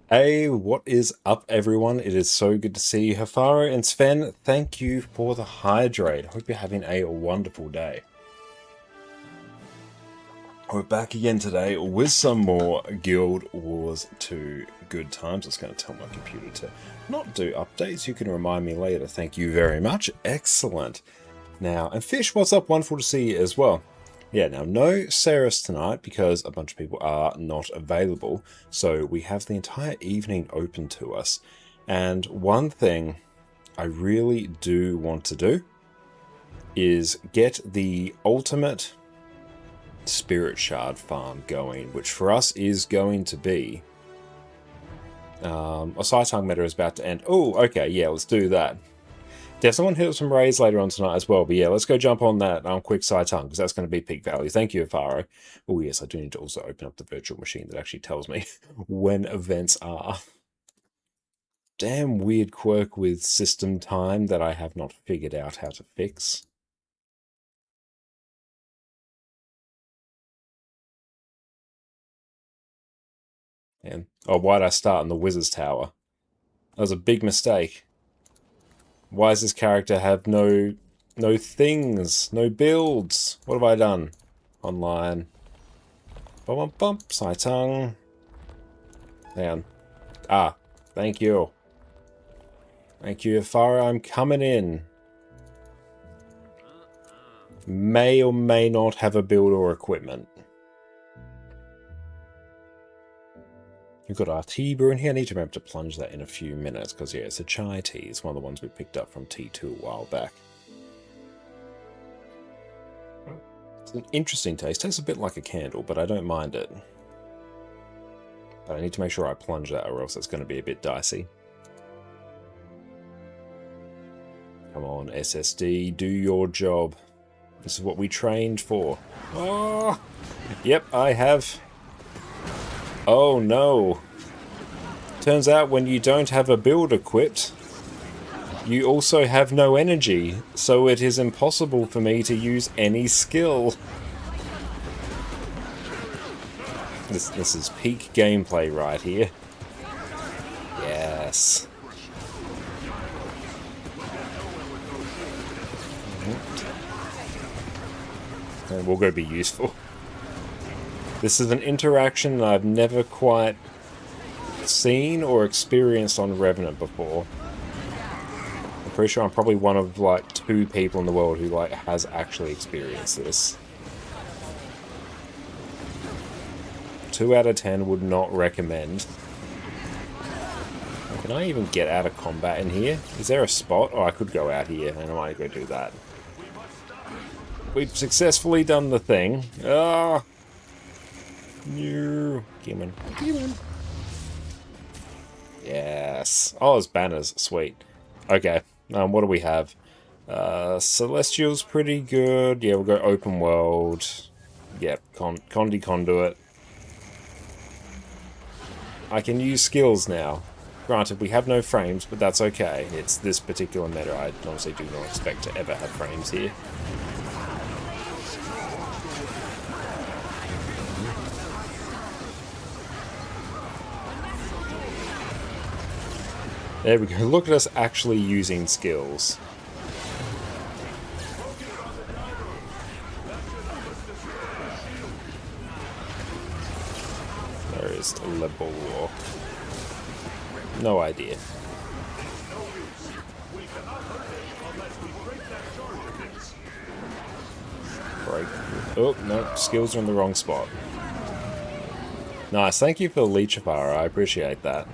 Hey, what is up, everyone? It is so good to see you. Hafaro and Sven, thank you for the hydrate. Hope you're having a wonderful day. We're back again today with some more Guild Wars 2 good times. It's going to tell my computer to not do updates. You can remind me later. Thank you very much. Excellent. Now, and Fish, what's up? Wonderful to see you as well. Yeah, now no Ceres tonight because a bunch of people are not available. So we have the entire evening open to us. And one thing I really do want to do is get the ultimate Spirit Shard farm going, which for us is going to be... a Saitang meta is about to end. Oh, okay, yeah, let's do that. There's someone hit up some raids later on tonight as well, but yeah, let's go jump on that quick Saitang, because that's going to be peak value. Thank you, Faro. Oh yes, I do need to also open up the virtual machine that actually tells me when events are. Damn weird quirk with system time that I have not figured out how to fix. And oh, why'd I start in the Wizard's Tower? That was a big mistake. Why does this character have no things, no builds? What have I done? Online. Bump, bump, bump. Saitang. Down. Ah, thank you. Thank you, Farah. I'm coming in. May or may not have a build or equipment. We've got our tea brew in here. I need to remember to plunge that in a few minutes because, yeah, it's a chai tea. It's one of the ones we picked up from T2 a while back. It's an interesting taste. Tastes a bit like a candle, but I don't mind it. But I need to make sure I plunge that or else it's going to be a bit dicey. Come on, SSD, do your job. This is what we trained for. Oh! Yep, I have... Oh no. Turns out when you don't have a build equipped, you also have no energy, so it is impossible for me to use any skill. This is peak gameplay right here. Yes. And we'll go be useful. This is an interaction that I've never quite seen or experienced on Revenant before. I'm pretty sure I'm probably one of like 2 people in the world who like has actually experienced this. 2 out of 10 would not recommend. Can I even get out of combat in here? Is there a spot? Oh, I could go out here and I might go do that. We've successfully done the thing. Ah! No. Gimmon. Gimmon. Yes. Oh, it's banners. Sweet. Okay. What do we have? Celestial's pretty good. Yeah, we'll go open world. Yep. Condi Conduit. I can use skills now. Granted, we have no frames, but that's okay. It's this particular meta. I honestly do not expect to ever have frames here. There we go. Look at us actually using skills. There is a level war. No idea. Break. Oh, no. Skills are in the wrong spot. Nice. Thank you for the leech bar. I appreciate that.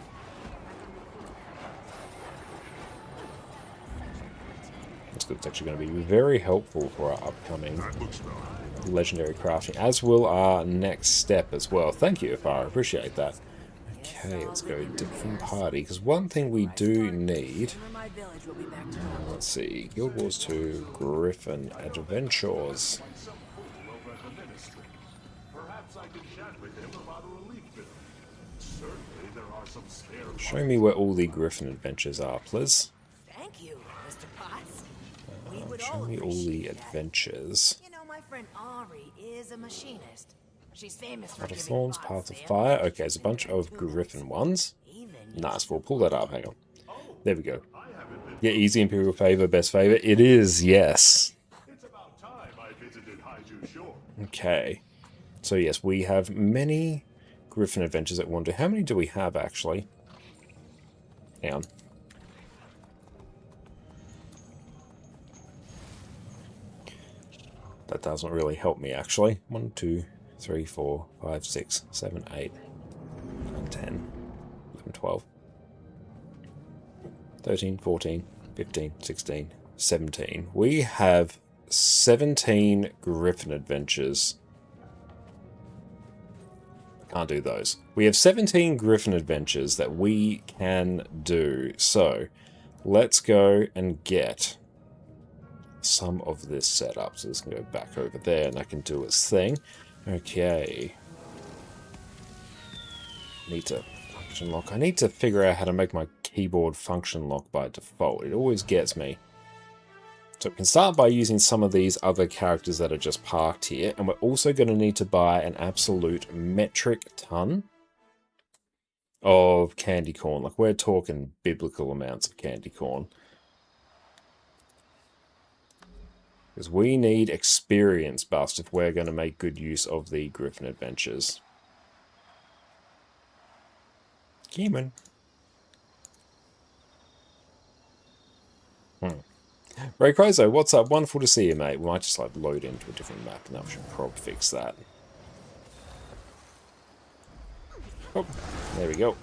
It's actually going to be very helpful for our upcoming legendary crafting, as will our next step as well. Thank you, Afar. I appreciate that. Okay, let's go different party, because one thing we do need... let's see, Guild Wars 2, Griffin Adventures. Show me where all the Griffin Adventures are, please. Show me all the adventures. You know, my friend Ari is a machinist. She's famous for Path of Thorns, Path of Fire. Okay, there's a bunch of Griffin ones. Even Nice, we'll pull that up, hang on. There we go. Yeah, easy Imperial favor, best favor. It is, yes. It's about time I visited Haiju Shore. Okay. So yes, we have many Griffin adventures at Wonder. How many do we have, actually? Hang on. That doesn't really help me, actually. 1, 2, 3, 4, 5, 6, 7, 8, 9, 10, 11, 12, 13, 14, 15, 16, 17. We have 17 Griffin adventures. Can't do those. We have 17 Griffin adventures that we can do. So, let's go and get some of this set up. So this can go back over there and I can do its thing. Okay. Need to function lock. I need to figure out how to make my keyboard function lock by default. It always gets me. So we can start by using some of these other characters that are just parked here. And we're also going to need to buy an absolute metric ton of candy corn. Like, we're talking biblical amounts of candy corn. Because we need experience bust if we're going to make good use of the Griffin adventures. Demon. Ray Crozo, what's up? Wonderful to see you, mate. We might just like load into a different map and that should probably fix that. Oh, there we go.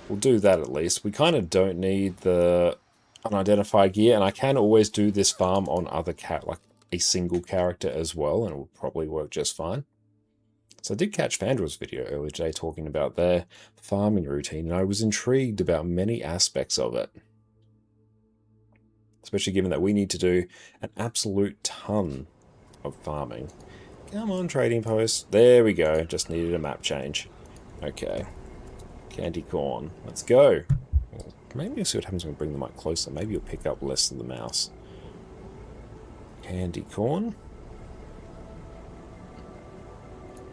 We'll do that at least. We kind of don't need the unidentified gear, and I can always do this farm on other like a single character as well, and it will probably work just fine. So I did catch Fandra's video earlier today talking about their farming routine, and I was intrigued about many aspects of it. Especially given that we need to do an absolute ton of farming. Come on, trading post. There we go. Just needed a map change. Okay. Candy corn. Let's go. Well, maybe we'll see what happens when we bring the mic closer. Maybe you'll pick up less of the mouse. Candy corn.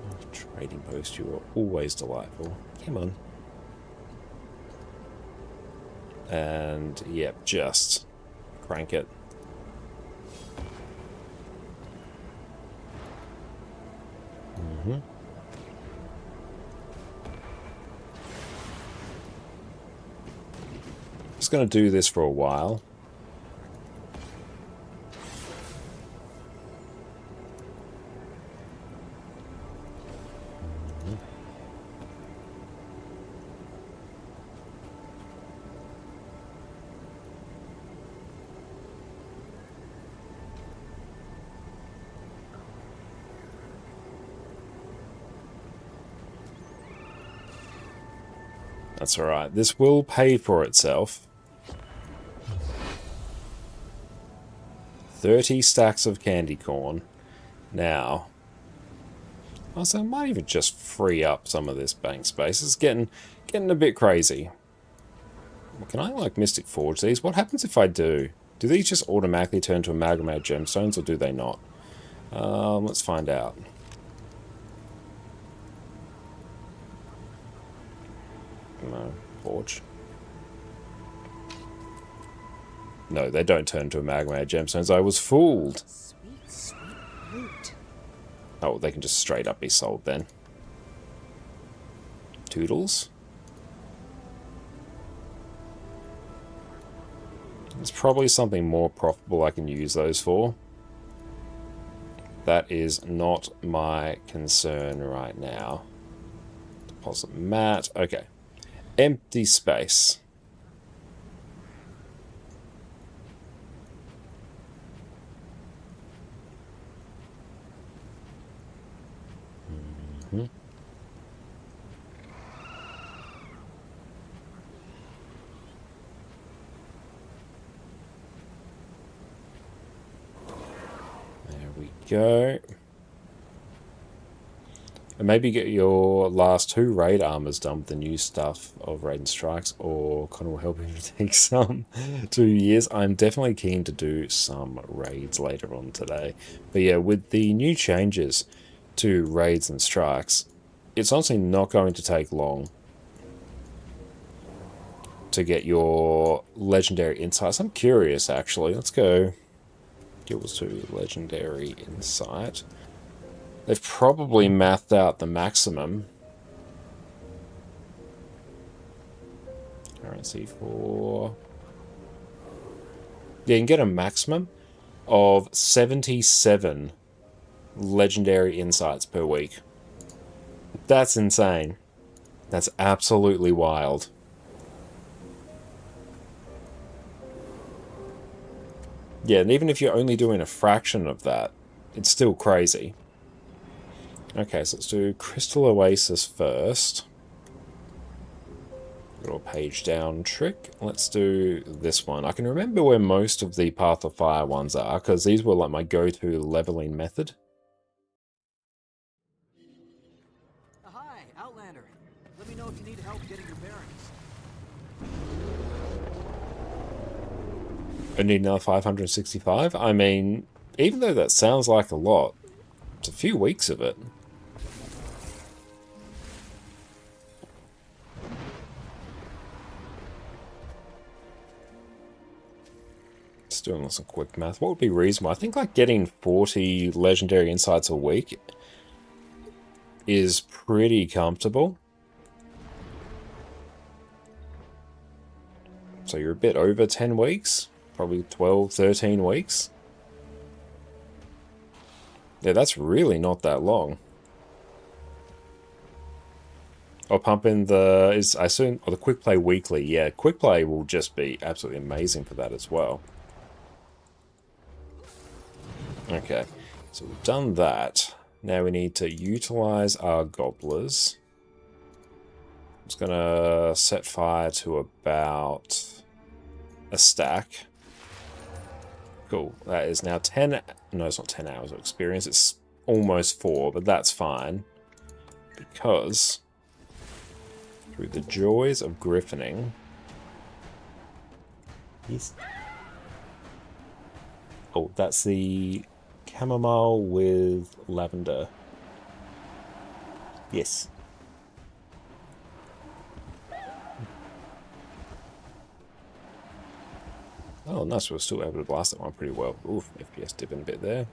Oh, trading post, you are always delightful. Come on. And, yep, just crank it. Just going to do this for a while. That's alright. This will pay for itself. 30 stacks of candy corn. Now, also, I might even just free up some of this bank space. It's getting a bit crazy. Well, can I, like, Mystic Forge these? What happens if I do? Do these just automatically turn to amalgamated gemstones, or do they not? Let's find out. No, forge. No, they don't turn to amalgamated gemstones. I was fooled. Sweet, sweet fruit. Oh, they can just straight up be sold then. Toodles. There's probably something more profitable I can use those for. That is not my concern right now. Deposit mat. Okay. Empty space. There we go. And maybe get your last 2 raid armors done with the new stuff of Raid and Strikes, or Connor will help you to take some 2 years. I'm definitely keen to do some raids later on today. But yeah, with the new changes to Raids and Strikes, it's honestly not going to take long to get your legendary insights. I'm curious, actually. Let's go Guilds to legendary insight. They've probably mathed out the maximum. Currency for... Yeah, you can get a maximum of 77 legendary insights per week. That's insane. That's absolutely wild. Yeah, and even if you're only doing a fraction of that, it's still crazy. Okay, so let's do Crystal Oasis first. Little page down trick. Let's do this one. I can remember where most of the Path of Fire ones are, because these were like my go-to leveling method. Hi, Outlander. Let me know if you need help getting your bearings. I need another 565? I mean, even though that sounds like a lot, it's a few weeks of it. Just doing some quick math. What would be reasonable? I think like getting 40 legendary insights a week is pretty comfortable. So you're a bit over 10 weeks. Probably 12, 13 weeks. Yeah, that's really not that long. I'll pump in the... I assume... Or the quick play weekly. Yeah, quick play will just be absolutely amazing for that as well. Okay, so we've done that. Now we need to utilize our gobblers. I'm just going to set fire to about a stack. Cool. That is now 10... No, it's not 10 hours of experience. It's almost 4, but that's fine. Because through the joys of griffining... Yes. Oh, that's the chamomile with lavender. Yes. Oh, nice. We're still able to blast that one pretty well. Oof, FPS dipping a bit there.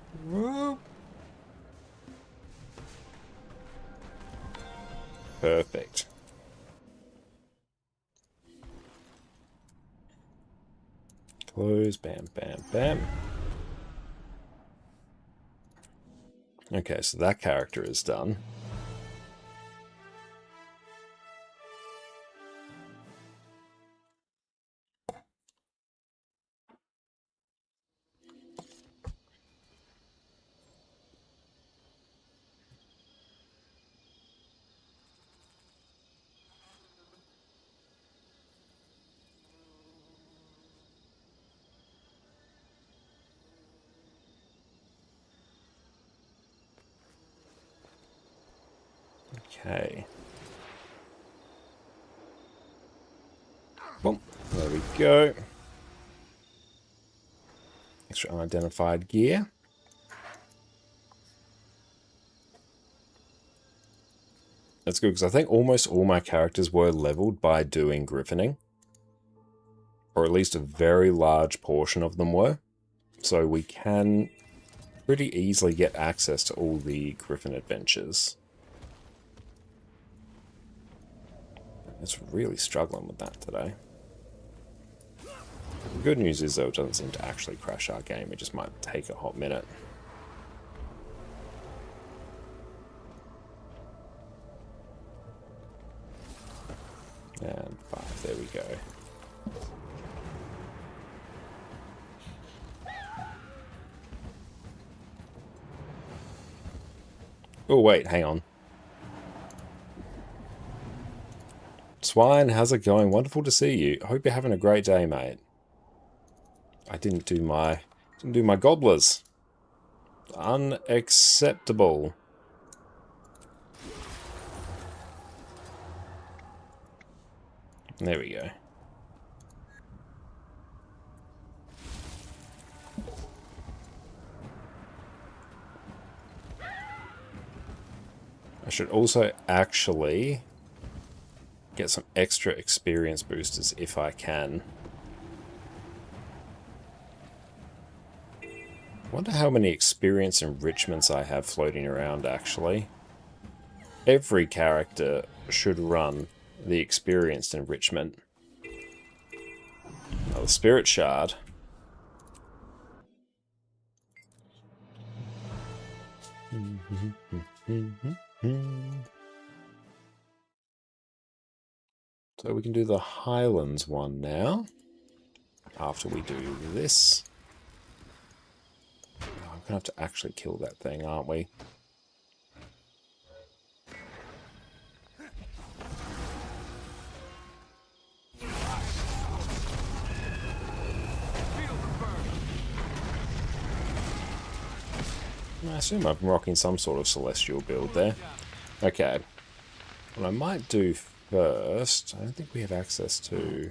Perfect. Close, bam, bam, bam. Okay, so that character is done. Okay. Boom. There we go. Extra unidentified gear. That's good, because I think almost all my characters were leveled by doing griffining. Or at least a very large portion of them were. So we can pretty easily get access to all the griffin adventures. It's really struggling with that today. The good news is, though, it doesn't seem to actually crash our game. It just might take a hot minute. And 5, there we go. Oh, wait, hang on. Swine, how's it going? Wonderful to see you. Hope you're having a great day, mate. I didn't do my gobblers. Unacceptable. There we go. I should also actually get some extra experience boosters if I can. Wonder how many experience enrichments I have floating around, actually. Every character should run the experienced enrichment. Another spirit shard. So we can do the Highlands one now. After we do this. Oh, I'm going to have to actually kill that thing, aren't we? I assume I'm rocking some sort of celestial build there. Okay. What I might do first... I don't think we have access to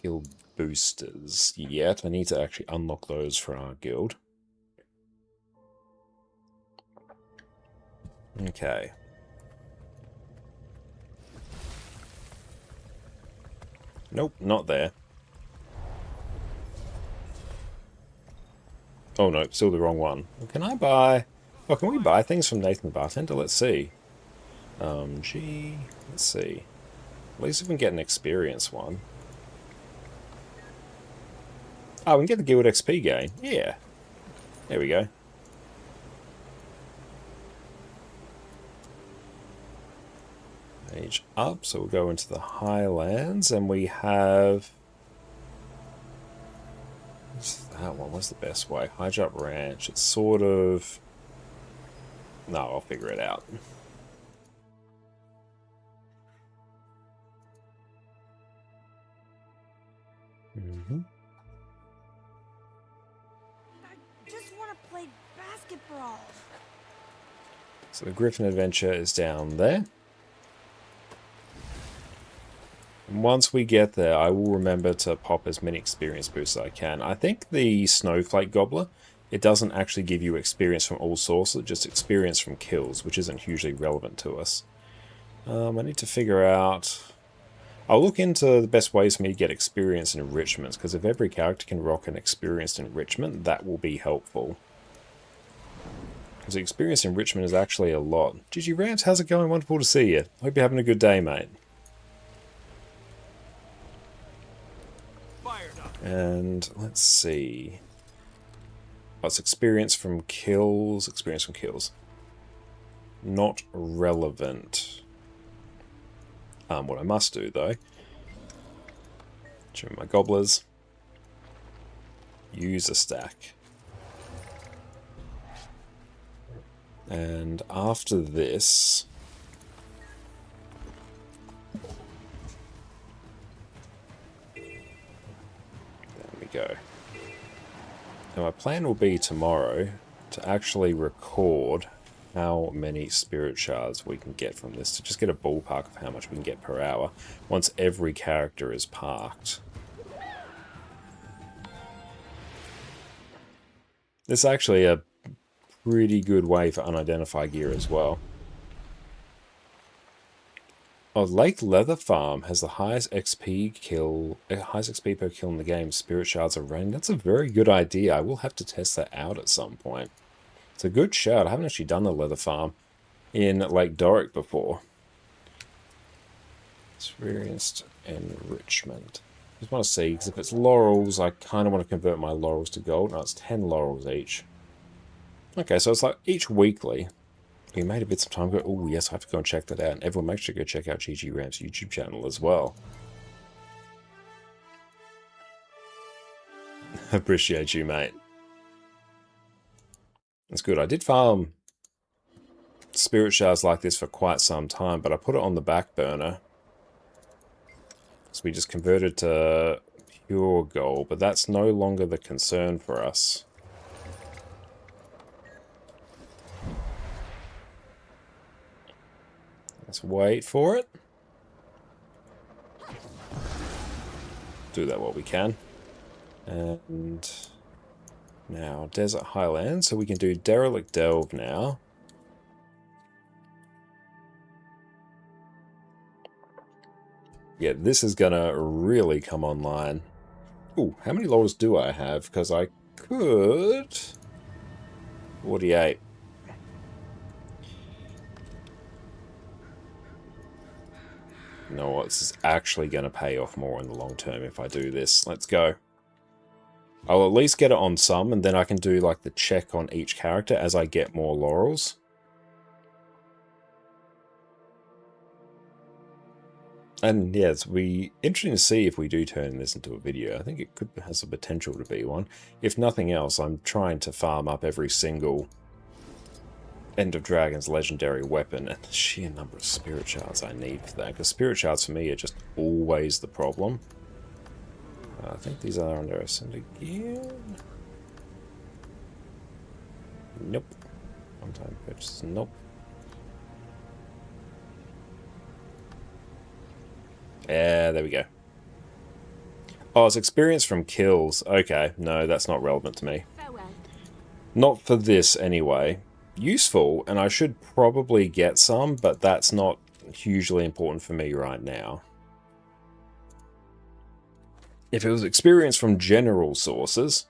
guild boosters yet. I need to actually unlock those for our guild. Okay. Nope, not there. Oh no, still the wrong one. Can I buy... Oh, can we buy things from Nathan the Bartender? Let's see. Gee... Let's see. At least if we can get an experience one. Oh, we can get the Guild XP gain. Yeah. There we go. Age up, so we'll go into the Highlands, and we have... What's that one? What's the best way? High Jump Ranch. It's sort of... No, I'll figure it out. I just want to play basketball. So the Griffin Adventure is down there. And once we get there, I will remember to pop as many experience boosts as I can. I think the Snowflake Gobbler, it doesn't actually give you experience from all sources, just experience from kills, which isn't hugely relevant to us. I need to figure out... I'll look into the best ways for me to get experience enrichments, because if every character can rock an experienced enrichment, that will be helpful. Because experience enrichment is actually a lot. GG Rams, how's it going? Wonderful to see you. Hope you're having a good day, mate. And let's see. Oh, it's experience from kills. Experience from kills. Not relevant. What I must do, though. Show my gobblers. Use a stack. And after this... go. Now my plan will be tomorrow to actually record how many spirit shards we can get from this, to just get a ballpark of how much we can get per hour once every character is parked. This is actually a pretty good way for unidentified gear as well. Oh, Lake Leather Farm has the highest XP per kill in the game. Spirit shards are raining. That's a very good idea. I will have to test that out at some point. It's a good shout. I haven't actually done the Leather Farm in Lake Doric before. Experienced enrichment. I just want to see, because if it's laurels, I kind of want to convert my laurels to gold. No, it's 10 laurels each. Okay, so it's like each weekly. We made a bit of time ago. Oh, yes, I have to go and check that out. And everyone, make sure to go check out GG Ramp's YouTube channel as well. Appreciate you, mate. That's good. I did farm spirit shards like this for quite some time, but I put it on the back burner. So we just converted to pure gold, but that's no longer the concern for us. Let's wait for it. Do that while we can. And now Desert Highlands, so we can do Derelict Delve now. Yeah, this is gonna really come online. Ooh, how many laurels do I have? Because I could... 48. You know what? This is actually going to pay off more in the long term if I do this. Let's go. I'll at least get it on some, and then I can do like the check on each character as I get more laurels. And yeah, it's be interesting to see if we do turn this into a video. I think it could has the potential to be one. If nothing else, I'm trying to farm up every single End of Dragon's legendary weapon and the sheer number of spirit shards I need for that. Because spirit shards for me are just always the problem. I think these are under ascend again. Nope. One-time purchase. Nope. Yeah, there we go. Oh, it's experience from kills. Okay, no, that's not relevant to me. Farewell. Not for this, anyway. Useful, and I should probably get some, but that's not hugely important for me right now. If it was experience from general sources...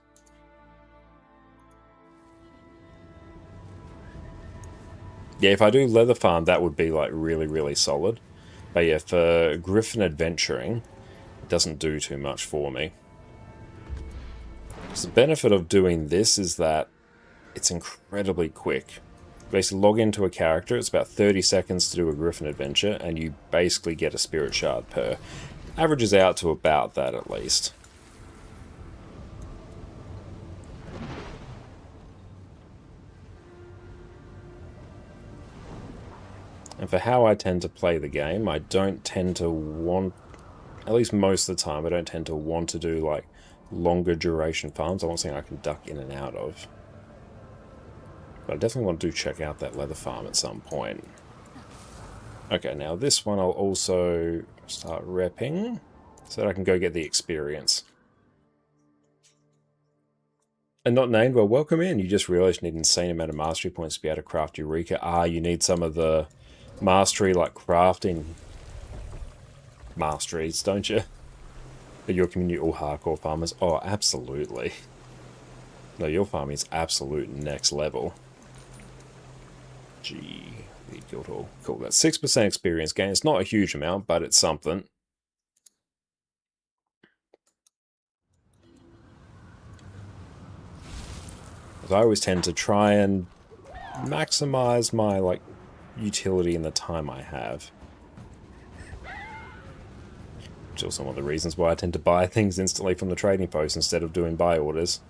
Yeah, if I do Leather Farm, that would be, like, really, really solid. But yeah, for Griffin Adventuring, it doesn't do too much for me. So the benefit of doing this is that it's incredibly quick. Basically log into a character, it's about 30 seconds to do a Griffin adventure, and you basically get a spirit shard per. Averages out to about that at least. And for how I tend to play the game, I don't tend to want, at least most of the time, I don't tend to want to do like longer duration farms. I want something I can duck in and out of. But I definitely want to check out that leather farm at some point. Okay, now this one I'll also start repping so that I can go get the experience. And not named, well, welcome in. You just realized you need an insane amount of mastery points to be able to craft Eureka. Ah, you need some of the mastery, like crafting masteries, don't you? Are your community all hardcore farmers? Oh, absolutely. No, your farming is absolute next level. Gee, the guild hall. Cool, that's 6% experience gain. It's not a huge amount, but it's something. As I always tend to try and maximize my like utility in the time I have. Which is also one of the reasons why I tend to buy things instantly from the trading post instead of doing buy orders.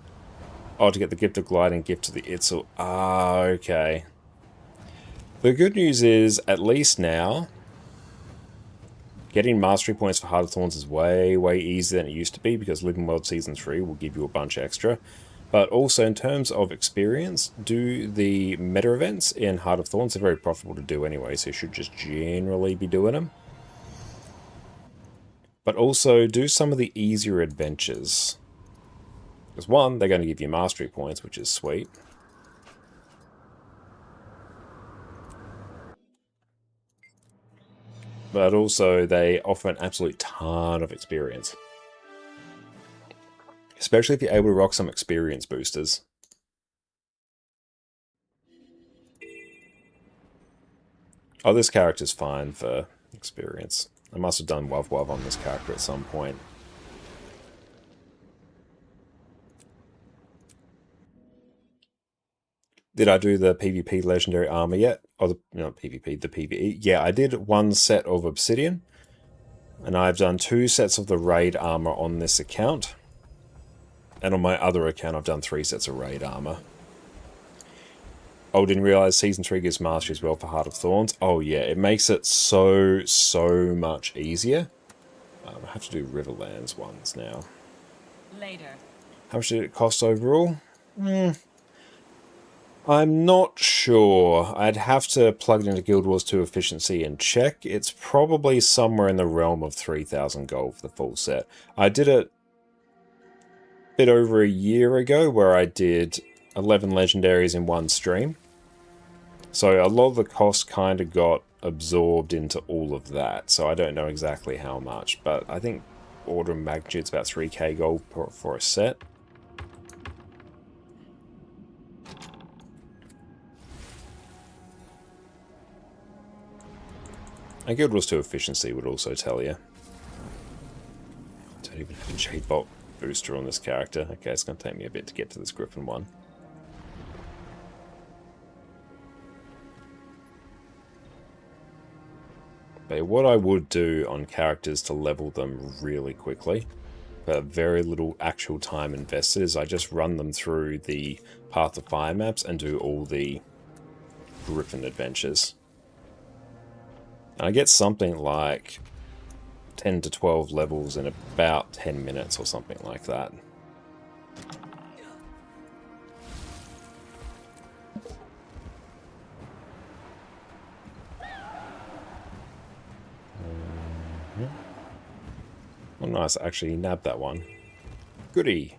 Oh, to get the gift of glide and gift to the Itzel. Ah, okay. The good news is, at least now, getting mastery points for Heart of Thorns is way, way easier than it used to be, because Living World Season 3 will give you a bunch extra. But also, in terms of experience, do the meta events in Heart of Thorns. They're very profitable to do anyway, so you should just generally be doing them. But also, do some of the easier adventures. Because one, they're going to give you mastery points, which is sweet. But also, they offer an absolute ton of experience. Especially if you're able to rock some experience boosters. Oh, this character's fine for experience. I must have done Wav Wav on this character at some point. Did I do the PvP Legendary Armor yet? Oh, not PvP, the PvE. Yeah, I did one set of Obsidian. And I've done 2 sets of the Raid Armor on this account. And on my other account, I've done 3 sets of Raid Armor. Oh, didn't realize Season 3 gives Mastery as well for Heart of Thorns. Oh yeah, it makes it so much easier. I have to do Riverlands ones now. Later. How much did it cost overall? I'm not sure. I'd have to plug it into Guild Wars 2 efficiency and check. It's probably somewhere in the realm of 3,000 gold for the full set. I did it a bit over a year ago where I did 11 legendaries in one stream. So a lot of the cost kind of got absorbed into all of that, so I don't know exactly how much, but I think order of magnitude is about 3k gold for a set. And Guild Wars 2 efficiency would also tell you. Don't even have a J-Bolt booster on this character. Okay, it's going to take me a bit to get to this Griffin one. But what I would do on characters to level them really quickly, but very little actual time invested, is I just run them through the Path of Fire maps and do all the Griffin adventures. And I get something like 10 to 12 levels in about 10 minutes or something like that. Oh, nice. I actually nabbed that one. Goody.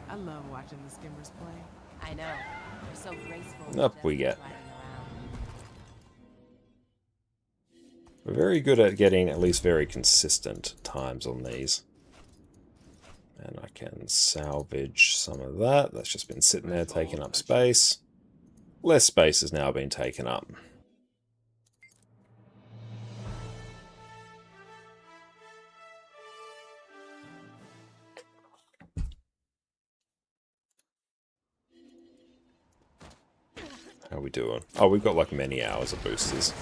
I love watching the skimmers play. I know. They're so graceful. Up we just get. gliding around. We're very good at getting at least very consistent times on these. And I can salvage some of that. That's just been sitting there taking up space. Less space has now been taken up. How are we doing? Oh, we've got like many hours of boosters.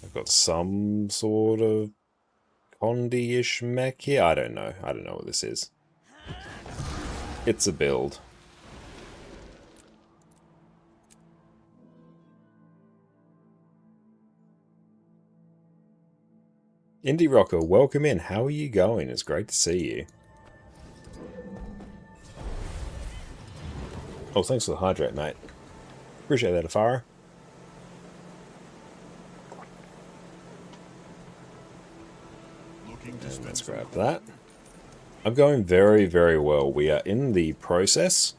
I've got some sort of Condi-ish mech here. I don't know. I don't know what this is. It's a build. Indie Rocker, welcome in. How are you going? It's great to see you. Oh, thanks for the hydrate, mate. Appreciate that, Afara. And let's grab that. I'm going very, very well. We are in the process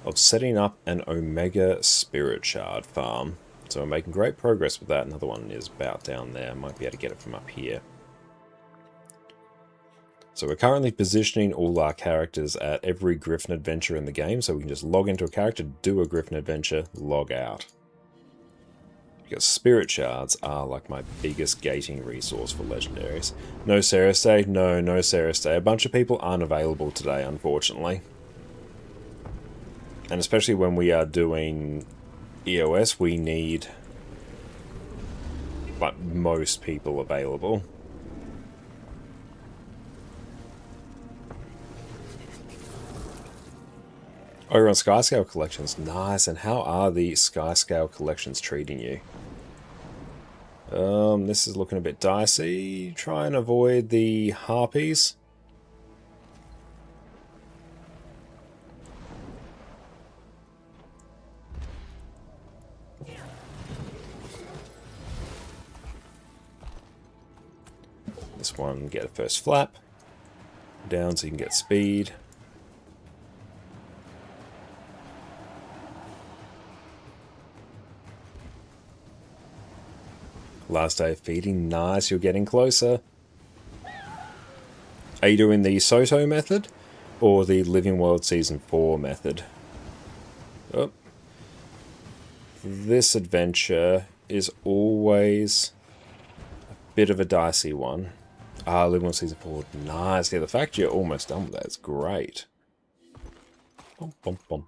of setting up an Omega Spirit Shard farm. So we're making great progress with that. Another one is about down there. Might be able to get it from up here. So we're currently positioning all our characters at every Griffin adventure in the game, so we can just log into a character, do a Griffin adventure, log out. Because Spirit Shards are like my biggest gating resource for legendaries. No Ceres Day? No, no Ceres Day. A bunch of people aren't available today, unfortunately. And especially when we are doing EOS, we need like most people available. Oh, you're on Skyscale collections. Nice. And how are the Skyscale collections treating you? This is looking a bit dicey. Try and avoid the harpies. This one, get a first flap. Down so you can get speed. Last day of feeding. Nice, you're getting closer. Are you doing the Soto method or the Living World Season 4 method? Oh. This adventure is always a bit of a dicey one. Ah, Living World Season 4. Nice. Yeah, the fact you're almost done with that is great. Bum, bum, bum.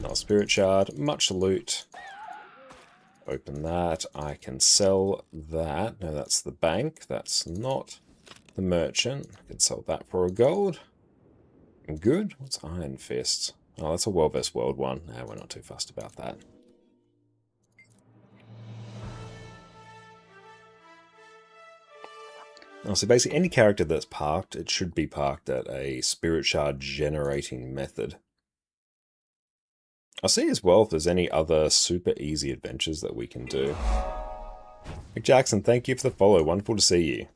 Nice Spirit Shard. Much loot. Open that. I can sell that. No, that's the bank. That's not the merchant. I can sell that for a gold. Good. What's Iron Fist? Oh, that's a World vs. World one. No, we're not too fussed about that. Oh, so basically any character that's parked, it should be parked at a Spirit Shard generating method. I'll see as well if there's any other super easy adventures that we can do. Mick Jackson, thank you for the follow. Wonderful to see you.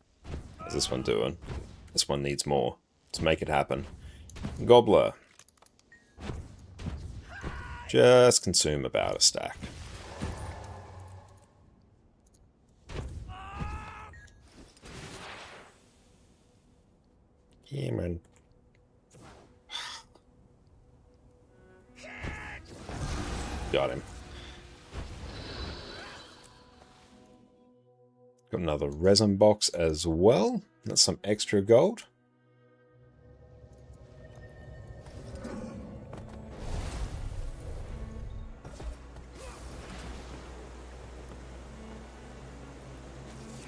How's this one doing? This one needs more. Let's make it happen. Gobbler. Just consume about a stack. Yeah, man. Got him. Got another resin box as well. That's some extra gold.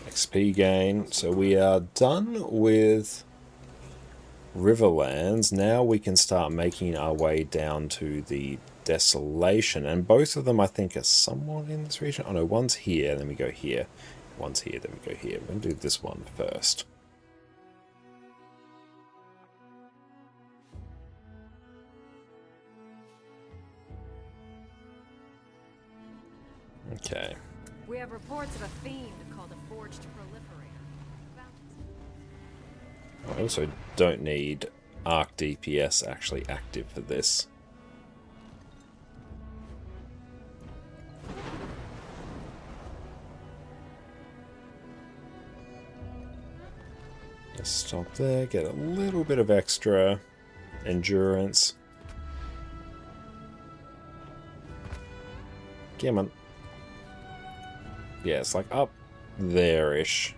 XP gain. So we are done with Riverlands. Now we can start making our way down to the Desolation. And both of them, I think, are somewhat in this region. Oh no, one's here, then we go here. One's here, then we go here. We're going to do this one first. Okay. We have reports of a fiend called a forged proliferator. I also don't need arc DPS actually active for this. Just stop there, get a little bit of extra endurance. Come on. Yeah, it's like up there-ish.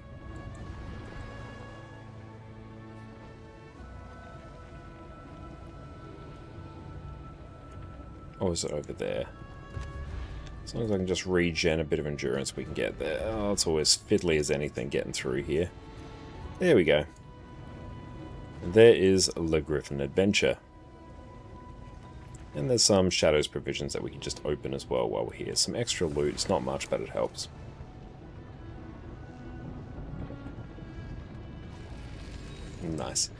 Or is it over there? As long as I can just regen a bit of endurance, we can get there. Oh, it's always fiddly as anything getting through here. There we go. And there is the Griffin Adventure. And there's some Shadows provisions that we can just open as well while we're here. Some extra loot. It's not much, but it helps. Nice.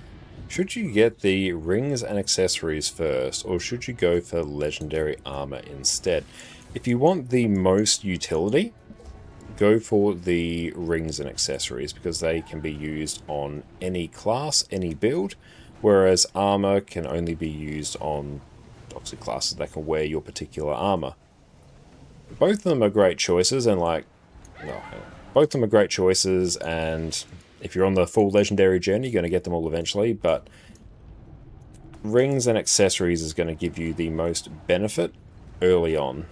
Should you get the rings and accessories first, or should you go for legendary armor instead? If you want the most utility, go for the rings and accessories, because they can be used on any class, any build, whereas armor can only be used on obviously classes that can wear your particular armor. Both of them are great choices, and both of them are great choices, and if you're on the full legendary journey, you're going to get them all eventually, but rings and accessories is going to give you the most benefit early on.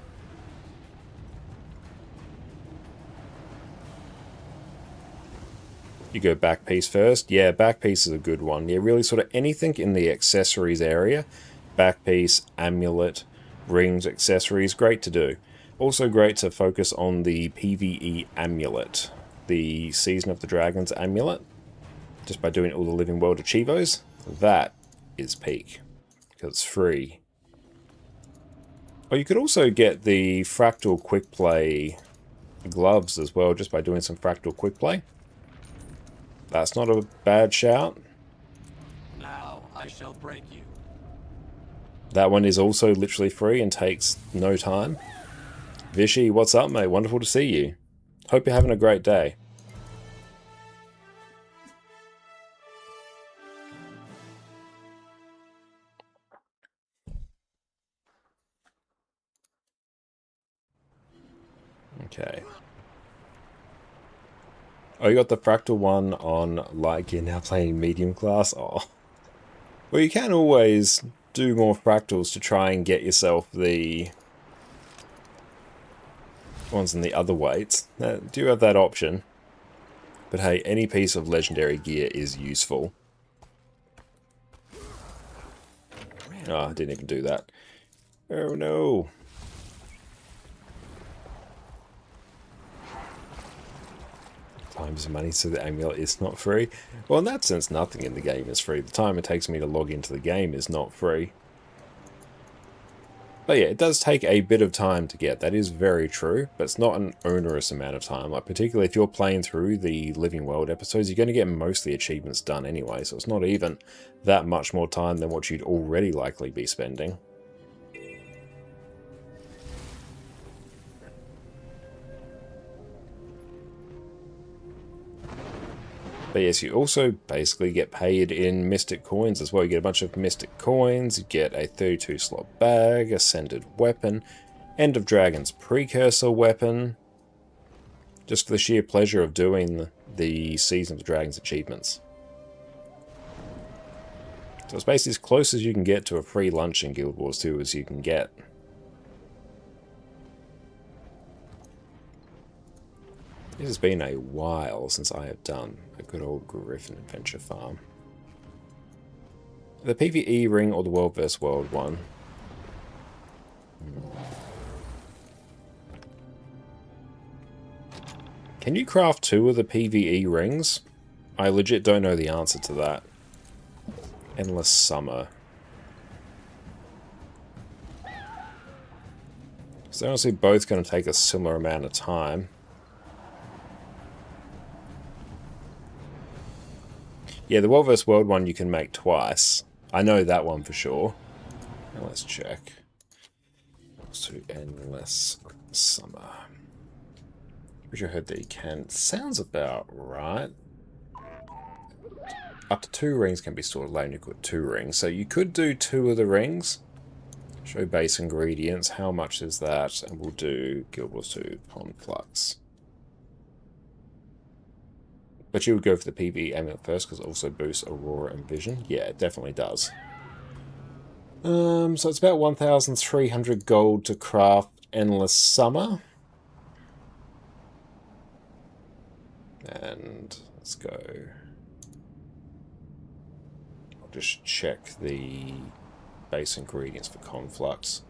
You go back piece first. Yeah, back piece is a good one. Yeah, really sort of anything in the accessories area. Back piece, amulet, rings, accessories, great to do. Also great to focus on the PvE amulet. The Season of the Dragons amulet. Just by doing all the Living World achievos. That is peak. Because it's free. Or you could also get the Fractal Quick Play gloves as well, just by doing some Fractal Quick Play. That's not a bad shout. Now I shall break you. That one is also literally free and takes no time. Vishy, what's up, mate? Wonderful to see you. Hope you're having a great day. Okay. Oh, you got the fractal one on, like, you're now playing medium class? Oh. Well, you can always do more fractals to try and get yourself the ones in the other weights. Now, do you have that option? But hey, any piece of legendary gear is useful. Oh, I didn't even do that. Oh no. Time is money, so the amulet is not free. Well, in that sense, nothing in the game is free. The time it takes me to log into the game is not free. But yeah, it does take a bit of time to get. That is very true, but it's not an onerous amount of time. Like, particularly if you're playing through the Living World episodes, you're going to get most of the achievements done anyway, so it's not even that much more time than what you'd already likely be spending. But yes, you also basically get paid in Mystic Coins as well. You get a bunch of Mystic Coins, you get a 32 slot bag, Ascended Weapon, End of Dragon's Precursor Weapon, just for the sheer pleasure of doing the Season of Dragons achievements. So it's basically as close as you can get to a free lunch in Guild Wars 2 as you can get. It has been a while since I have done a good old Griffin Adventure Farm. The PvE ring or the World vs. World one? Can you craft 2 of the PvE rings? I legit don't know the answer to that. Endless Summer. So they're honestly both going to take a similar amount of time. Yeah, the World vs. World one you can make twice. I know that one for sure. Now let's check. So Endless Summer. Which I heard that you can. Sounds about right. Up to 2 rings can be stored alone. You've got 2 rings. So you could do 2 of the rings. Show base ingredients. How much is that? And we'll do Guild Wars 2 Conflux. But you would go for the PvE amulet first because it also boosts Aurora and Vision. Yeah, it definitely does. So it's about 1,300 gold to craft Endless Summer. And let's go. I'll just check the base ingredients for Conflux.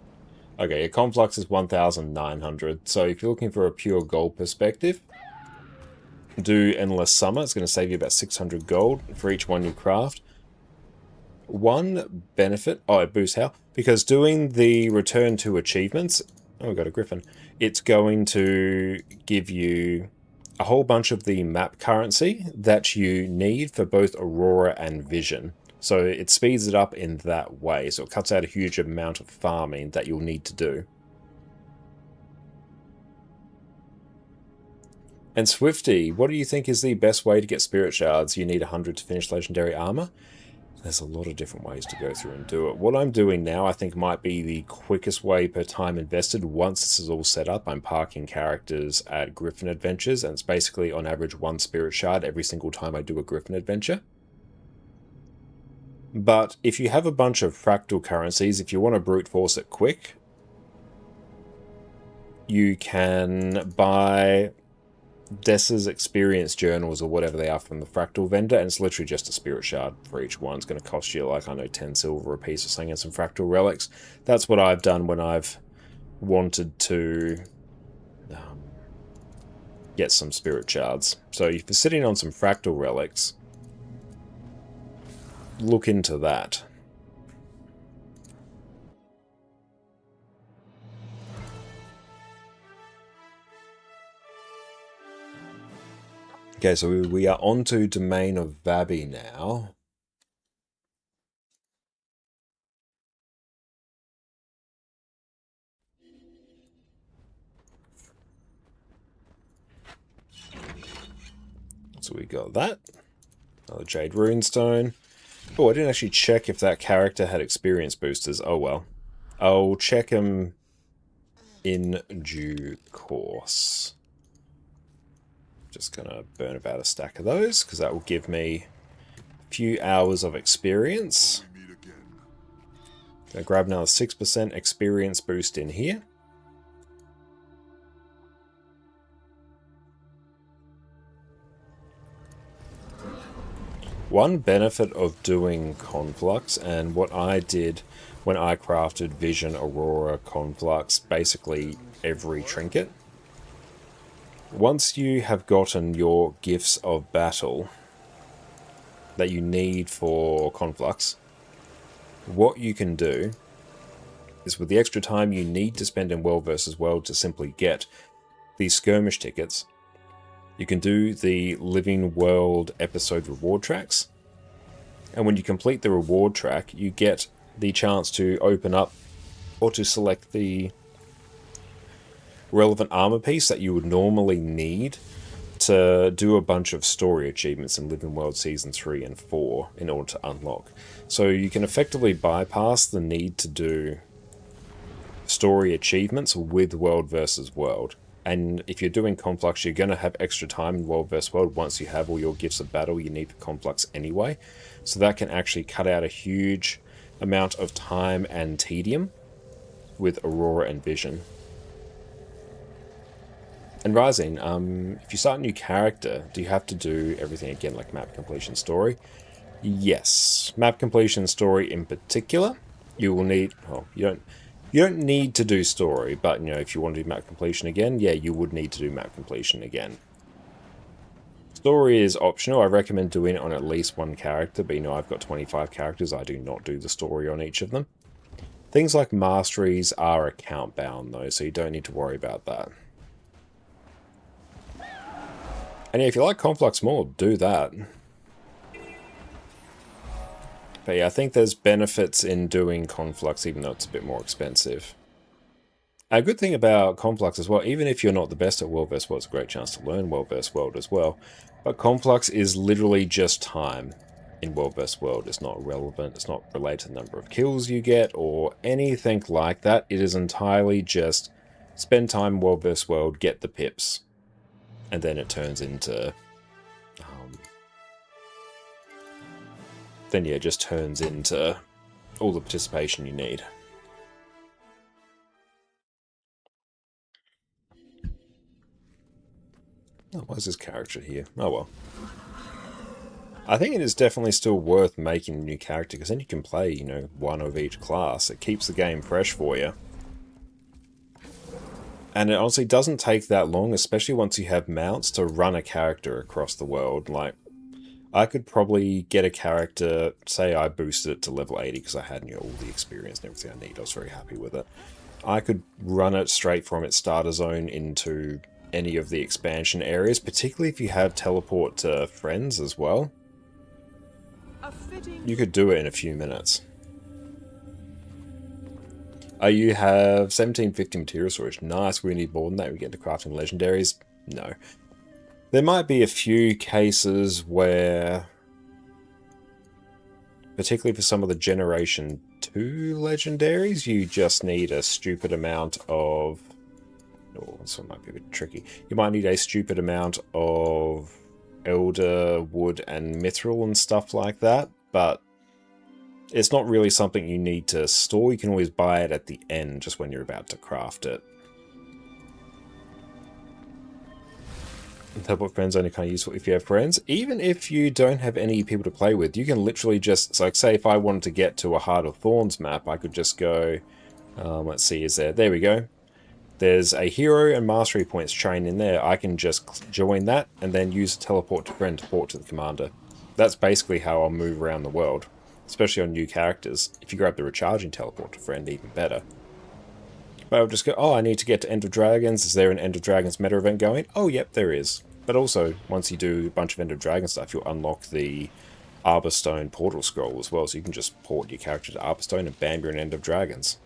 Okay, yeah, Conflux is 1,900. So if you're looking for a pure gold perspective, do Endless Summer. It's going to save you about 600 gold for each one you craft. One benefit, it boosts health, because doing the return to achievements, we got a griffin, it's going to give you a whole bunch of the map currency that you need for both Aurora and Vision. So it speeds it up in that way, so it cuts out a huge amount of farming that you'll need to do. And Swifty, what do you think is the best way to get Spirit Shards? You need 100 to finish Legendary Armor. There's a lot of different ways to go through and do it. What I'm doing now, I think, might be the quickest way per time invested. Once this is all set up, I'm parking characters at Griffin Adventures, and it's basically on average 1 Spirit Shard every single time I do a Griffin Adventure. But if you have a bunch of fractal currencies, if you want to brute force it quick, you can buy Dessa's experience journals or whatever they are from the fractal vendor, and it's literally just a Spirit Shard for each one. It's going to cost you, like, I know, 10 silver a piece or something, and some fractal relics. That's what I've done when I've wanted to get some Spirit Shards. So if you're sitting on some fractal relics, look into that. Okay, so we are on to Domain of Vabi now. So we got that. Another Jade Runestone. Oh, I didn't actually check if that character had experience boosters. Oh well. I'll check them in due course. Just gonna burn about a stack of those, because that will give me a few hours of experience. Gonna grab another 6% experience boost in here. One benefit of doing Conflux, and what I did when I crafted Vision, Aurora, Conflux, basically every trinket, once you have gotten your gifts of battle that you need for Conflux, what you can do is, with the extra time you need to spend in World vs. World to simply get these skirmish tickets, you can do the Living World episode reward tracks. And when you complete the reward track, you get the chance to open up or to select the relevant armor piece that you would normally need to do a bunch of story achievements in Living World Season 3 and 4 in order to unlock. So you can effectively bypass the need to do story achievements with World versus World. And if you're doing Conflux, you're going to have extra time in World vs. World once you have all your gifts of battle you need for Conflux anyway. So that can actually cut out a huge amount of time and tedium with Aurora and Vision. And Rising, if you start a new character, do you have to do everything again, like map completion story? Yes. Map completion story in particular, you will need... Well, you don't need to do story, but, you know, if you want to do map completion again, yeah, you would need to do map completion again. Story is optional. I recommend doing it on at least one character, but, you know, I've got 25 characters. I do not do the story on each of them. Things like masteries are account bound, though, so you don't need to worry about that. And yeah, if you like Conflux more, do that. But yeah, I think there's benefits in doing Conflux, even though it's a bit more expensive. A good thing about Conflux as well, even if you're not the best at World vs. World, it's a great chance to learn World vs. World as well. But Conflux is literally just time in World vs. World. It's not relevant, it's not related to the number of kills you get or anything like that. It is entirely just spend time in World vs. World, get the pips. And then it turns into... then yeah, it just turns into all the participation you need. Oh, why is this character here? Oh well. I think it is definitely still worth making a new character, because then you can play, you know, one of each class. It keeps the game fresh for you. And it honestly doesn't take that long, especially once you have mounts, to run a character across the world. Like, I could probably get a character, say I boosted it to level 80 because I had, you know, all the experience and everything I need. I was very happy with it. I could run it straight from its starter zone into any of the expansion areas, particularly if you have teleport to friends as well. You could do it in a few minutes. You have 1750 material storage. Nice, we need more than that. We get into crafting legendaries. No. There might be a few cases where, particularly for some of the Generation 2 legendaries, you just need a stupid amount of... Oh, this one might be a bit tricky. You might need a stupid amount of Elder, Wood, and Mithril and stuff like that, but it's not really something you need to store. You can always buy it at the end, just when you're about to craft it. Teleport friends only kind of useful if you have friends. Even if you don't have any people to play with, you can literally just, like, say if I wanted to get to a Heart of Thorns map, I could just go, let's see, is there we go. There's a hero and mastery points chain in there. I can just join that and then use a teleport to friend to port to the commander. That's basically how I'll move around the world, especially on new characters. If you grab the recharging teleport to friend, even better. But I'll just go, oh, I need to get to End of Dragons. Is there an End of Dragons meta event going? Oh, yep, there is. But also, once you do a bunch of End of Dragon stuff, you'll unlock the Arborstone portal scroll as well. So you can just port your character to Arborstone and bam, you're an End of Dragons.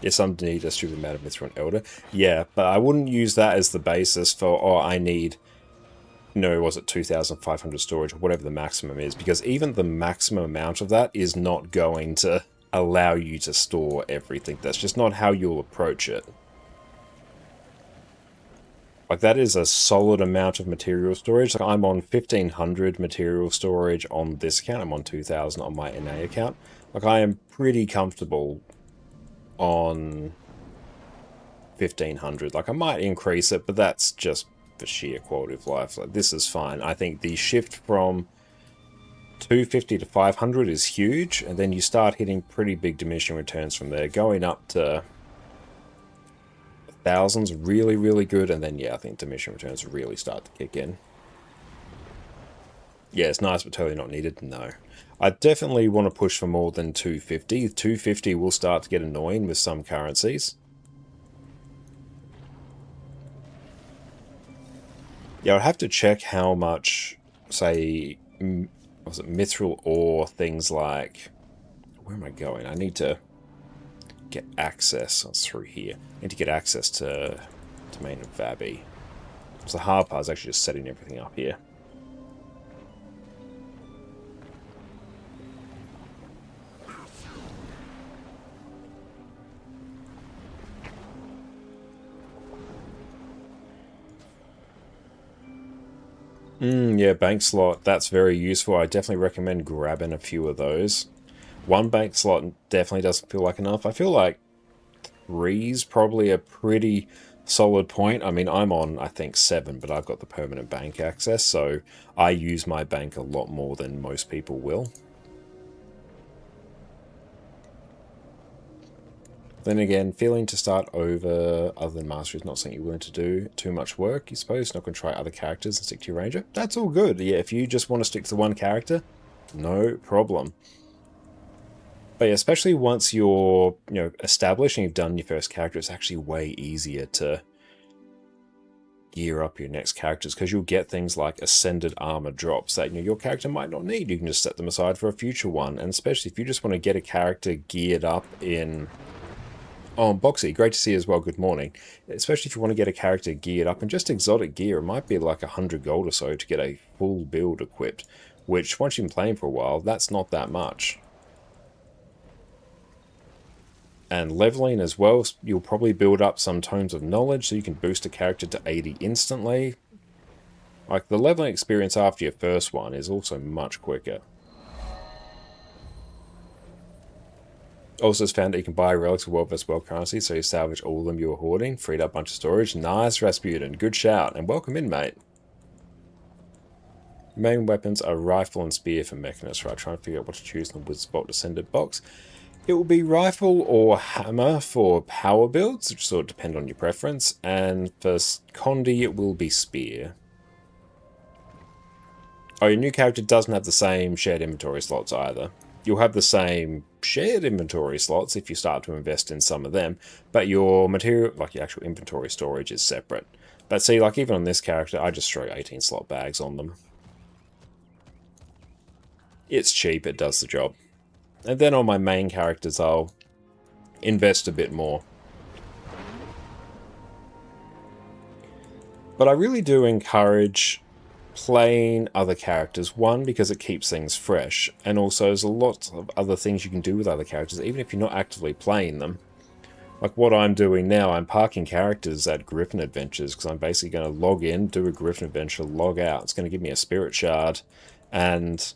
Yes, some need a stupid amount of Mithril and Elder. Yeah, but I wouldn't use that as the basis for, oh, I need, no, was it 2,500 storage or whatever the maximum is. Because even the maximum amount of that is not going to allow you to store everything. That's just not how you'll approach it. Like, that is a solid amount of material storage. Like, I'm on 1,500 material storage on this account. I'm on 2,000 on my NA account. Like, I am pretty comfortable on 1,500. Like, I might increase it, but that's just for sheer quality of life. Like, this is fine. I think the shift from 250 to 500 is huge, and then you start hitting pretty big diminishing returns from there. Going up to thousands, really, really good, and then, yeah, I think diminishing returns really start to kick in. Yeah, it's nice, but totally not needed. No. I definitely want to push for more than 250. 250 will start to get annoying with some currencies. Yeah, I'd have to check how much, say, was it Mithril ore, things like... Where am I going? I need to get access. That's through here. I need to get access to Domain of Vabi. So the hard part is actually just setting everything up here. Yeah, bank slot, that's very useful. I definitely recommend grabbing a few of those. One bank slot definitely doesn't feel like enough. I feel like three's probably a pretty solid point. I mean, I'm on, I think, 7, but I've got the permanent bank access, so I use my bank a lot more than most people will. Then again, feeling to start over other than Mastery is not something you're willing to do too much work, you suppose. Not going to try other characters and stick to your Ranger. That's all good. Yeah, if you just want to stick to one character, no problem. But yeah, especially once you're, established and you've done your first character, it's actually way easier to gear up your next characters, because you'll get things like ascended armor drops that your character might not need. You can just set them aside for a future one. And especially if you just want to get a character geared up in... Oh, Boxy, great to see you as well, good morning. Especially if you want to get a character geared up in just exotic gear, it might be like 100 gold or so to get a full build equipped, which once you've been playing for a while, that's not that much. And leveling as well, you'll probably build up some tomes of knowledge so you can boost a character to 80 instantly. Like, the leveling experience after your first one is also much quicker. Also has found that you can buy relics of world vs. world currency, so you salvage all of them you were hoarding. Freed up a bunch of storage. Nice, Rasputin. Good shout. And welcome in, mate. Main weapons are rifle and spear for mechanists, right? Trying to figure out what to choose in the Wizard's Vault Descended box. It will be rifle or hammer for power builds, which sort of depend on your preference. And for Condi, it will be spear. Oh, your new character doesn't have the same shared inventory slots either. You'll have the same shared inventory slots if you start to invest in some of them, but your material, like your actual inventory storage, is separate. But see, like even on this character, I just throw 18 slot bags on them. It's cheap, it does the job. And then on my main characters, I'll invest a bit more. But I really do encourage playing other characters. One, because it keeps things fresh, and also there's a lot of other things you can do with other characters, even if you're not actively playing them. Like what I'm doing now, I'm parking characters at Griffin Adventures, because I'm basically going to log in, do a Griffin Adventure, log out. It's going to give me a Spirit Shard, and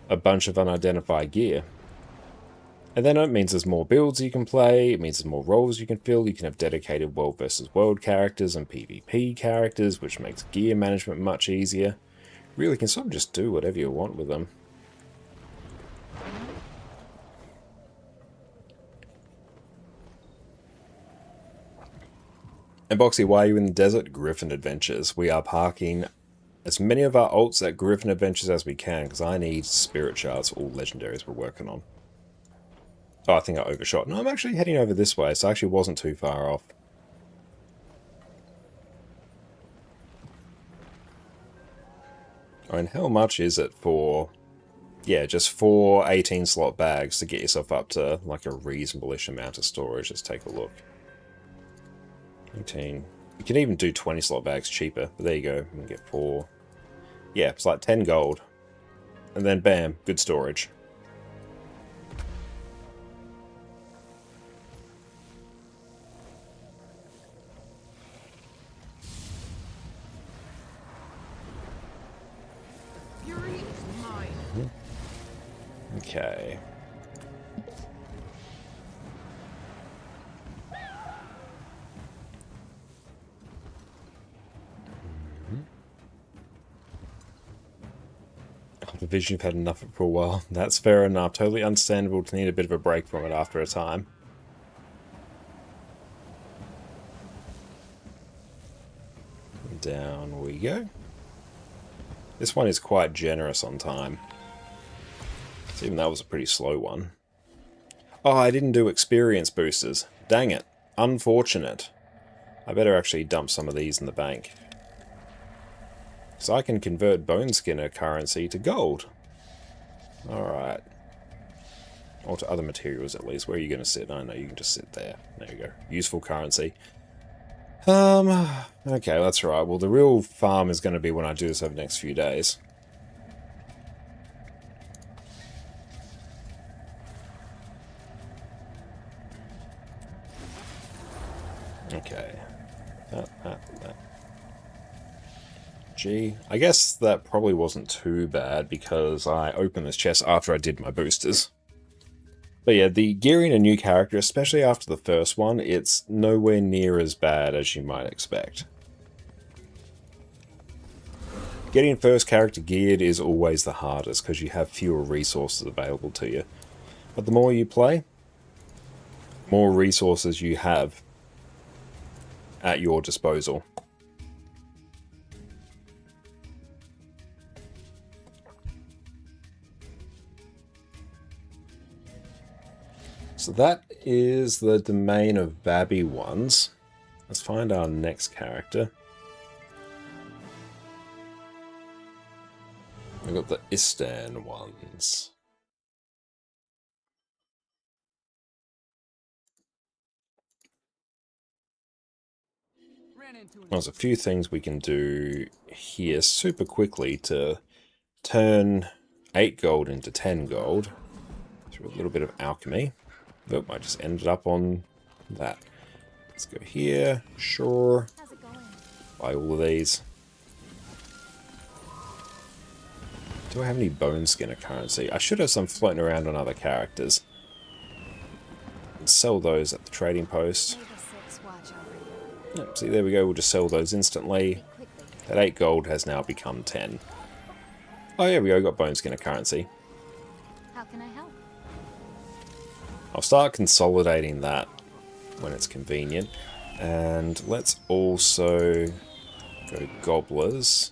a bunch of unidentified gear. And then it means there's more builds you can play, it means there's more roles you can fill, you can have dedicated world versus world characters and PvP characters, which makes gear management much easier. Really can sort of just do whatever you want with them. And Boxy, why are you in the desert? Griffin Adventures. We are parking as many of our ults at Griffin Adventures as we can, because I need Spirit Shards for all legendaries we're working on. Oh, I think I overshot. No, I'm actually heading over this way, so I actually wasn't too far off. I mean, how much is it for... Yeah, just 4 18-slot bags to get yourself up to, like, a reasonable-ish amount of storage. Let's take a look. 18... You can even do 20-slot bags cheaper, but there you go. You can get 4... Yeah, it's like 10 gold. And then, bam, good storage. Okay. The vision you've had enough of it for a while. That's fair enough. Totally understandable to need a bit of a break from it after a time. Down we go. This one is quite generous on time. So even that was a pretty slow one. Oh, I didn't do experience boosters. Dang it. Unfortunate. I better actually dump some of these in the bank. So I can convert Bone Skinner currency to gold. Alright. Or to other materials at least. Where are you going to sit? I know you can just sit there. There you go. Useful currency. Okay, that's right. Well, the real farm is going to be when I do this over the next few days. Okay. That. Gee, I guess that probably wasn't too bad because I opened this chest after I did my boosters. But yeah, the gearing a new character, especially after the first one, it's nowhere near as bad as you might expect. Getting first character geared is always the hardest because you have fewer resources available to you. But the more you play, more resources you have at your disposal. So that is the domain of Babby ones. Let's find our next character. We've got the Istan ones. There's a few things we can do here super quickly to turn 8 gold into 10 gold through a little bit of alchemy. Nope, I just ended up on that. Let's go here. Sure. How's it going? Buy all of these. Do I have any bone skinner currency? I should have some floating around on other characters. And sell those at the trading post. Leave a 6 watch over you. Yep, see, there we go. We'll just sell those instantly. That 8 gold has now become 10. Oh, yeah, we go. Got bone skinner currency. How can I help? I'll start consolidating that when it's convenient. And let's also go gobblers.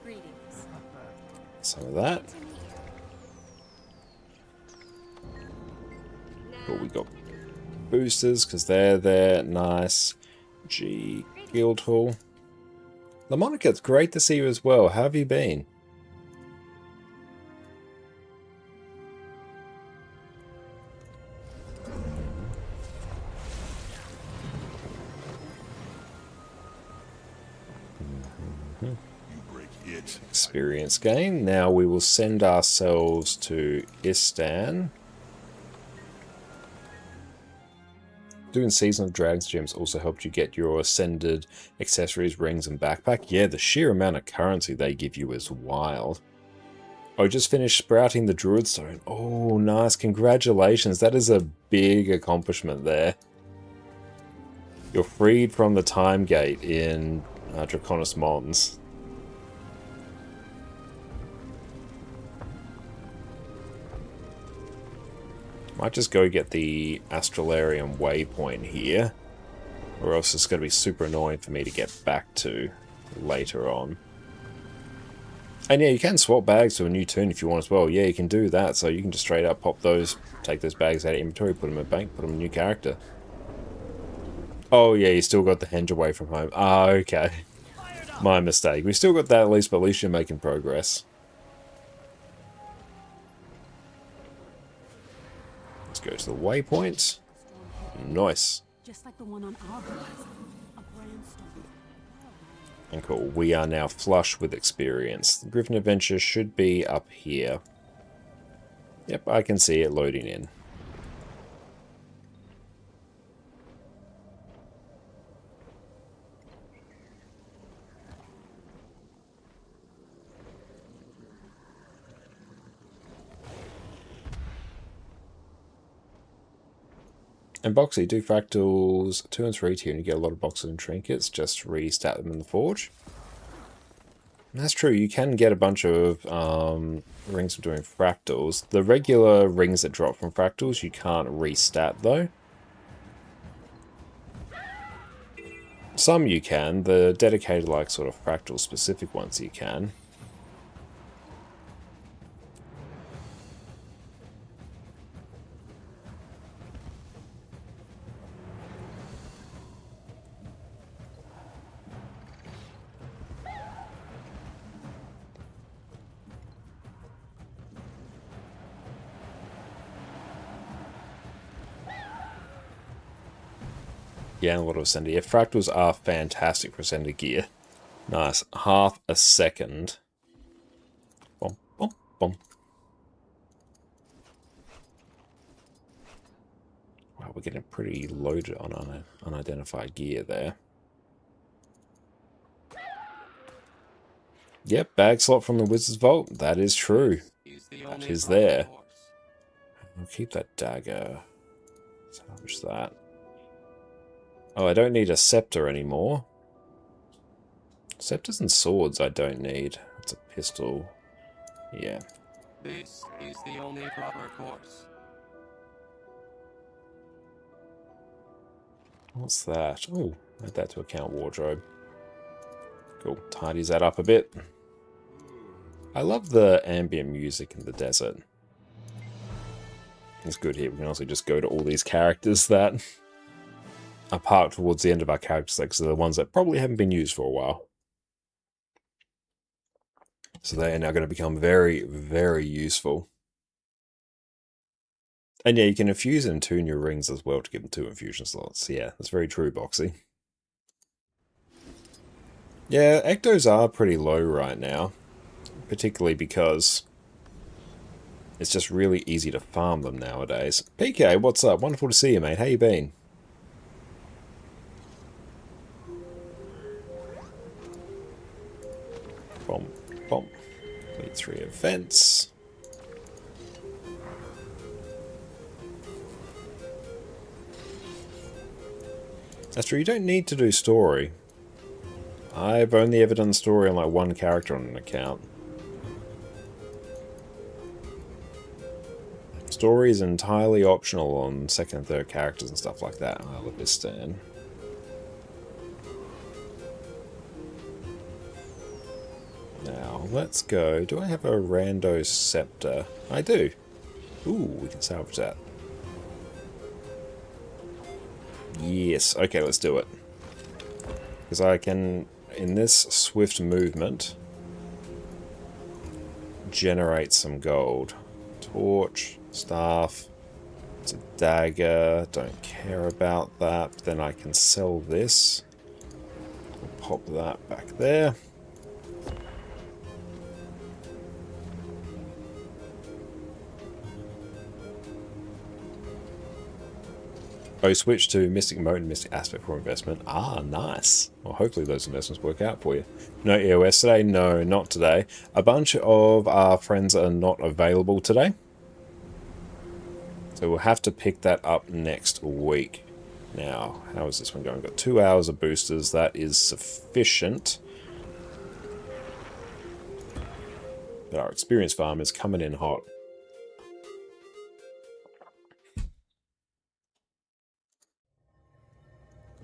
Greetings. Some of that. But we got boosters because they're there. Nice. G. Guildhall. LaMonica, it's great to see you as well. How have you been? Experience gain. Now we will send ourselves to Istan. Doing Season of Dragons gems also helped you get your ascended accessories, rings, and backpack. Yeah, the sheer amount of currency they give you is wild. Oh, just finished sprouting the Druid Stone. Oh, nice. Congratulations. That is a big accomplishment there. You're freed from the time gate in Draconis Mons. Might just go get the Astralarian waypoint here, or else it's going to be super annoying for me to get back to later on. And yeah, you can swap bags to a new tune if you want as well. Yeah, you can do that, so you can just straight up pop those, take those bags out of inventory, put them in bank, put them in a new character. Oh yeah, you still got the henge away from home. Ah, okay. My mistake. We still got that at least, but at least you're making progress. Go to the waypoint. Nice. Just like the one on our horizon. A grand storm. And cool. We are now flush with experience. The Griffin Adventure should be up here. Yep, I can see it loading in. And Boxy, do fractals 2 and 3 tier and you get a lot of boxes and trinkets. Just restat them in the forge. And that's true, you can get a bunch of rings from doing fractals. The regular rings that drop from fractals you can't restat though. Some you can, the dedicated like sort of fractal specific ones you can. Yeah, a lot of ascender. Yeah, fractals are fantastic for ascender gear. Nice. Half a second. Boom, boom, boom. Wow, we're getting pretty loaded on unidentified gear there. Yep, bag slot from the Wizard's Vault. That is true. That is there. I'll keep that dagger. Salvage that. Oh, I don't need a scepter anymore. Scepters and swords I don't need. It's a pistol. Yeah. This is the only proper course. What's that? Oh, add that to account wardrobe. Cool. Tidies that up a bit. I love the ambient music in the desert. It's good here. We can also just go to all these characters that are parked towards the end of our character select, so they're the ones that probably haven't been used for a while. So they are now going to become very, very useful. And yeah, you can infuse and tune your rings as well to give them 2 infusion slots. Yeah, that's very true, Boxy. Yeah, ectos are pretty low right now. Particularly because it's just really easy to farm them nowadays. PK, what's up? Wonderful to see you, mate. How you been? Bomb, bomb. Complete 3 events. That's true, you don't need to do story. I've only ever done story on like 1 character on an account. Story is entirely optional on 2nd and 3rd characters and stuff like that. I'll let this stand. Now, let's go. Do I have a rando scepter? I do. Ooh, we can salvage that. Yes. Okay, let's do it. Because I can, in this swift movement, generate some gold. Torch, staff, it's a dagger, don't care about that. But then I can sell this. I'll pop that back there. Oh, switch to Mystic Mode and Mystic Aspect for investment. Ah, nice. Well, hopefully those investments work out for you. No EOS today? No, not today. A bunch of our friends are not available today. So we'll have to pick that up next week. Now, how is this one going? We've got 2 hours of boosters. That is sufficient. But our experienced farm is coming in hot.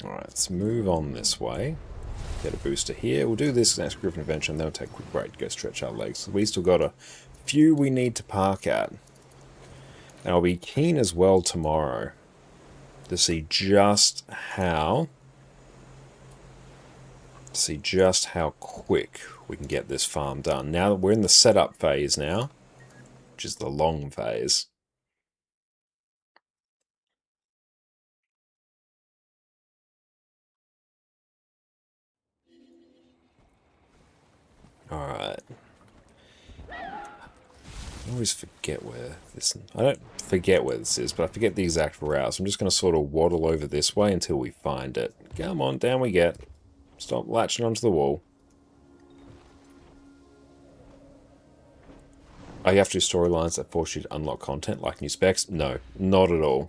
Alright, let's move on this way. Get a booster here. We'll do this next Griffin Adventure and then we'll take a quick break to go stretch our legs. We still got a few we need to park at. And I'll be keen as well tomorrow to see just how quick we can get this farm done. Now that we're in the setup phase now, which is the long phase. Alright. I always forget where this... I don't forget where this is, but I forget the exact route. So I'm just going to sort of waddle over this way until we find it. Come on, down we get. Stop latching onto the wall. Oh, you have to do storylines that force you to unlock content, like new specs? No, not at all.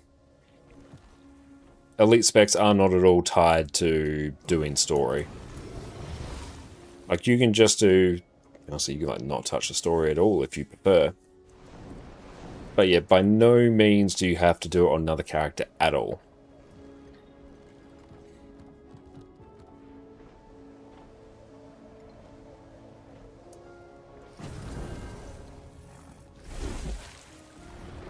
Elite specs are not at all tied to doing story. Like, you can just do... Honestly, you can like not touch the story at all if you prefer. But yeah, by no means do you have to do it on another character at all.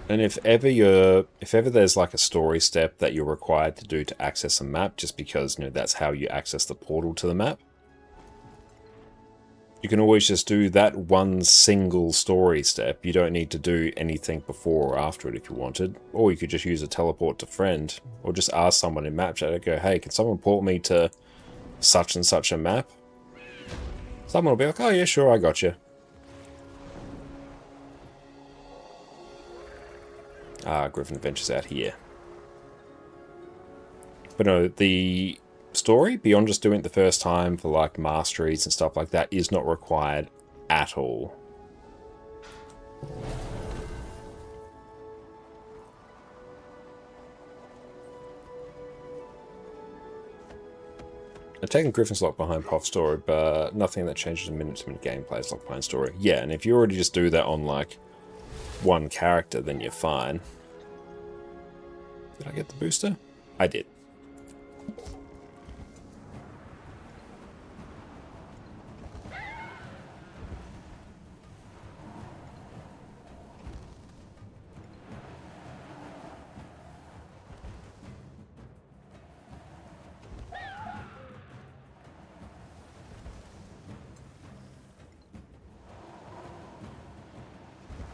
And if ever there's like a story step that you're required to do to access a map, just because, you know, that's how you access the portal to the map, you can always just do that one single story step. You don't need to do anything before or after it if you wanted. Or you could just use a teleport to friend, or just ask someone in map chat, go, hey, can someone port me to such and such a map? Someone will be like, oh yeah, sure, I got you. Griffin Adventures out here. But no, the story, beyond just doing it the first time for like masteries and stuff like that, is not required at all. I've taken Griffin's locked behind Puff story, but nothing that changes a minute-to-minute gameplay is locked behind story. Yeah, and if you already just do that on like one character, then you're fine. Did I get the booster? I did.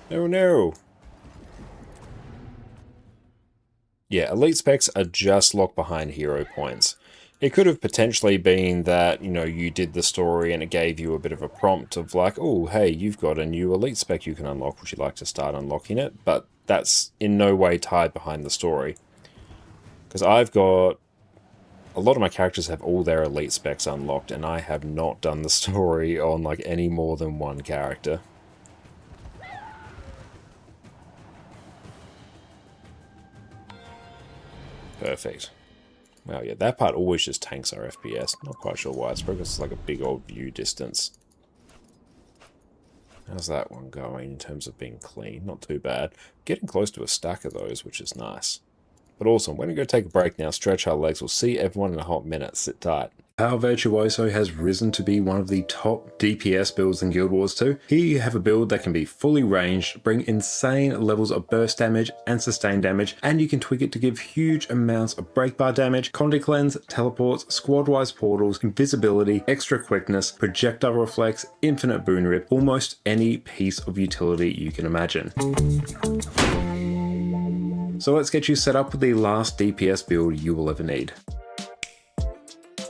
Oh no! Yeah, elite specs are just locked behind hero points. It could have potentially been that, you know, you did the story and it gave you a bit of a prompt of like, oh, hey, you've got a new elite spec you can unlock. Would you like to start unlocking it? But that's in no way tied behind the story. Because I've got... a lot of my characters have all their elite specs unlocked, and I have not done the story on like any more than one character. Perfect. Wow, yeah, that part always just tanks our FPS. Not quite sure why. It's probably because it's like a big old view distance. How's that one going in terms of being clean? Not too bad. Getting close to a stack of those, which is nice. But awesome. We're going to go take a break now, stretch our legs. We'll see everyone in a hot minute. Sit tight. Power Virtuoso has risen to be one of the top DPS builds in Guild Wars 2. Here you have a build that can be fully ranged, bring insane levels of burst damage and sustain damage, and you can tweak it to give huge amounts of break bar damage, Conde Cleanse, teleports, squad-wise portals, invisibility, extra quickness, projectile reflex, infinite boon rip, almost any piece of utility you can imagine. So let's get you set up with the last DPS build you will ever need.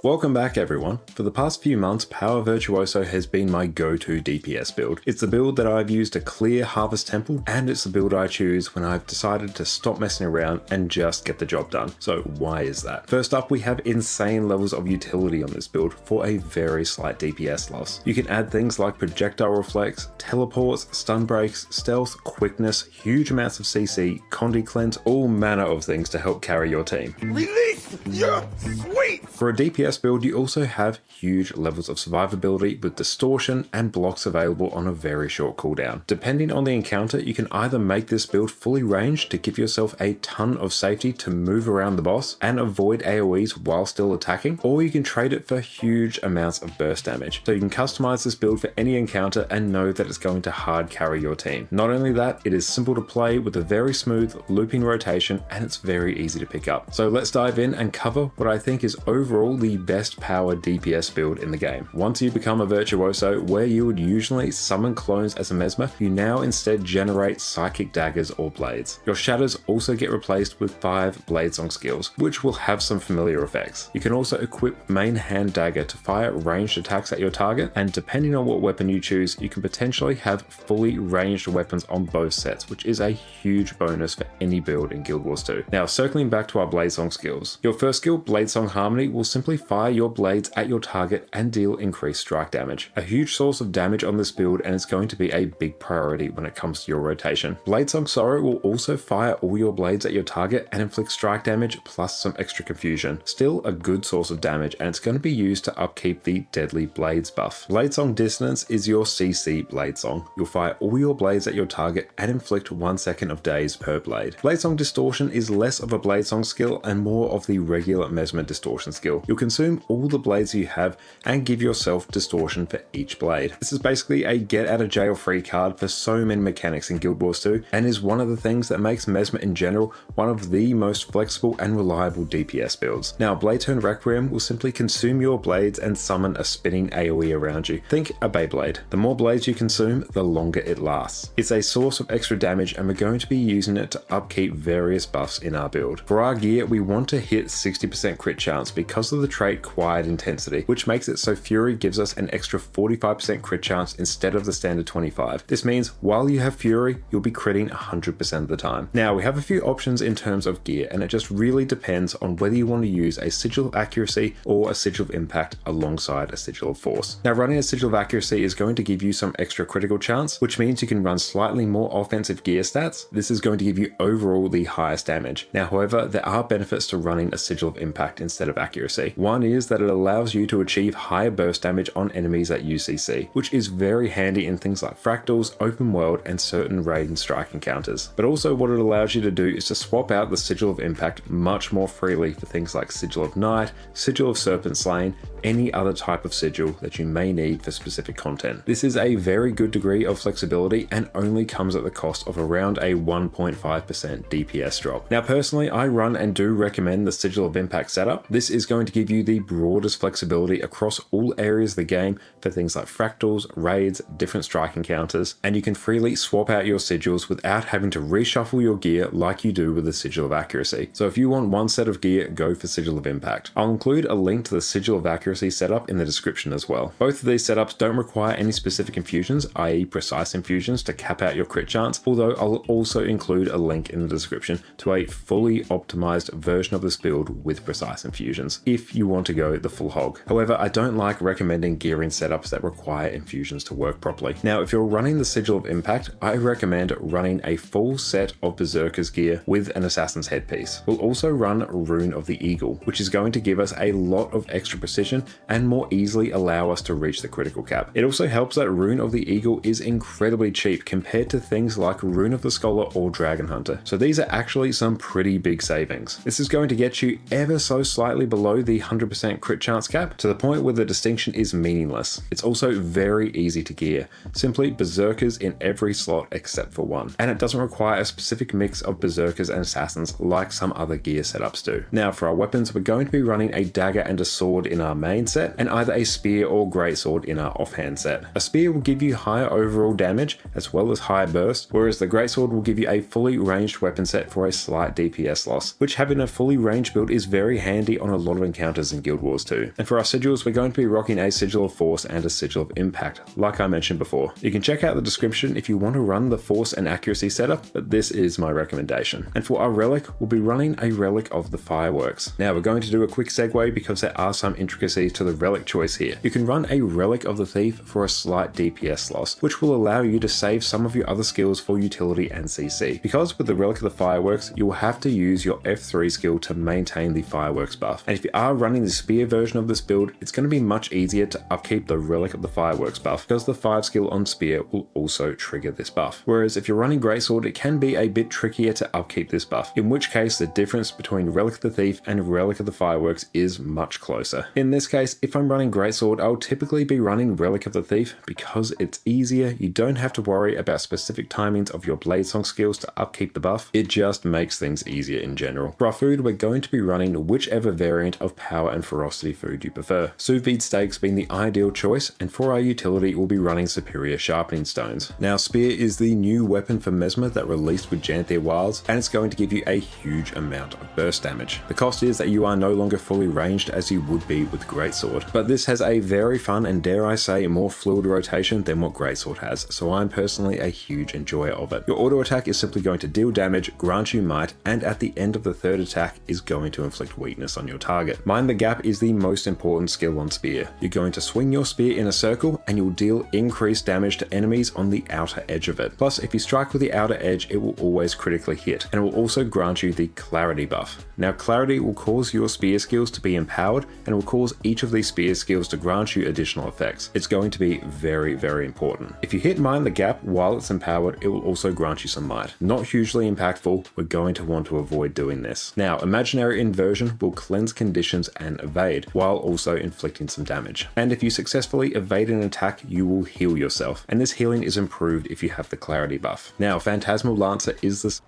Welcome back everyone. For the past few months, Power Virtuoso has been my go-to DPS build. It's the build that I've used to clear Harvest Temple, and it's the build I choose when I've decided to stop messing around and just get the job done. So why is that? First up, we have insane levels of utility on this build for a very slight DPS loss. You can add things like projectile reflex, teleports, stun breaks, stealth, quickness, huge amounts of CC, Conde Cleanse, all manner of things to help carry your team. Release your sweet! For a DPS build, you also have huge levels of survivability with distortion and blocks available on a very short cooldown. Depending on the encounter, you can either make this build fully ranged to give yourself a ton of safety to move around the boss and avoid AoEs while still attacking, or you can trade it for huge amounts of burst damage. So you can customize this build for any encounter and know that it's going to hard carry your team. Not only that, it is simple to play with a very smooth looping rotation, and it's very easy to pick up. So let's dive in and cover what I think is overall the best power DPS build in the game. Once you become a Virtuoso, where you would usually summon clones as a Mesmer, you now instead generate Psychic Daggers or Blades. Your Shatters also get replaced with 5 Bladesong skills, which will have some familiar effects. You can also equip Main Hand Dagger to fire ranged attacks at your target, and depending on what weapon you choose, you can potentially have fully ranged weapons on both sets, which is a huge bonus for any build in Guild Wars 2. Now, circling back to our Bladesong skills. Your first skill, Bladesong Harmony, will simply fire your blades at your target and deal increased strike damage. A huge source of damage on this build, and it's going to be a big priority when it comes to your rotation. Bladesong Sorrow will also fire all your blades at your target and inflict strike damage plus some extra confusion. Still a good source of damage, and it's going to be used to upkeep the Deadly Blades buff. Bladesong Dissonance is your CC Bladesong. You'll fire all your blades at your target and inflict 1 second of daze per blade. Bladesong Distortion is less of a Bladesong skill and more of the regular Mesmer Distortion skill. You'll consume consume all the blades you have and give yourself distortion for each blade. This is basically a get out of jail free card for so many mechanics in Guild Wars 2 and is one of the things that makes Mesmer in general one of the most flexible and reliable DPS builds. Now, Blade Turn Requiem will simply consume your blades and summon a spinning AoE around you. Think a Beyblade. The more blades you consume, the longer it lasts. It's a source of extra damage and we're going to be using it to upkeep various buffs in our build. For our gear, we want to hit 60% crit chance because of the trait Quiet Intensity, which makes it so Fury gives us an extra 45% crit chance instead of the standard 25. This means while you have Fury, you'll be critting 100% of the time. Now, we have a few options in terms of gear, and it just really depends on whether you want to use a Sigil of Accuracy or a Sigil of Impact alongside a Sigil of Force. Now, running a Sigil of Accuracy is going to give you some extra critical chance, which means you can run slightly more offensive gear stats. This is going to give you overall the highest damage. Now, however, there are benefits to running a Sigil of Impact instead of Accuracy. One is that it allows you to achieve higher burst damage on enemies at UCC, which is very handy in things like Fractals, Open World, and certain raid and strike encounters. But also what it allows you to do is to swap out the Sigil of Impact much more freely for things like Sigil of Night, Sigil of Serpent Slain, any other type of sigil that you may need for specific content. This is a very good degree of flexibility and only comes at the cost of around a 1.5% DPS drop. Now, personally, I run and do recommend the Sigil of Impact setup. This is going to give you the broadest flexibility across all areas of the game for things like fractals, raids, different strike encounters, and you can freely swap out your sigils without having to reshuffle your gear like you do with the Sigil of Accuracy. So if you want one set of gear, go for Sigil of Impact. I'll include a link to the Sigil of Accuracy setup in the description as well. Both of these setups don't require any specific infusions, i.e. precise infusions to cap out your crit chance, although I'll also include a link in the description to a fully optimized version of this build with precise infusions, if you want to go the full hog. However, I don't like recommending gearing setups that require infusions to work properly. Now, if you're running the Sigil of Impact, I recommend running a full set of Berserker's gear with an Assassin's headpiece. We'll also run Rune of the Eagle, which is going to give us a lot of extra precision and more easily allow us to reach the critical cap. It also helps that Rune of the Eagle is incredibly cheap compared to things like Rune of the Scholar or Dragon Hunter. So these are actually some pretty big savings. This is going to get you ever so slightly below the 100% crit chance cap, to the point where the distinction is meaningless. It's also very easy to gear. Simply Berserkers in every slot except for one. And it doesn't require a specific mix of Berserkers and Assassins like some other gear setups do. Now, for our weapons, we're going to be running a dagger and a sword in our main set, and either a spear or greatsword in our offhand set. A spear will give you higher overall damage as well as higher burst, whereas the greatsword will give you a fully ranged weapon set for a slight DPS loss, which having a fully ranged build is very handy on a lot of encounters in Guild Wars 2. And for our sigils, we're going to be rocking a Sigil of Force and a Sigil of Impact, like I mentioned before. You can check out the description if you want to run the Force and Accuracy setup, but this is my recommendation. And for our relic, we'll be running a Relic of the Fireworks. Now, we're going to do a quick segue because there are some intricacies to the relic choice here. You can run a Relic of the Thief for a slight DPS loss, which will allow you to save some of your other skills for utility and CC. Because with the Relic of the Fireworks, you will have to use your F3 skill to maintain the Fireworks buff. And if you are running the Spear version of this build, it's going to be much easier to upkeep the Relic of the Fireworks buff, because the 5 skill on Spear will also trigger this buff. Whereas if you're running Greatsword, it can be a bit trickier to upkeep this buff, in which case the difference between Relic of the Thief and Relic of the Fireworks is much closer. In this case, if I'm running Greatsword, I'll typically be running Relic of the Thief because it's easier. You don't have to worry about specific timings of your Bladesong skills to upkeep the buff. It just makes things easier in general. For our food, we're going to be running whichever variant of power and ferocity food you prefer. Sous vide steaks being the ideal choice, and for our utility, we'll be running superior sharpening stones. Now, Spear is the new weapon for Mesmer that released with Janthir Wilds, and it's going to give you a huge amount of burst damage. The cost is that you are no longer fully ranged as you would be with Greatsword, but this has a very fun and, dare I say, more fluid rotation than what Greatsword has, so I'm personally a huge enjoyer of it. Your auto attack is simply going to deal damage, grant you might, and at the end of the third attack is going to inflict weakness on your target. Mind the Gap is the most important skill on Spear. You're going to swing your spear in a circle and you'll deal increased damage to enemies on the outer edge of it. Plus, if you strike with the outer edge, it will always critically hit, and it will also grant you the Clarity buff. Now, Clarity will cause your spear skills to be empowered, and will cause each of these spear skills to grant you additional effects. It's going to be very, very important. If you hit Mind the Gap while it's empowered, it will also grant you some might. Not hugely impactful, we're going to want to avoid doing this. Now, Imaginary Inversion will cleanse conditions and evade, while also inflicting some damage. And if you successfully evade an attack, you will heal yourself, and this healing is improved if you have the clarity buff. Now, Phantasmal Lancer is this.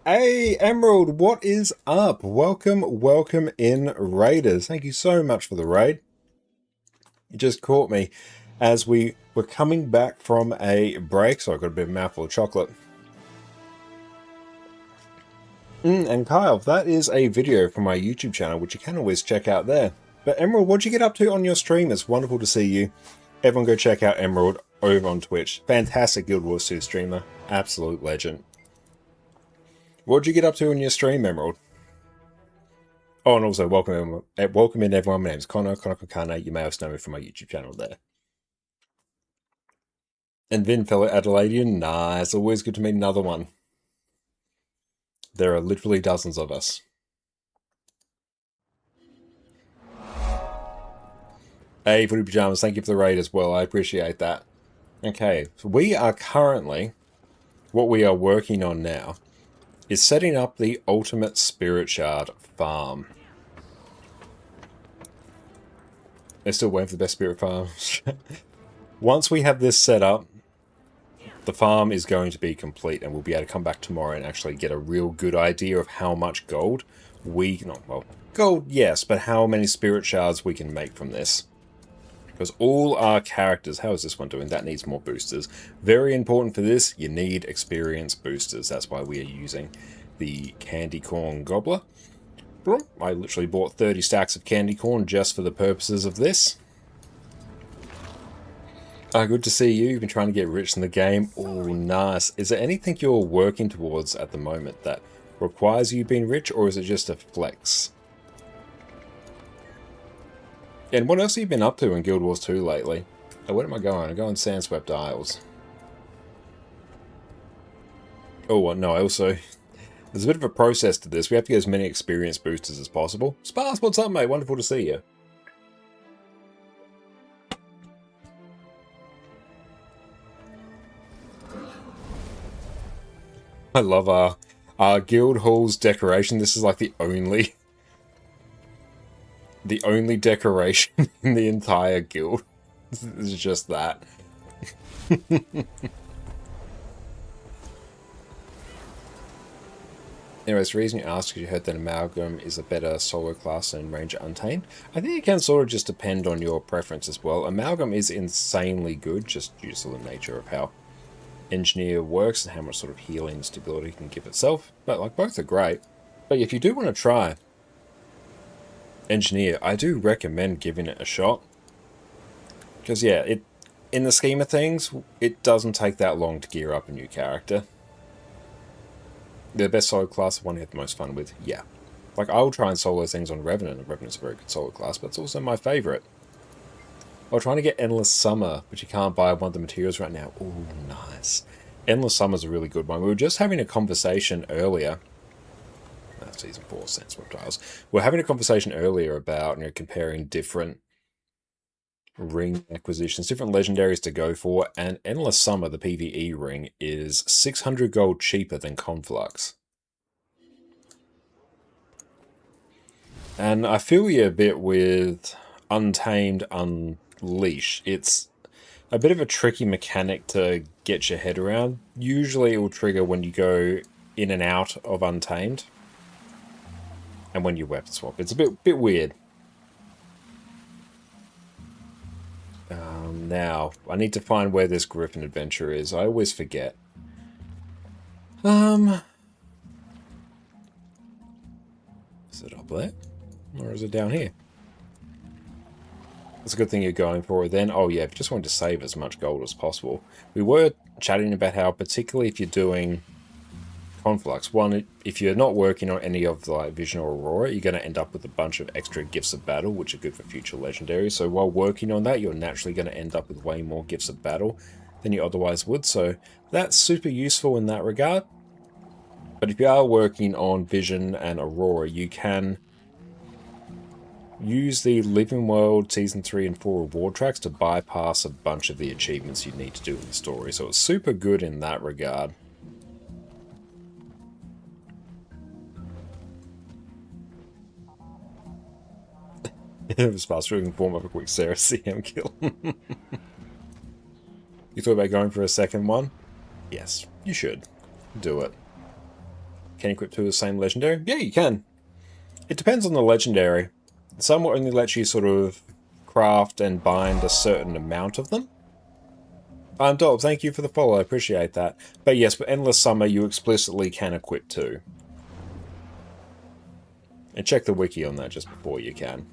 Hey Emerald, what is up? Welcome in, Raiders. Thank you so much for the raid. You just caught me as we were coming back from a break, so I got a bit of a mouthful of chocolate. And Kyle, that is a video from my YouTube channel, which you can always check out there. But Emerald, what'd you get up to on your stream? It's wonderful to see you. Everyone go check out Emerald over on Twitch. Fantastic Guild Wars 2 streamer. Absolute legend. What'd you get up to on your stream, Emerald? Oh, and also welcome in everyone. My name's ConnorConCarne. You may also know me from my YouTube channel there. And Vin, fellow Adelaidean. Nice. Always good to meet another one. There are literally dozens of us. Hey, Footy Pajamas, thank you for the raid as well. I appreciate that. Okay, so we are currently, what we are working on now, is setting up the ultimate Spirit Shard farm. They're still waiting for the best Spirit farms. Once we have this set up, the farm is going to be complete, and we'll be able to come back tomorrow and actually get a real good idea of how much gold gold, yes, but how many Spirit Shards we can make from this. Because all our characters, how is this one doing? That needs more boosters. Very important for this, you need experience boosters. That's why we are using the Candy Corn Gobbler. I literally bought 30 stacks of candy corn just for the purposes of this. Good to see you. You've been trying to get rich in the game. Oh, nice. Is there anything you're working towards at the moment that requires you being rich, or is it just a flex? And what else have you been up to in Guild Wars 2 lately? Oh, where am I going? I'm going Sandswept Isles. Oh, no, I also... There's a bit of a process to this. We have to get as many experience boosters as possible. Sparse, what's up, mate? Wonderful to see you. I love our guild hall's decoration. This is like the only decoration in the entire guild. This is just that. Anyways, the reason you asked is you heard that Amalgam is a better solo class than Ranger Untamed. I think it can sort of just depend on your preference as well. Amalgam is insanely good, just due to the nature of how Engineer works and how much sort of healing stability it can give itself. But like, both are great. But if you do want to try Engineer, I do recommend giving it a shot. Because yeah, in the scheme of things, it doesn't take that long to gear up a new character. The best solo class, the one you have the most fun with, yeah. Like, I will try and solo things on Revenant, and Revenant's a very good solo class, but it's also my favourite. I'm trying to get Endless Summer, but you can't buy one of the materials right now. Ooh, nice. Endless Summer's a really good one. We were just having a conversation earlier. That's Season 4, Sandswept Isles. We were having a conversation earlier about, comparing different ring acquisitions, different legendaries to go for, and Endless Summer, the PvE ring, is 600 gold cheaper than Conflux. And I feel you a bit with Untamed Unleash. It's a bit of a tricky mechanic to get your head around. Usually it will trigger when you go in and out of Untamed, and when you weapon swap. It's a bit weird. Now, I need to find where this Griffin adventure is. I always forget. Is it up there? Or is it down here? That's a good thing you're going for it then. Oh yeah, if you just wanted to save as much gold as possible. We were chatting about how, particularly if you're doing Conflux, one, if you're not working on any of the Vision or Aurora, you're going to end up with a bunch of extra Gifts of Battle, which are good for future legendaries. So while working on that, you're naturally going to end up with way more Gifts of Battle than you otherwise would. So that's super useful in that regard. But if you are working on Vision and Aurora, you can use the Living World Season 3 and 4 reward tracks to bypass a bunch of the achievements you need to do in the story. So it's super good in that regard. It was fast in form of a quick Sarah CM kill. You thought about going for a second one? Yes, you should. Do it. Can you equip two of the same legendary? Yeah, you can. It depends on the legendary. Some will only let you sort of craft and bind a certain amount of them. Dob, thank you for the follow, I appreciate that. But yes, for Endless Summer, you explicitly can equip two. And check the wiki on that just before you can.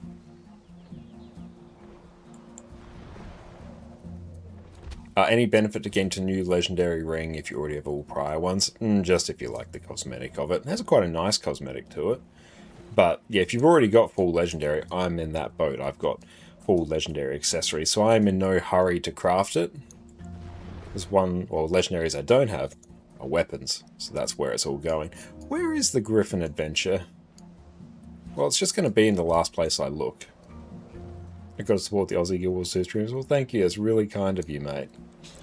Any benefit to getting to new legendary ring if you already have all prior ones? Just if you like the cosmetic of it. It has quite a nice cosmetic to it. But yeah, if you've already got full legendary, I'm in that boat. I've got full legendary accessories, so I'm in no hurry to craft it. There's one, well, legendaries I don't have are weapons, so that's where it's all going. Where is the Griffin adventure? Well, it's just going to be in the last place I look. I've got to support the Aussie Guild Wars 2 streams. Well, thank you. That's really kind of you, mate.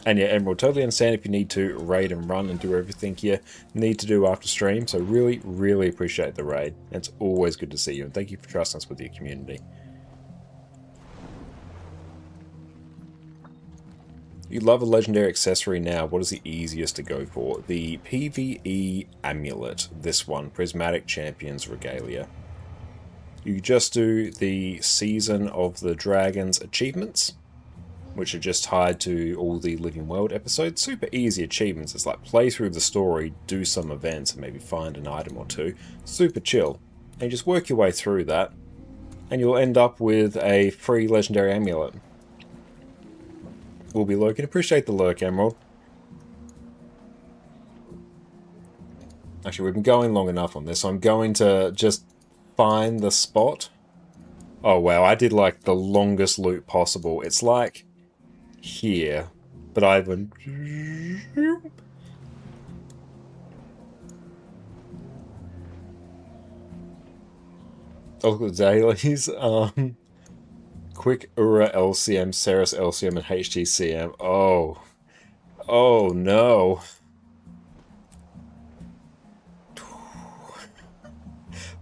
And yeah, Emerald, totally understand if you need to raid and run and do everything you need to do after stream. So really, really appreciate the raid. It's always good to see you. And thank you for trusting us with your community. You love a legendary accessory now. What is the easiest to go for? The PvE Amulet. This one. Prismatic Champions Regalia. You just do the Season of the Dragons achievements, which are just tied to all the Living World episodes. Super easy achievements. It's like play through the story, do some events, and maybe find an item or two. Super chill. And you just work your way through that, and you'll end up with a free legendary amulet. We'll be lurking. Appreciate the lurk, Emerald. Actually, we've been going long enough on this, so I'm going to just find the spot. Oh wow, I did like the longest loop possible. It's like here, but I went. Oh, look at the dailies. Quick Ura LCM, Ceres LCM, and HTCM. Oh no.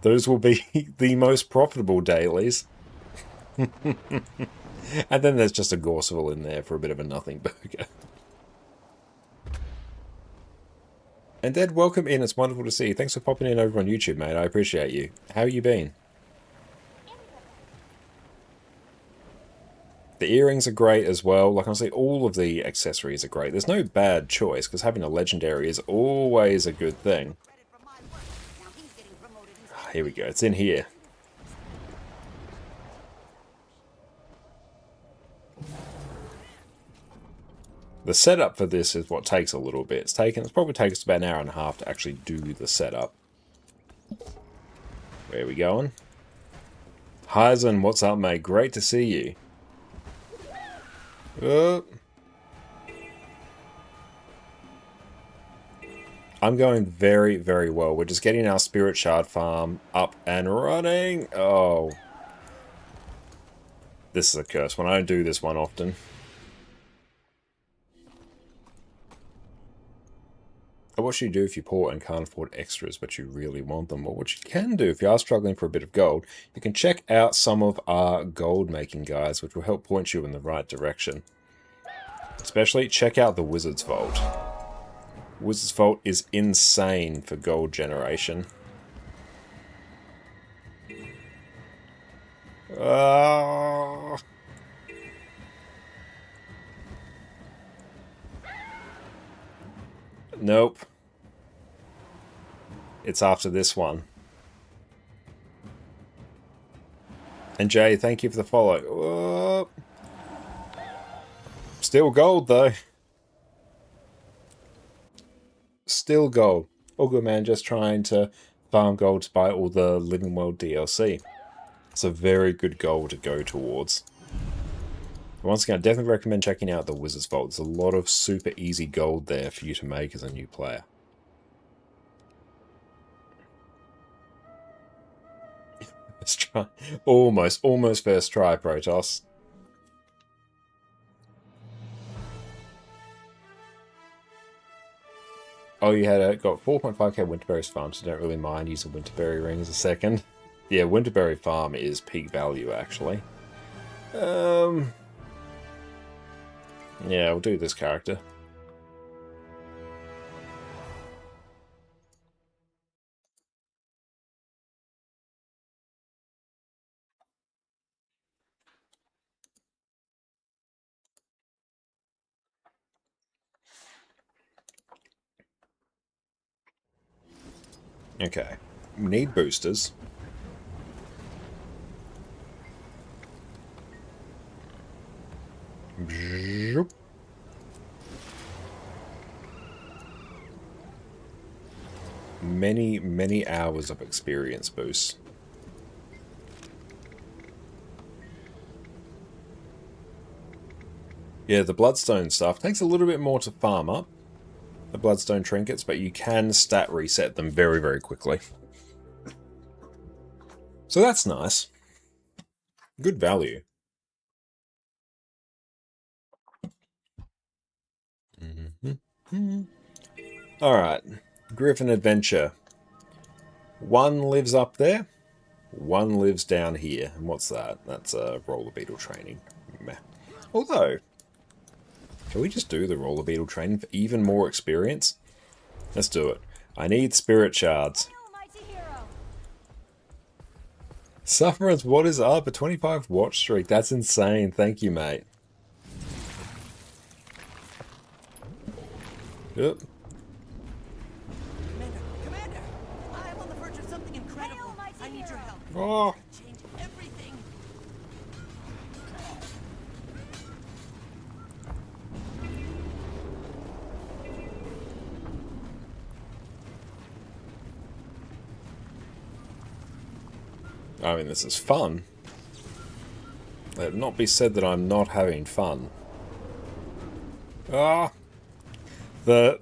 Those will be the most profitable dailies. And then there's just a Gorseville in there for a bit of a nothing burger. And Ed, welcome in. It's wonderful to see you. Thanks for popping in over on YouTube, mate. I appreciate you. How you been? The earrings are great as well. Like I say, all of the accessories are great. There's no bad choice, because having a legendary is always a good thing. Here we go. It's in here. The setup for this is what takes a little bit. It's probably takes about an hour and a half to actually do the setup. Where are we going? Hyzen, what's up, mate? Great to see you. I'm going very, very well. We're just getting our Spirit Shard farm up and running. Oh. This is a curse one. I don't do this one often. What should you do if you're poor and can't afford extras, but you really want them? Well, what you can do if you are struggling for a bit of gold, you can check out some of our gold making guides, which will help point you in the right direction. Especially check out the Wizard's Vault. Wizard's Vault is insane for gold generation. Nope. It's after this one. And Jay, thank you for the follow. Still gold, though. Still gold. All good, man. Just trying to farm gold to buy all the Living World DLC. It's a very good goal to go towards. Once again, I definitely recommend checking out the Wizard's Vault. There's a lot of super easy gold there for you to make as a new player. Let's try. Almost first try, Protoss. Oh, you had got 4.5k Winterberries farm, so don't really mind using Winterberry rings a second. Yeah, Winterberry Farm is peak value, actually. Yeah, we'll do this character. Okay. We need boosters. Many, many hours of experience boosts. Yeah, the Bloodstone stuff takes a little bit more to farm up, the Bloodstone trinkets, but you can stat reset them very, very quickly. So that's nice. Good value. Alright, Griffin Adventure. One lives up there, one lives down here. And what's that? That's roller beetle training. Meh. Although, can we just do the roller beetle training for even more experience? Let's do it. I need spirit shards. Sufferance, what is up? A 25 watch streak. That's insane. Thank you, mate. Yep. Commander! I'm on the verge of something incredible. I need your help. Oh. Change everything. I mean, this is fun. Let it not be said that I'm not having fun. Ah! The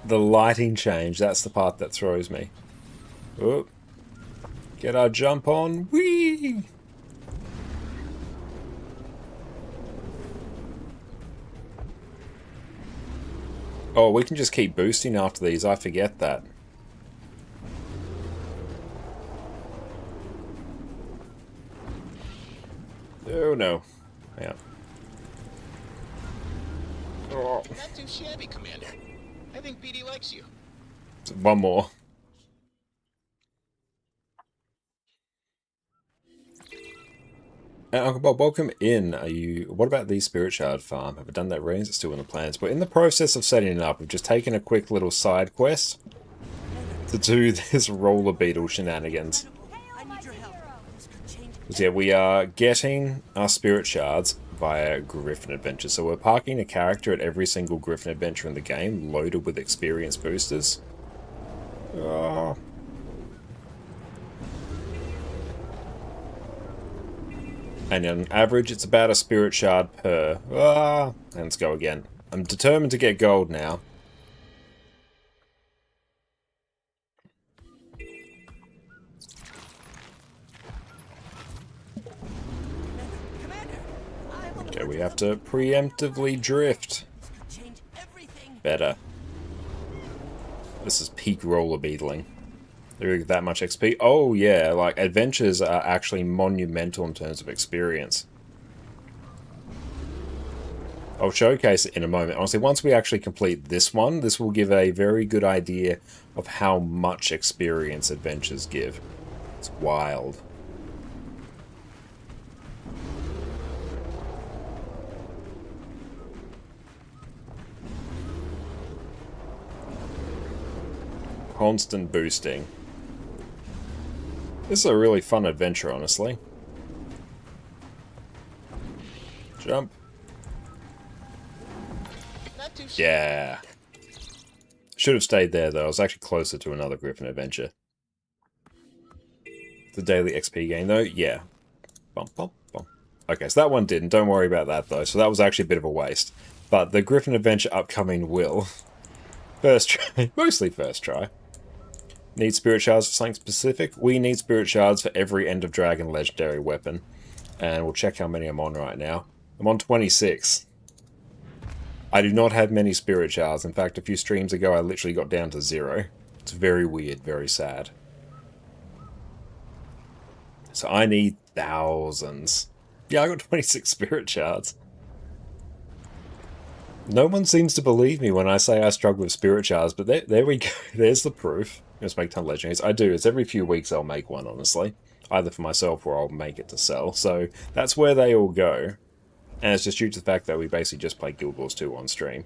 lighting change, that's the part that throws me. Oop. Get our jump on. Whee! Oh, we can just keep boosting after these. I forget that. Oh no. Yeah. Oh. Not too shabby, Commander. I think BD likes you. One more. Uncle Bob, welcome in. Are you? What about the Spirit Shard farm? Have I done that already? Is it still in the plans? We're in the process of setting it up. We've just taken a quick little side quest to do this roller beetle shenanigans. I need your help. This could change. So yeah, we are getting our Spirit Shards via Griffin Adventure. So we're parking a character at every single Griffin Adventure in the game, loaded with experience boosters. Oh. And on average, it's about a Spirit Shard per. Ah, and let's go again. I'm determined to get gold now. Commander! I'm on the Okay, verge we of have to preemptively drift. This could change everything. Better. This is peak roller beetling. There that much XP. Oh yeah, like adventures are actually monumental in terms of experience. I'll showcase it in a moment. Honestly, once we actually complete this one, this will give a very good idea of how much experience adventures give. It's wild. Constant boosting. This is a really fun adventure, honestly. Jump. Not too shabby. Yeah. Should have stayed there, though. I was actually closer to another Griffin adventure. The daily XP gain, though? Yeah. Bump, bump, bump. Okay, so that one didn't. Don't worry about that, though. So that was actually a bit of a waste. But the Griffin adventure upcoming will. First try. Mostly first try. Need Spirit Shards for something specific? We need Spirit Shards for every End of Dragon legendary weapon. And we'll check how many I'm on right now. I'm on 26. I do not have many Spirit Shards. In fact, a few streams ago I literally got down to 0. It's very weird, very sad. So I need thousands. Yeah, I got 26 spirit shards. No one seems to believe me when I say I struggle with spirit shards, but there we go. There's the proof. Let's make ton of legendaries. I do. It's every few weeks I'll make one, honestly. Either for myself or I'll make it to sell. So that's where they all go. And it's just due to the fact that we basically just play Guild Wars 2 on stream.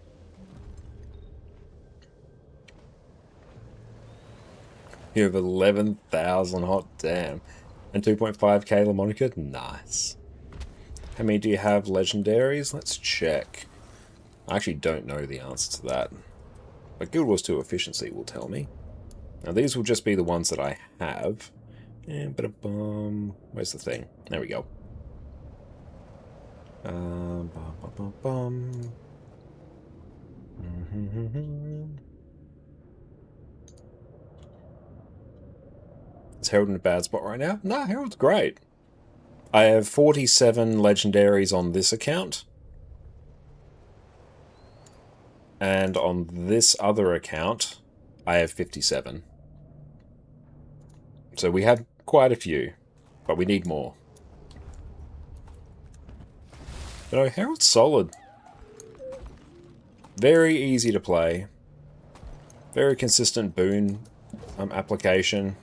You have 11,000, hot damn. And 2.5k Lamonica? Nice. How many do you have legendaries? Let's check. I actually don't know the answer to that. But Guild Wars 2 efficiency will tell me. Now these will just be the ones that I have. And where's the thing? There we go. Is Herald in a bad spot right now? No, Herald's great. I have 47 legendaries on this account. And on this other account, I have 57. So we have quite a few, but we need more. But no, Herald's solid. Very easy to play. Very consistent boon application.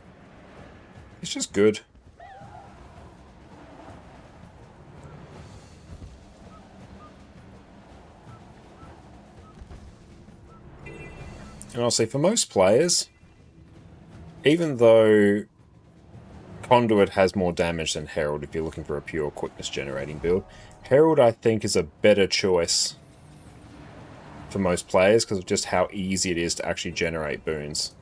It's just good. And I'll say for most players, even though Conduit has more damage than Herald if you're looking for a pure quickness generating build, Herald I think is a better choice for most players because of just how easy it is to actually generate boons.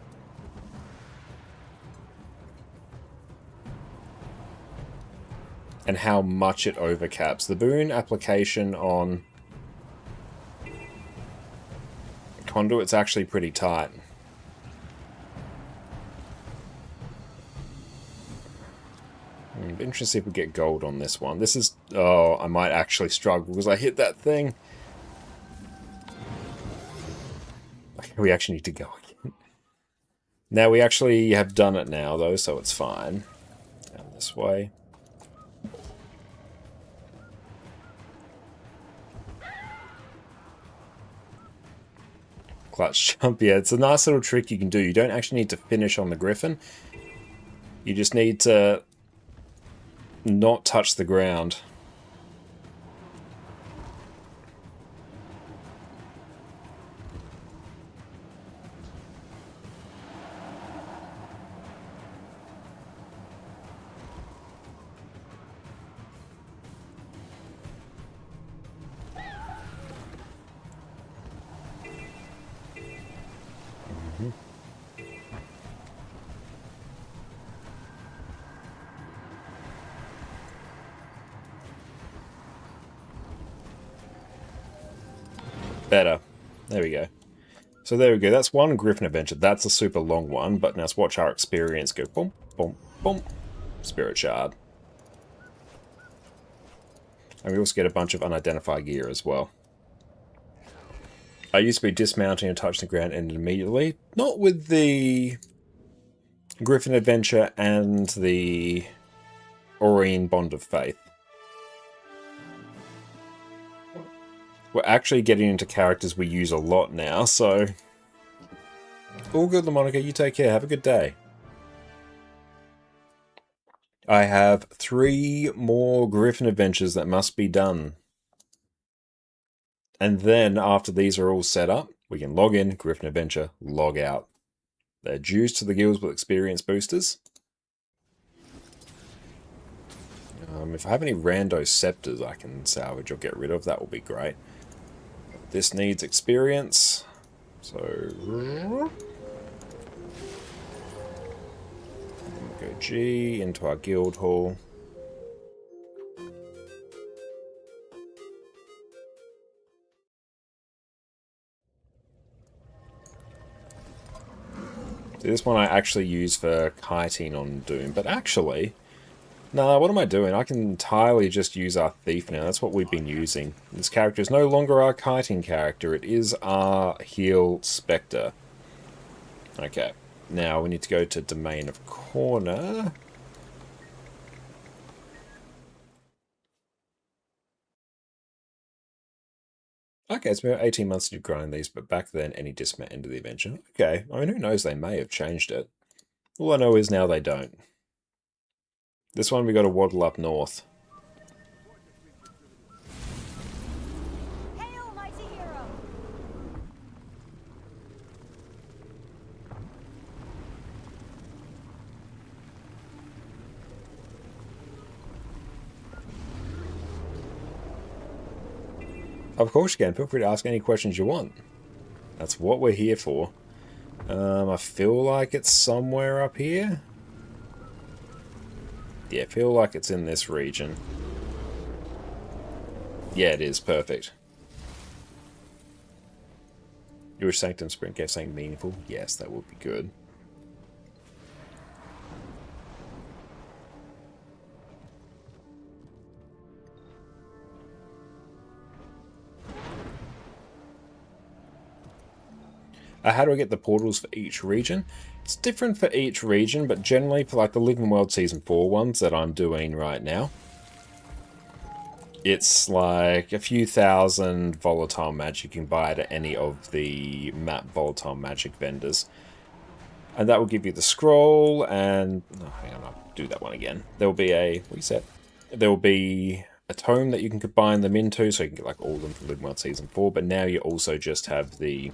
And how much it overcaps. The boon application on Conduit's actually pretty tight. Be interested to see if we get gold on this one. This is... Oh, I might actually struggle because I hit that thing. We actually need to go again. Now, we actually have done it now, though, so it's fine. Down this way. Clutch jump, yeah, it's a nice little trick you can do. You don't actually need to finish on the Griffin. You just need to not touch the ground. Better. There we go. So there we go. That's one Griffin adventure. That's a super long one, but now let's watch our experience go boom, boom, boom. Spirit shard. And we also get a bunch of unidentified gear as well. I used to be dismounting and touching the ground and immediately. Not with the Griffin adventure and the Aurene Bond of Faith. We're actually getting into characters we use a lot now, so... All good, Lamonica. You take care. Have a good day. I have 3 more Griffin adventures that must be done. And then, after these are all set up, we can log in, Griffin adventure, log out. They're dues to the guilds with experience boosters. If I have any rando scepters I can salvage or get rid of, that will be great. This needs experience, so go G into our guild hall. So this one I actually use for kiting on Doom, but actually, nah, what am I doing? I can entirely just use our Thief now. That's what we've been using. This character is no longer our kiting character. It is our heal Spectre. Okay. Now we need to go to Domain of Corner. Okay, it's been about 18 months since you've grown these, but back then any dismount ended the adventure. Okay, I mean, who knows, they may have changed it. All I know is now they don't. This one we got to waddle up north. Hail, mighty hero! Of course you can. Feel free to ask any questions you want. That's what we're here for. I feel like it's somewhere up here. Yeah, I feel like it's in this region. Yeah, it is. Perfect. Your Sanctum Sprint gave something meaningful? Yes, that would be good. How do I get the portals for each region? It's different for each region, but generally for like the Living World Season 4 ones that I'm doing right now, it's like a few thousand volatile magic you can buy at any of the map volatile magic vendors. And that will give you the scroll and... oh, hang on, I'll do that one again. There will be a... reset. There will be a tome that you can combine them into, so you can get like all of them from Living World Season 4, but now you also just have the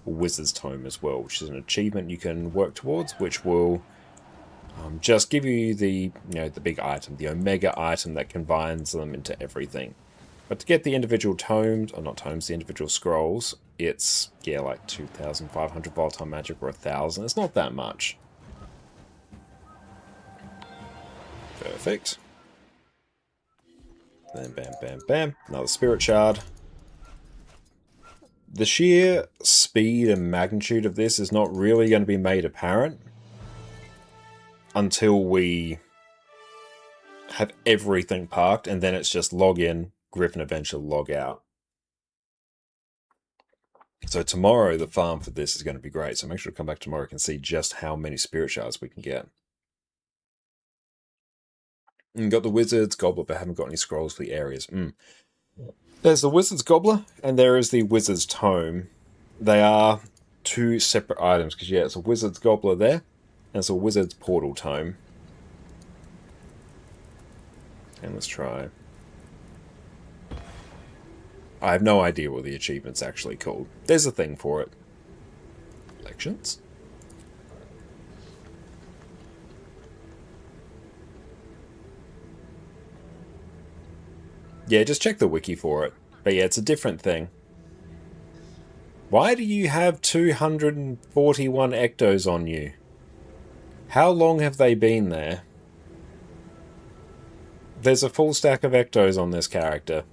Wizard's Tome as well, which is an achievement you can work towards, which will just give you the, the big item, the Omega item that combines them into everything. But to get the individual tomes, or not tomes, the individual scrolls, it's, yeah, like 2,500 volatile magic or 1,000. It's not that much. Perfect. Then bam, bam, bam. Another spirit shard. The sheer speed and magnitude of this is not really going to be made apparent until we have everything parked, and then it's just log in, Griffin Adventure, log out. So tomorrow the farm for this is going to be great, so make sure to come back tomorrow and see just how many spirit shards we can get. And got the Wizard's Goblet, but haven't got any scrolls for the areas. There's the Wizard's Goblet, and there is the Wizard's Tome. They are two separate items, because, yeah, it's a Wizard's Goblet there, and it's a Wizard's Portal Tome. And let's try. I have no idea what the achievement's actually called. There's a thing for it. Elections? Yeah, just check the wiki for it. But yeah, it's a different thing. Why do you have 241 ectos on you? How long have they been there? There's a full stack of ectos on this character.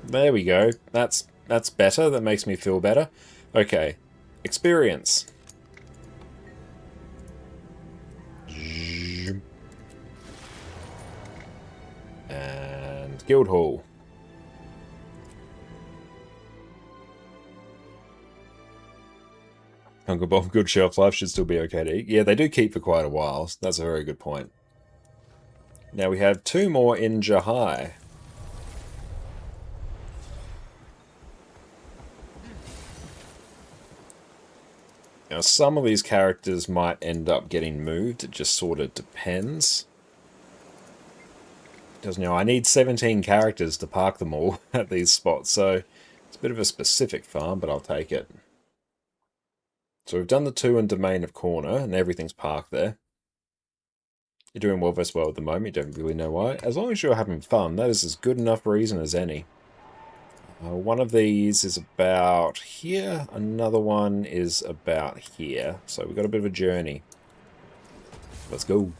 There we go. That's better. That makes me feel better. Okay. Experience. And Guildhall. Uncle Bob, good shelf life, should still be okay to eat. Yeah, they do keep for quite a while. So that's a very good point. Now we have two more in Jahai. Now, some of these characters might end up getting moved. It just sort of depends. Because, I need 17 characters to park them all at these spots, so it's a bit of a specific farm, but I'll take it. So we've done the 2 in Domain of Corner, and everything's parked there. You're doing well versus well at the moment, you don't really know why. As long as you're having fun, that is as good enough reason as any. One of these is about here, another one is about here. So we've got a bit of a journey. Let's go.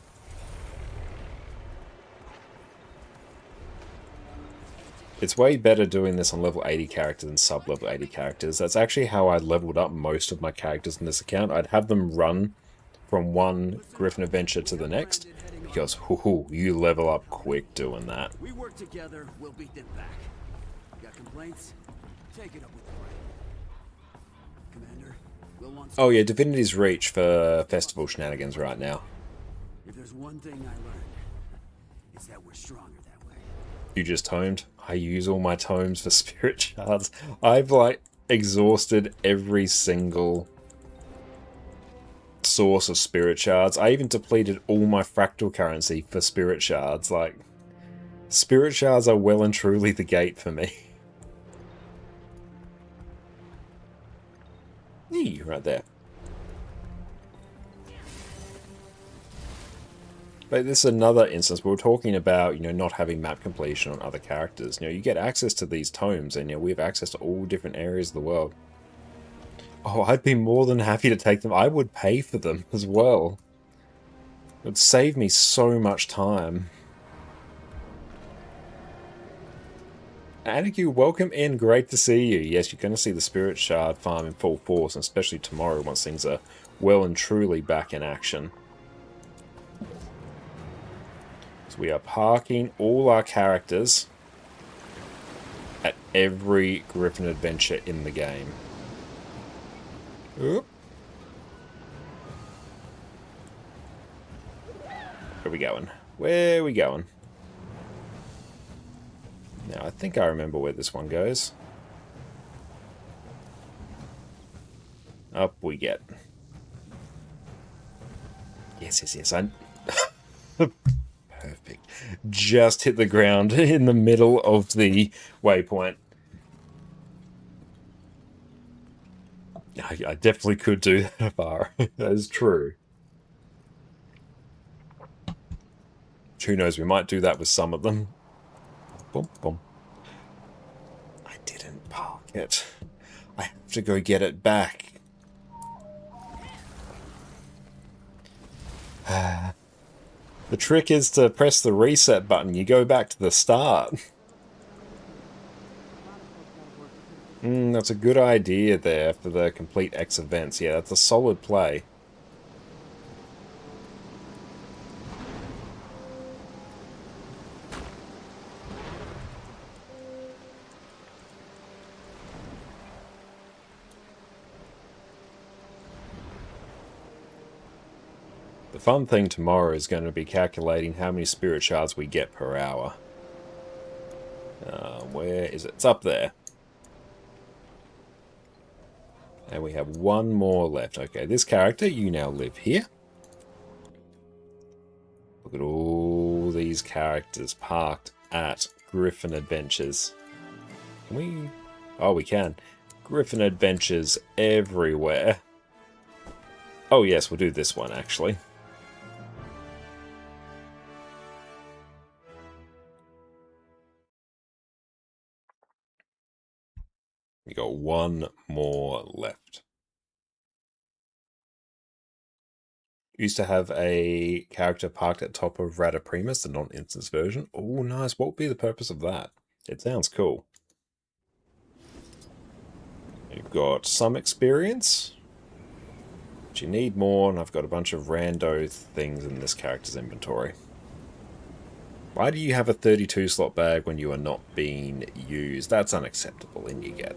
It's way better doing this on level 80 characters than sub-level 80 characters. That's actually how I leveled up most of my characters in this account. I'd have them run from one Griffin adventure to the next, because you level up quick doing that. We work together, we'll beat them back. Got complaints? Take it up with the brain. Commander, We'll want Oh yeah, Divinity's Reach for festival shenanigans right now. If there's one thing I learned, it's that we're stronger that way. You just tomed? I use all my tomes for spirit shards. I've like exhausted every single source of spirit shards. I even depleted all my fractal currency for spirit shards. Like, spirit shards are well and truly the gate for me. Eee, right there. But this is another instance where we're talking about, you know, not having map completion on other characters. You know, you get access to these tomes, and you know, we have access to all different areas of the world. Oh, I'd be more than happy to take them. I would pay for them as well. It would save me so much time. Anakin, welcome in. Great to see you. Yes, you're going to see the Spirit Shard farm in full force, and especially tomorrow once things are well and truly back in action. So we are parking all our characters at every Griffin adventure in the game. Oop. Where are we going? Where are we going? Now, I think I remember where this one goes. Up we get. Yes, yes, yes. Perfect. Just hit the ground in the middle of the waypoint. I definitely could do that far. That is true. Who knows, we might do that with some of them. Boom, boom. I didn't park it. I have to go get it back. The trick is to press the reset button. You go back to the start. That's a good idea there for the complete X events. Yeah, that's a solid play. The fun thing tomorrow is going to be calculating how many spirit shards we get per hour. Where is it? It's up there. And we have one more left. Okay, this character, you now live here. Look at all these characters parked at Griffin Adventures. Can we? Oh, we can. Griffin Adventures everywhere. Oh yes, we'll do this one actually. We got one more left. Used to have a character parked at top of Rata Primus, the non-instance version. Oh, nice. What would be the purpose of that? It sounds cool. You've got some experience. But you need more, and I've got a bunch of rando things in this character's inventory. Why do you have a 32 slot bag when you are not being used? That's unacceptable, and you get.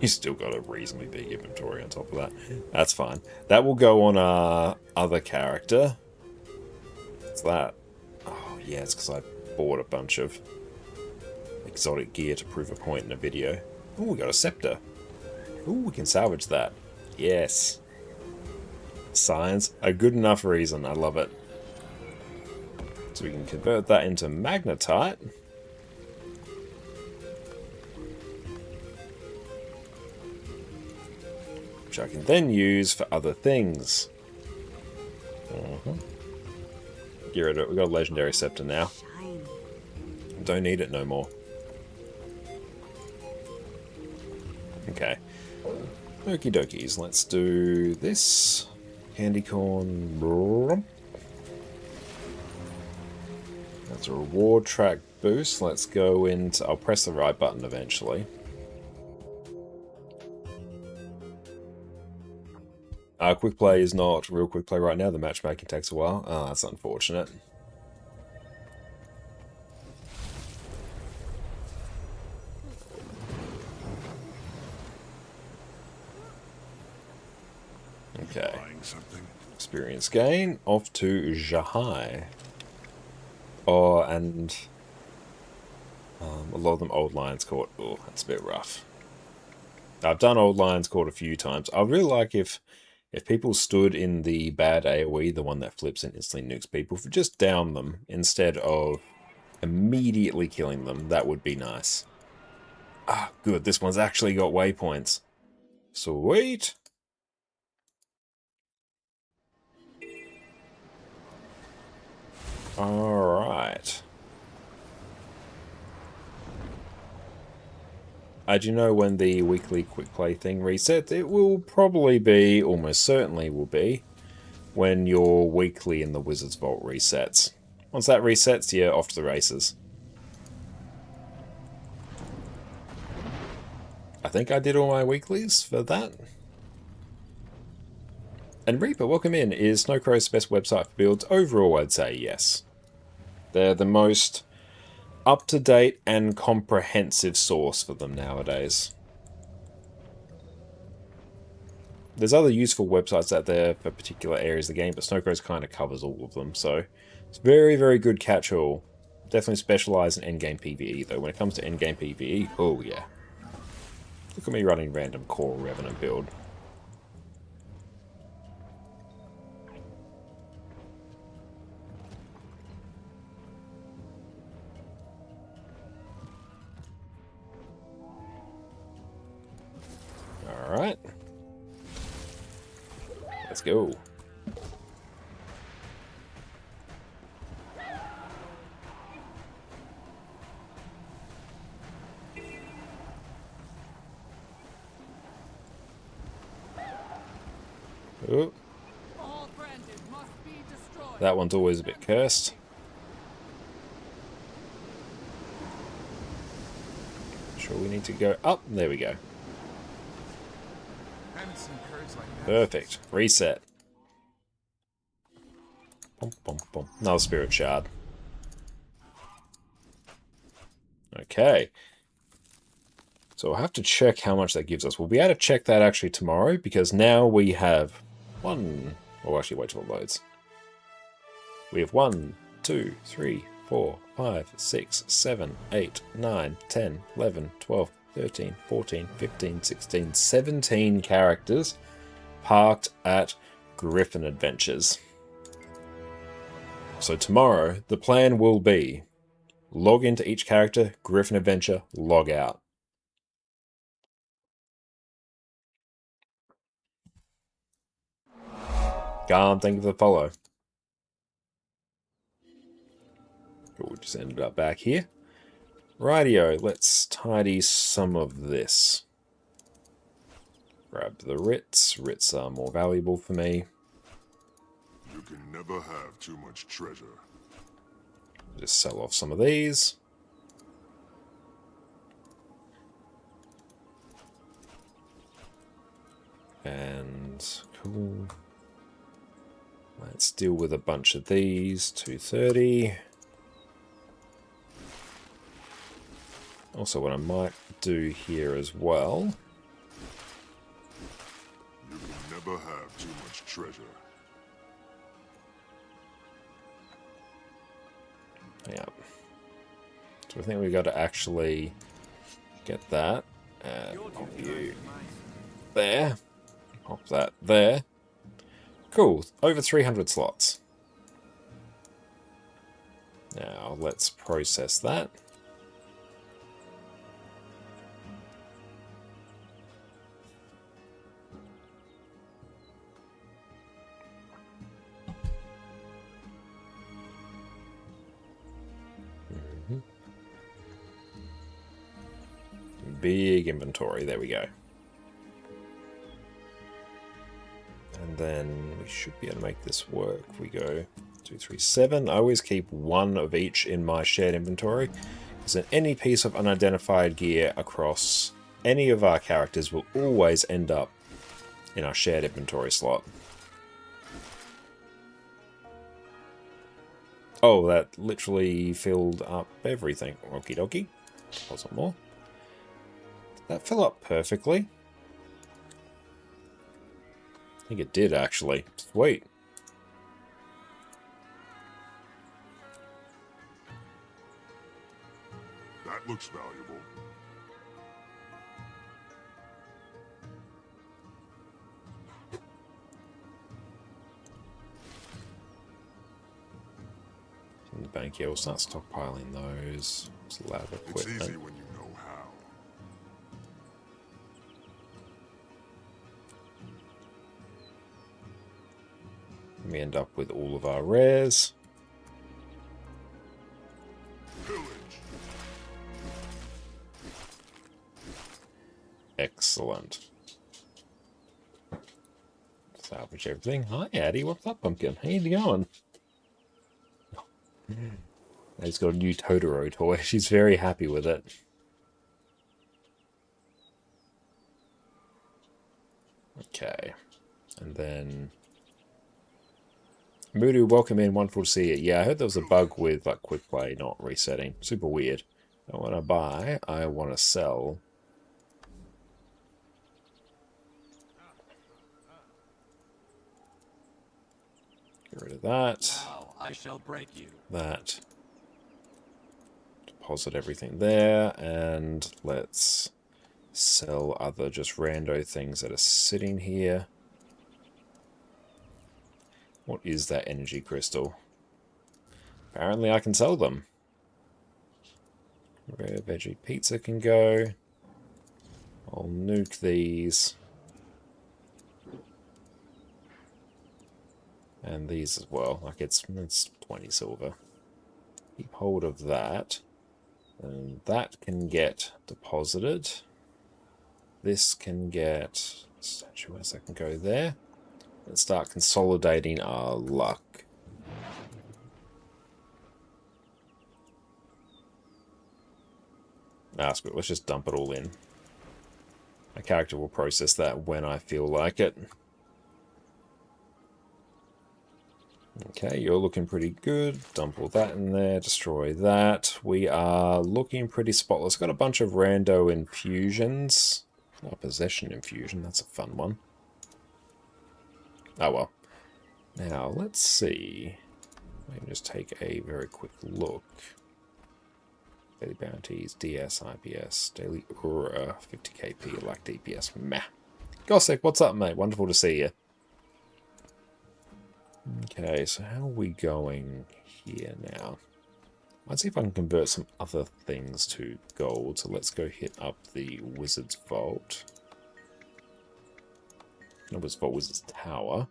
You still got a reasonably big inventory on top of that. That's fine. That will go on our other character. What's that? Oh, yeah, it's because I bought a bunch of exotic gear to prove a point in a video. Oh, we got a scepter. Oh, we can salvage that. Yes. Science. A good enough reason. I love it. So we can convert that into magnetite. Which I can then use for other things. Get rid of it. We've got a legendary scepter now. Don't need it no more. Okay. Okie dokies. Let's do this. Candy corn. That's a reward track boost. Let's go into... I'll press the right button eventually. Quick play is not real quick play right now. The matchmaking takes a while. Oh, that's unfortunate. Okay. Experience gain. Off to Jahai. Oh, and a lot of them Old Lions Court. Oh, that's a bit rough. I've done Old Lions Court a few times. I'd really like if people stood in the bad AoE, the one that flips and instantly nukes people, for just down them instead of immediately killing them. That would be nice. Ah, good. This one's actually got waypoints. Sweet. Alright. Do you know when the weekly quick play thing resets? It will probably be, almost certainly will be, when your weekly in the Wizard's Vault resets. Once that resets, you're off to the races. I think I did all my weeklies for that. And Reaper, welcome in. Is Snowcrow's the best website for builds? Overall, I'd say yes. They're the most up-to-date and comprehensive source for them nowadays. There's other useful websites out there for particular areas of the game, but Snowcrow's kind of covers all of them, so it's very, very good catch-all. Definitely specialise in endgame PvE, though. When it comes to endgame PvE, oh yeah. Look at me running random core Revenant build. Alright. Let's go. Oh. All branded must be destroyed. That one's always a bit cursed. Sure, we need to go up. There we go. Perfect. Reset. Bum, bum, bum. Another spirit shard. Okay. So I'll have to check how much that gives us. We'll be able to check that actually tomorrow, because now we have one... Oh, actually, wait till it loads. We have 1, 2, 3, 4, 5, 6, 7, 8, 9, 10, 11, 12, 13, 14, 15, 16, 17 characters parked at Griffin Adventures. So tomorrow, the plan will be log into each character, Griffin Adventure, log out. Garm, thank you for the follow. Cool, just ended up back here. Rightio, let's tidy some of this. Grab the writs. Writs are more valuable for me. You can never have too much treasure. Just sell off some of these. And cool. Let's deal with a bunch of these. 230. Also, what I might do here as well. You can never have too much treasure. Yeah. So I think we've got to actually get that. And pop you there. Pop that there. Cool. Over 300 slots. Now let's process that. Big inventory. There we go. And then we should be able to make this work. We go 2, 3, 7. I always keep one of each in my shared inventory, because then any piece of unidentified gear across any of our characters will always end up in our shared inventory slot. Oh, that literally filled up everything. Okie dokie. Wasn't more. That fill up perfectly. think it did, actually. Sweet. That looks valuable. In the bank, yeah, we'll start stockpiling those. It's lab It's equipment. easy when you know how. We end up with all of our rares. Pillage. Excellent. Salvage everything. Hi, Addie. What's up, Pumpkin? How you going? He's got a new Totoro toy. She's very happy with it. Okay. And then... Mudu, welcome in. Wonderful to see you. Yeah, I heard there was a bug with like quick play not resetting. Super weird. I want to buy. I want to sell. Get rid of that. Now I shall break you. That. Deposit everything there. And let's sell other just rando things that are sitting here. What is that energy crystal? Apparently I can sell them. Rare veggie pizza can go. I'll nuke these. And these as well. Like it's 20 silver. Keep hold of that. And that can get deposited. This can get... Statuettes that can go there. Let's start consolidating our luck. Nah, screw it. Let's just dump it all in. My character will process that when I feel like it. Okay, you're looking pretty good. Dump all that in there. Destroy that. We are looking pretty spotless. Got a bunch of rando infusions. Oh, possession infusion. That's a fun one. Oh well. Now, let's see. Maybe just take a very quick look. Daily bounties, DS, IPS, daily 50 KP, like DPS. Meh. Gossek, what's up, mate? Wonderful to see you. Okay, so how are we going here now? Let's see if I can convert some other things to gold. So let's go hit up the Wizard's Vault. No, Wizard's Vault, Wizard's Tower.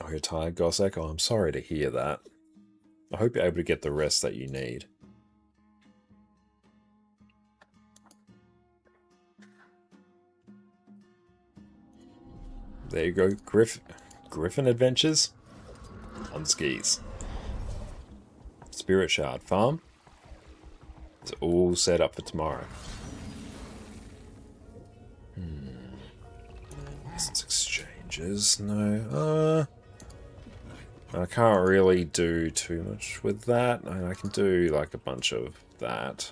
Oh, you're tired, Gossek? Oh, I'm sorry to hear that. I hope you're able to get the rest that you need. There you go, Griffin Adventures on skis. Spirit Shard Farm. It's all set up for tomorrow. License exchanges, no. I can't really do too much with that. I can do like a bunch of that.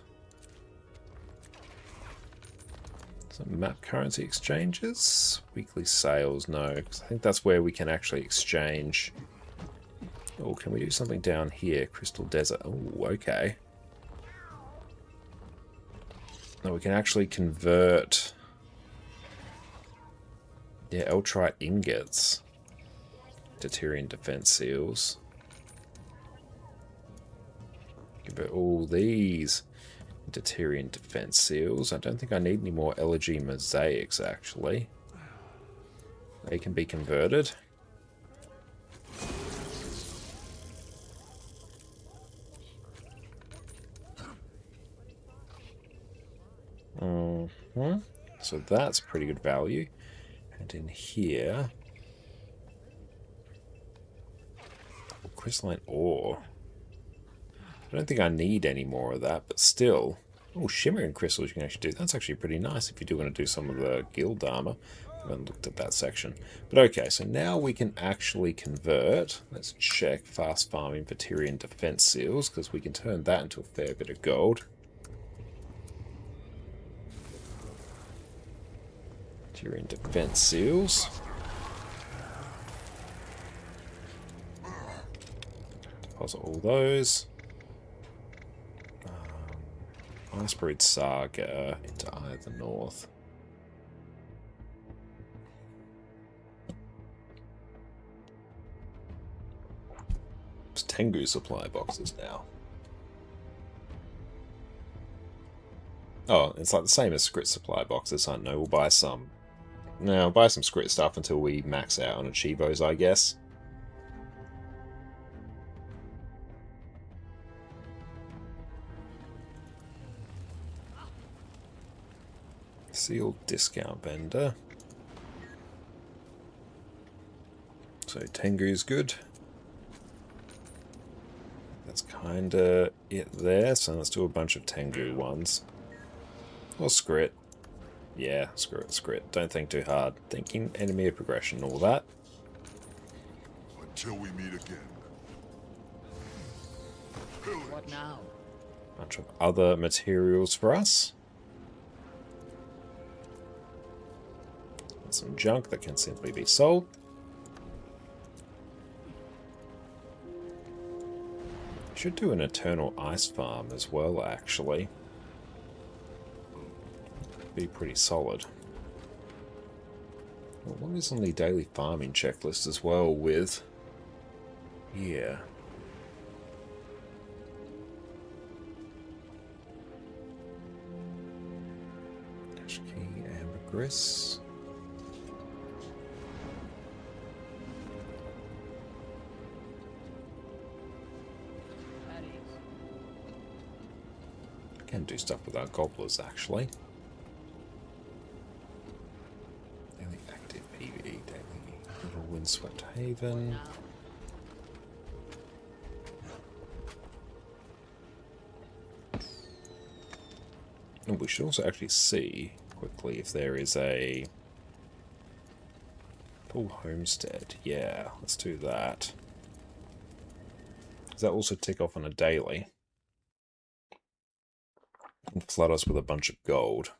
Some map currency exchanges. Weekly sales, no. Because I think that's where we can actually exchange. Oh, can we do something down here? Crystal Desert. Oh, okay. No, we can actually convert... Yeah, Eltrite ingots. Deuterian defense seals. Convert all these Deuterian defense seals. I don't think I need any more Elegy mosaics, actually. They can be converted. So that's pretty good value. And in here... crystalline ore. I don't think I need any more of that, but still. Oh, shimmering crystals you can actually do. That's actually pretty nice if you do want to do some of the guild armor. haven't looked at that section. But okay, so now we can actually convert. Let's check fast farming for Tyrian defense seals, because we can turn that into a fair bit of gold. Tyrian defense seals. Deposit all those. Icebreed Saga into Eye of the North. It's Tengu supply boxes now. Oh, it's like the same as Skrit supply boxes. I know we'll buy some. No, we'll buy some Skrit stuff until we max out on Achievos, I guess. Sealed discount vendor. So Tengu's good. That's kinda it there, so let's do a bunch of Tengu ones. Or Skrit. Yeah, screw it, Skrit. Don't think too hard. Thinking enemy of progression, all that. Until we meet again. What now? Bunch of other materials for us. And some junk that can simply be sold. Should do an eternal ice farm as well, actually. Be pretty solid. Well, what is on the daily farming checklist as well with... Yeah. Dash key, ambergris. Can do stuff with our gobblers, actually. Daily active PvE, daily little windswept haven. And we should also actually see quickly if there is a full homestead. Yeah, let's do that. Does that also tick off on a daily? And flood us with a bunch of gold.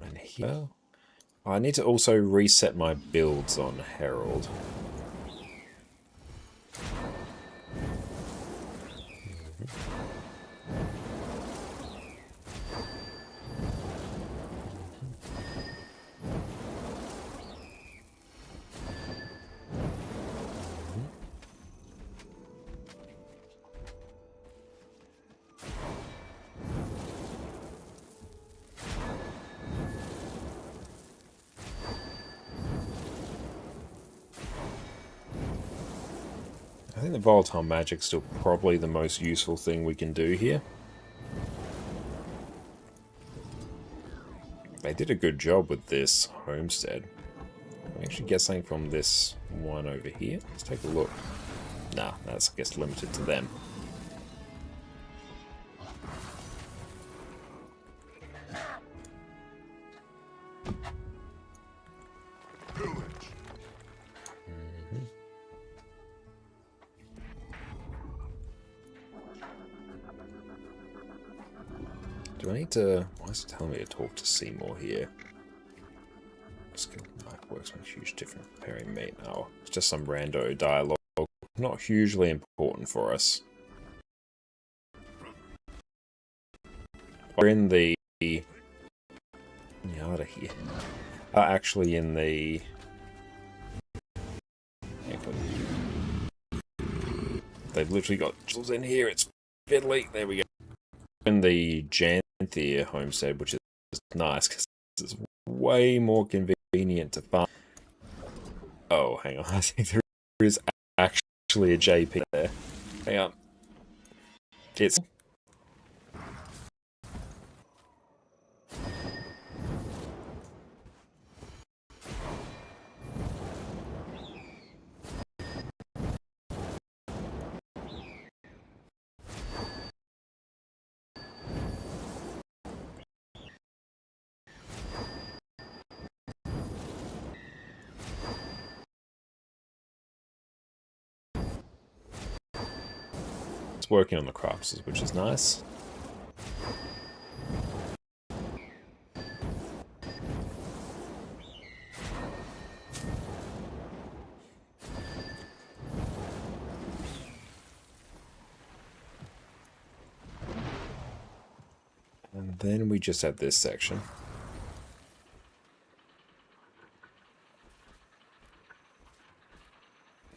And here, I need to also reset my builds on Herald. I think the volatile magic's still probably the most useful thing we can do here. They did a good job with this homestead. Can we actually get something from this one over here? Let's take a look. Nah, that's I guess limited to them. Do I need to... Why is it telling me to talk to Seymour here? Skilled knife works makes a huge difference preparing meat. Oh, it's just some rando dialogue. Not hugely important for us. We're in the... Yada here. Actually in the... They've literally got jewels in here. It's fiddly. There we go. In the Janthia homestead, which is nice because it's way more convenient to farm. Oh, hang on. I think there is actually a JP there. Hang on. It's... it's working on the crafts, which is nice. And then we just have this section.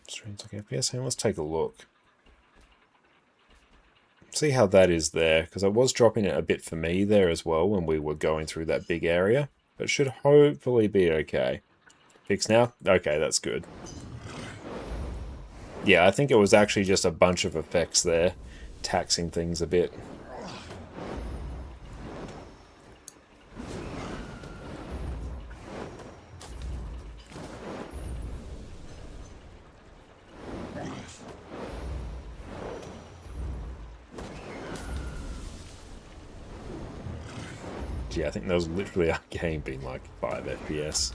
Streams like FPS. Let's take a look. See how that is there, because I was dropping it a bit for me there as well when we were going through that big area. But it should hopefully be okay. Fix now? Okay, that's good. Yeah, I think it was actually just a bunch of effects there, taxing things a bit. Yeah, I think that was literally our game being like 5 FPS.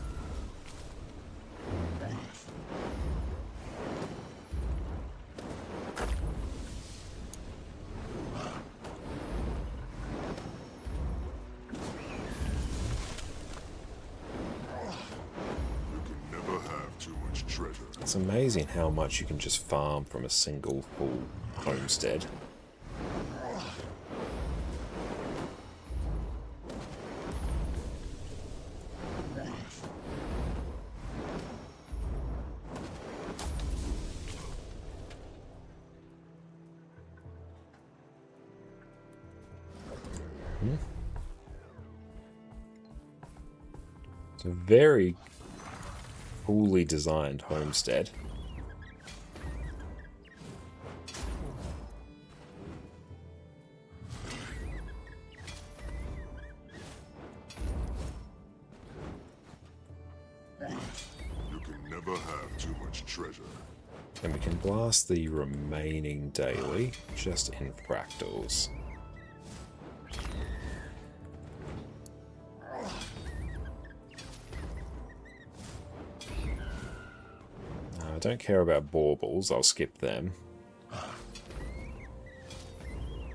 It's amazing how much you can just farm from a single full homestead. It's a very coolly designed homestead. You can never have too much treasure. And we can blast the remaining daily just in fractals. I don't care about baubles, I'll skip them.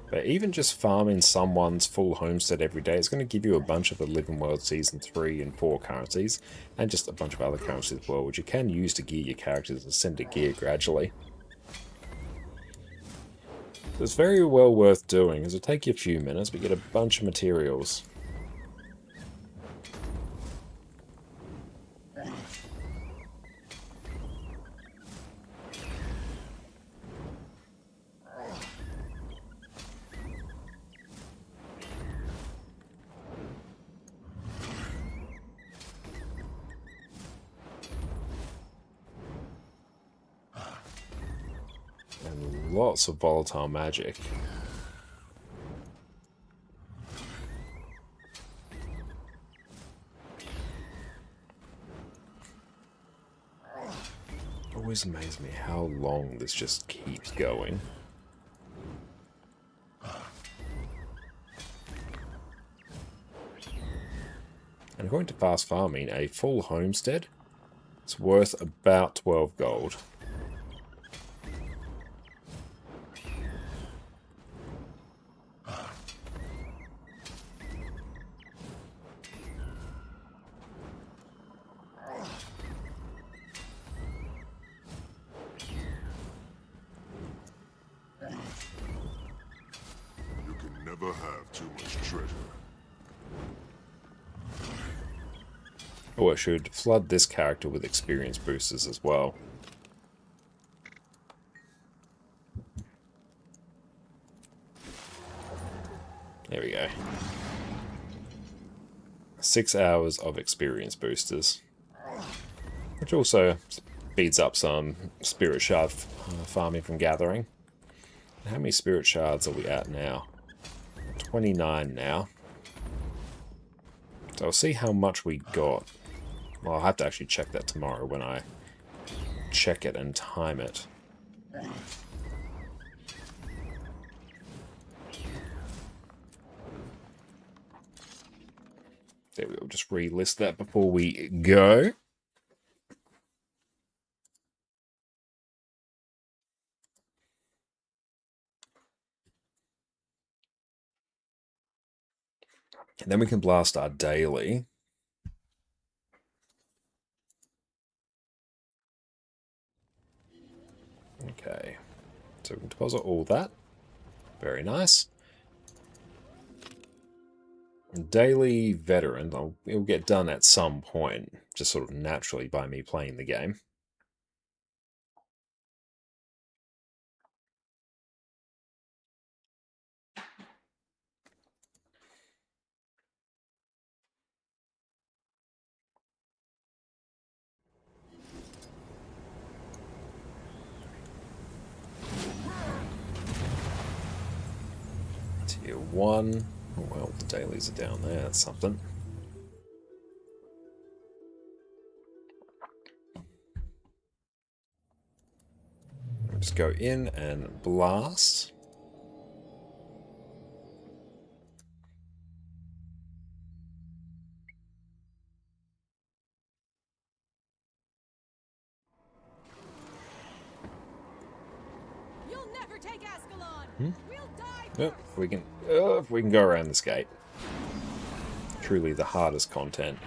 But even just farming someone's full homestead every day is going to give you a bunch of the Living World Season 3 and 4 currencies, and just a bunch of other currencies as well, which you can use to gear your characters and send to gear gradually. So it's very well worth doing, as it'll take you a few minutes, but you get a bunch of materials. And lots of volatile magic. Always amazes me how long this just keeps going. And according to Fast Farming, a full homestead is worth about 12 gold. You can never have too much treasure. Oh, I should flood this character with experience boosters as well. There we go. 6 hours of experience boosters. Which also speeds up some spirit shard farming from gathering. How many spirit shards are we at now? 29 now. So I'll see how much we got. Well, I'll have to actually check that tomorrow when I check it and time it. There we go. Just relist that before we go. And then we can blast our daily. Okay, so we can deposit all that. Very nice. Daily veteran, it'll get done at some point, just sort of naturally by me playing the game. Tier 1. Oh, well, the dailies are down there. That's something. Just go in and blast. You'll never take Ascalon. We'll die Yep, if we can go around this gate. Truly the hardest content.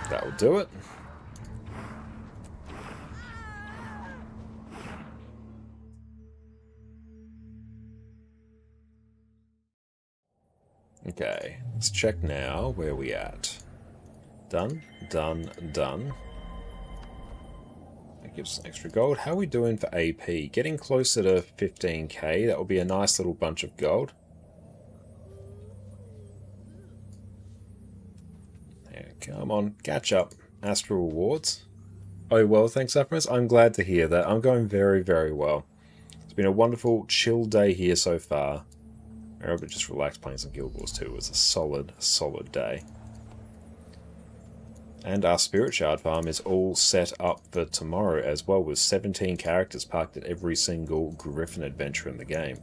That will do it. Okay, let's check now where we at. Done, done, done. That gives us extra gold. How are we doing for AP? Getting closer to 15k. That will be a nice little bunch of gold. Yeah, come on, catch up. Astral rewards. Oh, well, thanks, Optimus. I'm glad to hear that. I'm going very, very well. It's been a wonderful, chill day here so far. I remember just relaxed playing some Guild Wars 2. It was a solid, solid day. And our Spirit Shard farm is all set up for tomorrow as well, with 17 characters parked at every single Griffin adventure in the game.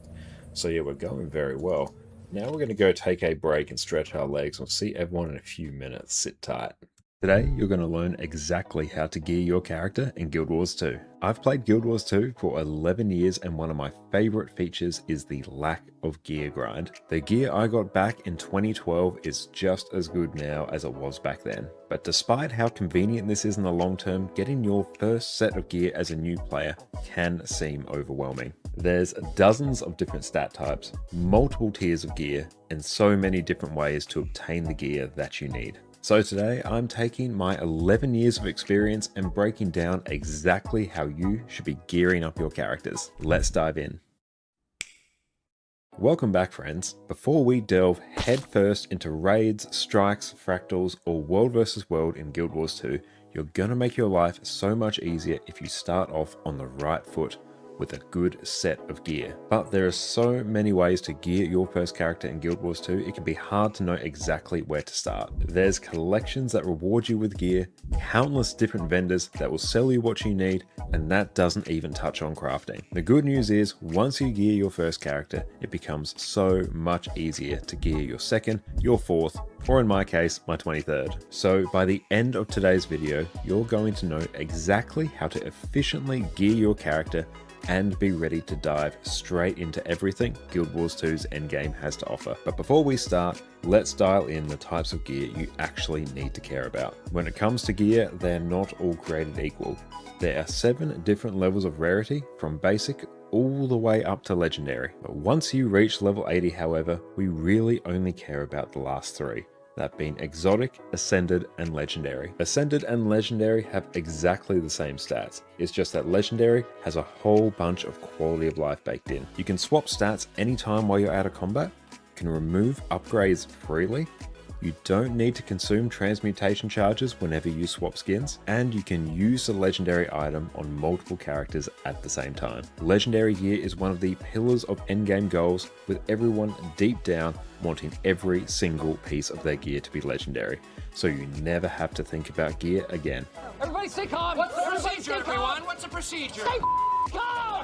So yeah, we're going very well. Now we're going to go take a break and stretch our legs. We'll see everyone in a few minutes. Sit tight. Today, you're going to learn exactly how to gear your character in Guild Wars 2. I've played Guild Wars 2 for 11 years, and one of my favorite features is the lack of gear grind. The gear I got back in 2012 is just as good now as it was back then. But despite how convenient this is in the long term, getting your first set of gear as a new player can seem overwhelming. There's dozens of different stat types, multiple tiers of gear, and so many different ways to obtain the gear that you need. So today, I'm taking my 11 years of experience and breaking down exactly how you should be gearing up your characters. Let's dive in. Welcome back, friends. Before we delve headfirst into raids, strikes, fractals, or world versus world in Guild Wars 2, you're gonna make your life so much easier if you start off on the right foot with a good set of gear. But there are so many ways to gear your first character in Guild Wars 2, it can be hard to know exactly where to start. There's collections that reward you with gear, countless different vendors that will sell you what you need, and that doesn't even touch on crafting. The good news is, once you gear your first character, it becomes so much easier to gear your second, your fourth, or in my case, my 23rd. So by the end of today's video, you're going to know exactly how to efficiently gear your character and be ready to dive straight into everything Guild Wars 2's endgame has to offer. But before we start, let's dial in the types of gear you actually need to care about. When it comes to gear, they're not all created equal. There are 7 different levels of rarity, from basic all the way up to legendary. But once you reach level 80, however, we really only care about the last 3. That being exotic, ascended, and legendary. Ascended and legendary have exactly the same stats. It's just that legendary has a whole bunch of quality of life baked in. You can swap stats anytime while you're out of combat, can remove upgrades freely, you don't need to consume transmutation charges whenever you swap skins, and you can use the legendary item on multiple characters at the same time. Legendary gear is one of the pillars of endgame goals, with everyone deep down wanting every single piece of their gear to be legendary, so you never have to think about gear again. Everybody stay calm! What's the procedure, everyone? What's the procedure? Stay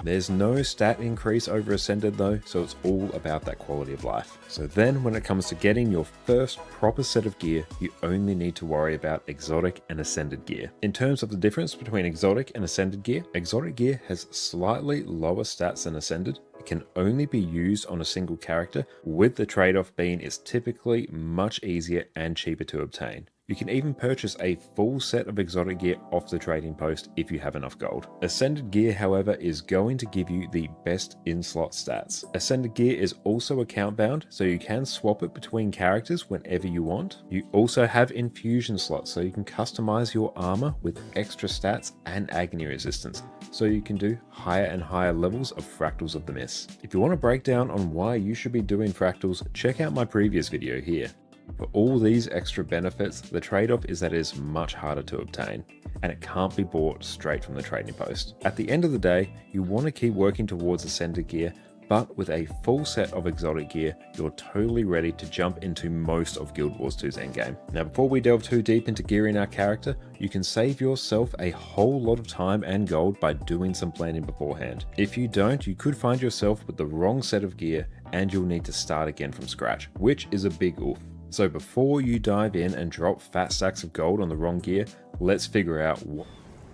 There's no stat increase over Ascended though, so it's all about that quality of life. So then when it comes to getting your first proper set of gear, you only need to worry about exotic and Ascended gear. In terms of the difference between exotic and Ascended gear, exotic gear has slightly lower stats than Ascended. It can only be used on a single character, with the trade-off being it's typically much easier and cheaper to obtain. You can even purchase a full set of exotic gear off the trading post if you have enough gold. Ascended gear, however, is going to give you the best in-slot stats. Ascended gear is also account bound, so you can swap it between characters whenever you want. You also have infusion slots, so you can customize your armor with extra stats and agony resistance, so you can do higher and higher levels of Fractals of the Mist. If you want a breakdown on why you should be doing Fractals, check out my previous video here. For all these extra benefits, the trade-off is that it is much harder to obtain, and it can't be bought straight from the trading post. At the end of the day, you want to keep working towards Ascended gear, but with a full set of exotic gear, you're totally ready to jump into most of Guild Wars 2's endgame. Now before we delve too deep into gearing our character, you can save yourself a whole lot of time and gold by doing some planning beforehand. If you don't, you could find yourself with the wrong set of gear and you'll need to start again from scratch, which is a big oof. So before you dive in and drop fat stacks of gold on the wrong gear, let's figure out what...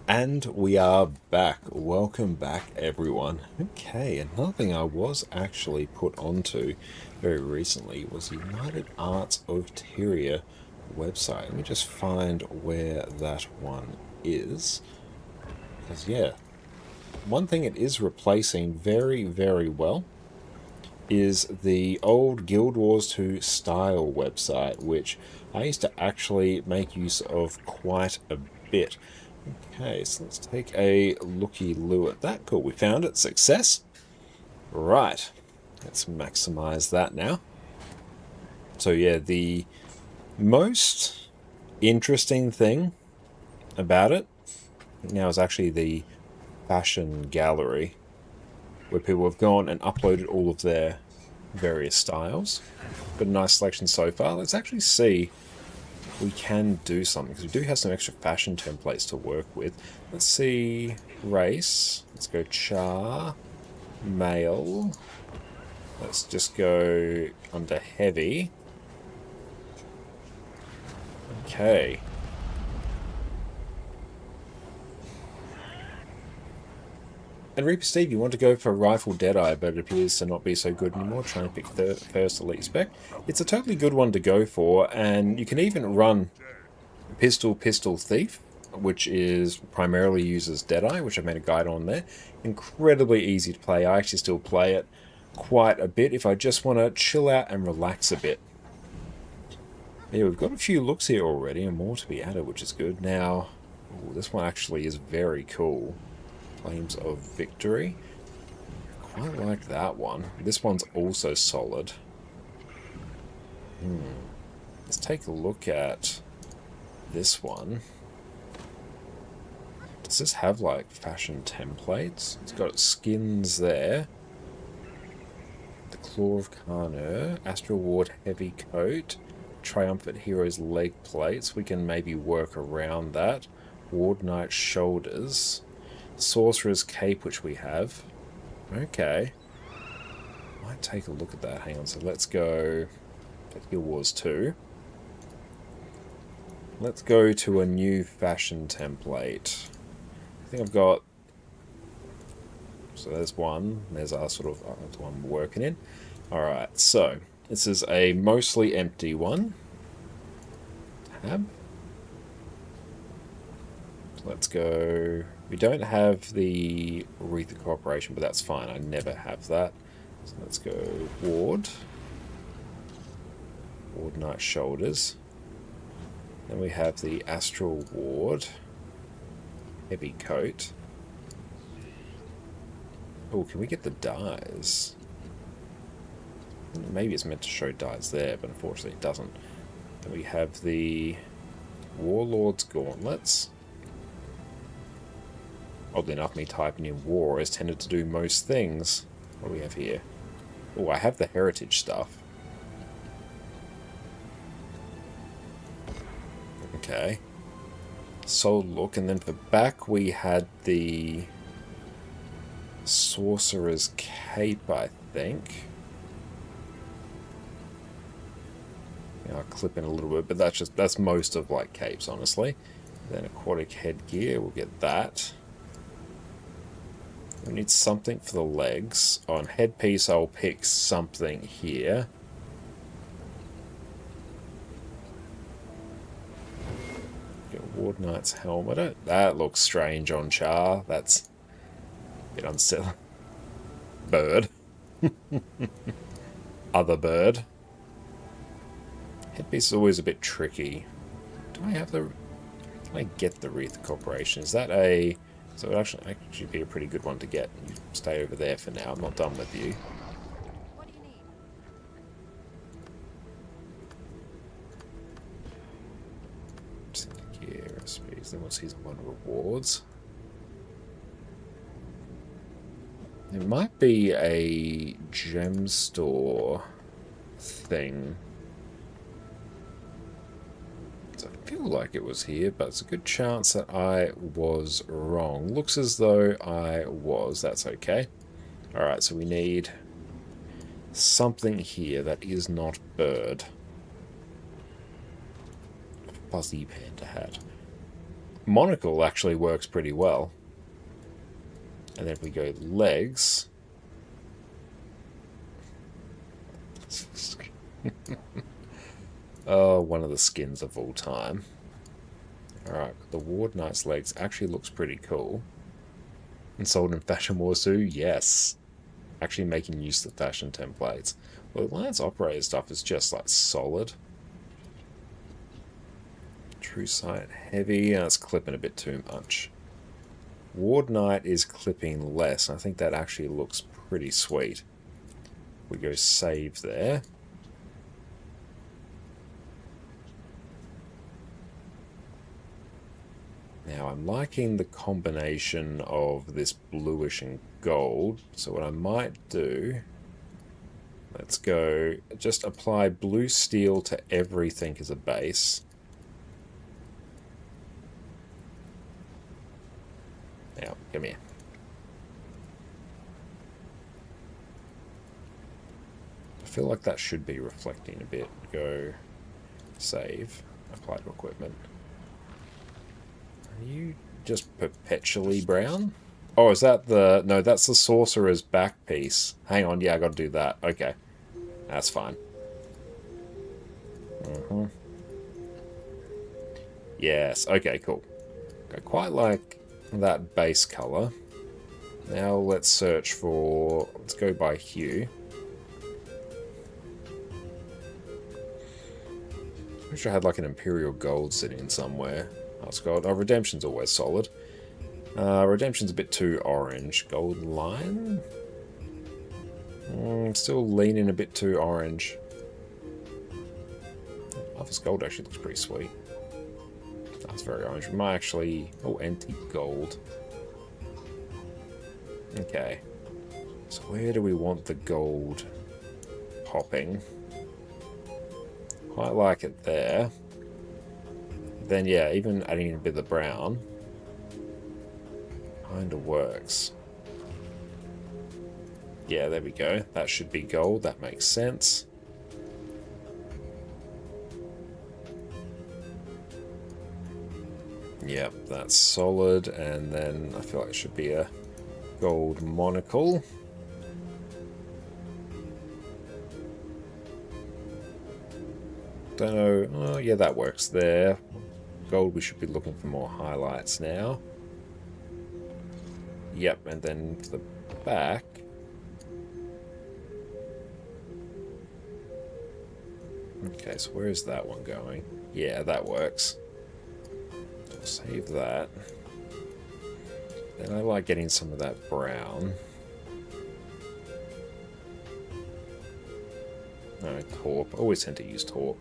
And we are back. Welcome back, everyone. Okay, another thing I was actually put onto very recently was United Arts of Tyria website. Let me just find where that one is. Because, yeah, one thing it is replacing very, very well is the old Guild Wars 2 style website, which I used to actually make use of quite a bit. Okay, so let's take a looky-loo at that. Cool, we found it. Success. Right, let's maximize that now. So yeah, the most interesting thing about it now is actually the fashion gallery, where people have gone and uploaded all of their various styles. Got a nice selection so far. Let's actually see if we can do something, because we do have some extra fashion templates to work with. Let's see, race. Let's go char, male. Let's just go under heavy. Okay. And Reaper Steve, you want to go for Rifle Deadeye, but it appears to not be so good anymore. Try and pick first elite spec. It's a totally good one to go for, and you can even run Pistol Thief, which is primarily uses Deadeye, which I've made a guide on there. Incredibly easy to play. I actually still play it quite a bit if I just want to chill out and relax a bit. Yeah, we've got a few looks here already, and more to be added, which is good. Now, ooh, this one actually is very cool. Flames of Victory. Quite like that one. This one's also solid. Let's take a look at this one. Does this have like fashion templates? It's got skins there. The Claw of Carner, Astral Ward Heavy Coat, Triumphant Hero's leg plates. We can maybe work around that. Ward Knight Shoulders. Sorcerer's Cape, which we have. Okay. Might take a look at that. Hang on, so let's go at Guild Wars 2. Let's go to a new fashion template. I think I've got... So there's one. There's our sort of the one we're working in. Alright, so this is a mostly empty one. Tab. Let's go... We don't have the Wreath of Cooperation, but that's fine. I never have that. So let's go Ward. Ward Knight Shoulders. Then we have the Astral Ward. Heavy Coat. Oh, can we get the dies? Maybe it's meant to show dies there, but unfortunately it doesn't. Then we have the Warlord's Gauntlets. Oddly enough, me typing in war has tended to do most things. What do we have here? Oh, I have the heritage stuff. Okay. Solid look, and then for back we had the sorcerer's cape, I think. I'll clip in a little bit, but that's most of like capes, honestly. Then aquatic headgear, we'll get that. We need something for the legs. On headpiece, I'll pick something here. Get Ward Knight's helmet. That looks strange on Char. That's a bit unsettling. Bird. Other bird. Headpiece is always a bit tricky. Do I have the... Can I get the Wreath Corporation? Is that a... So it would actually be a pretty good one to get. You stay over there for now. I'm not done with you. What do you need? Gear recipes. Then we'll see some rewards. There might be a gem store thing. I feel like it was here, but it's a good chance that I was wrong. Looks as though I was. That's okay. Alright, so we need something here that is not bird. Fuzzy panda hat. Monocle actually works pretty well. And then if we go legs... Oh, one of the skins of all time. Alright, the Ward Knight's legs actually looks pretty cool. And sold in Fashion War Zoo? Yes. Actually making use of the fashion templates. Well, the Lance Operator stuff is just like solid. True Sight heavy, and it's clipping a bit too much. Ward Knight is clipping less, and I think that actually looks pretty sweet. We go save there. Now I'm liking the combination of this bluish and gold, so what I might do, let's go, just apply blue steel to everything as a base. Now, come here. I feel like that should be reflecting a bit. Go save, apply to equipment. Are you just perpetually brown? Oh, is that the... No, that's the sorcerer's back piece. Hang on, yeah, I gotta do that. Okay. That's fine. Yes, okay, cool. I quite like that base color. Now let's search for... Let's go by hue. I wish I had like an Imperial Gold sitting somewhere. That's gold. Oh, Redemption's always solid. Redemption's a bit too orange. Gold Line? Still leaning a bit too orange. Office Gold actually looks pretty sweet. That's very orange. We might actually... Oh, Antique Gold. Okay. So where do we want the gold popping? Quite like it there. Then yeah, even adding a bit of the brown kind of works. Yeah, there we go. That should be gold. That makes sense. Yep, that's solid. And then I feel like it should be a gold monocle. Don't know. Oh, yeah, that works there. Gold, we should be looking for more highlights now. Yep, and then to the back. Okay, so where is that one going? Yeah, that works. I'll save that. Then I like getting some of that brown. No, taupe. I always tend to use taupe.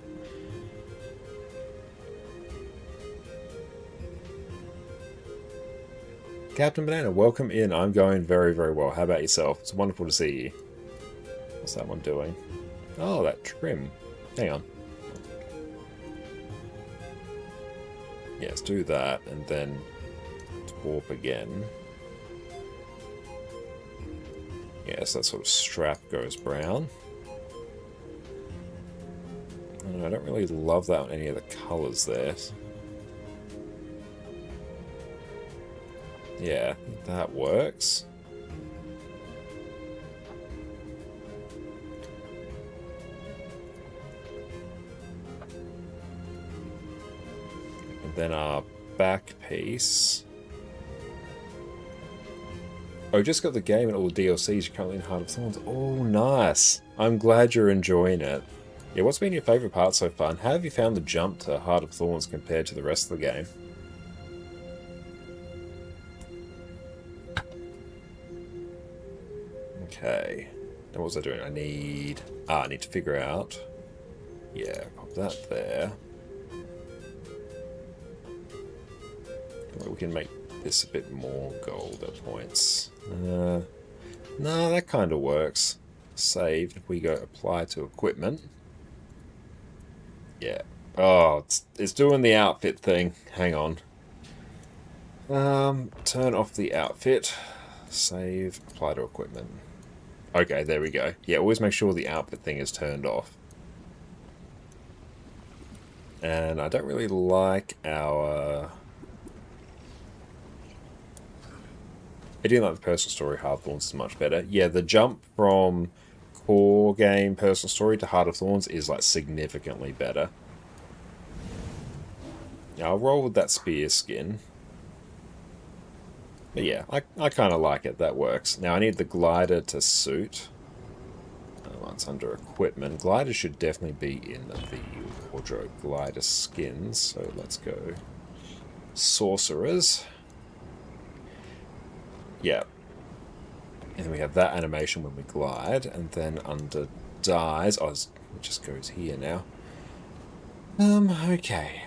Captain Banana, welcome in. I'm going very, very well. How about yourself? It's wonderful to see you. What's that one doing? Oh, that trim. Hang on. Yeah, let's do that, and then taupe again. Yes, that sort of strap goes brown. I don't really love that on any of the colours there. Yeah, that works. And then our back piece. Oh, just got the game and all the DLCs. You're currently in Heart of Thorns. Oh, nice. I'm glad you're enjoying it. Yeah, what's been your favourite part so far? And how have you found the jump to Heart of Thorns compared to the rest of the game? Okay. Now what was I doing? I need to figure out. Yeah, pop that there. We can make this a bit more gold at points. No, that kind of works. Saved. If we go apply to equipment. Yeah. Oh, it's doing the outfit thing. Hang on. Turn off the outfit. Save. Apply to equipment. Okay, there we go. Yeah, always make sure the outfit thing is turned off. And I don't really like our... I do like the personal story Heart of Thorns is much better. Yeah, the jump from core game personal story to Heart of Thorns is like significantly better. Yeah, I'll roll with that spear skin. But yeah, I kind of like it. That works. Now I need the glider to suit. Once under equipment. Glider should definitely be in the wardrobe. Glider skins. So let's go sorcerers. Yeah. And then we have that animation when we glide. And then under dyes... Oh, it just goes here now. Okay.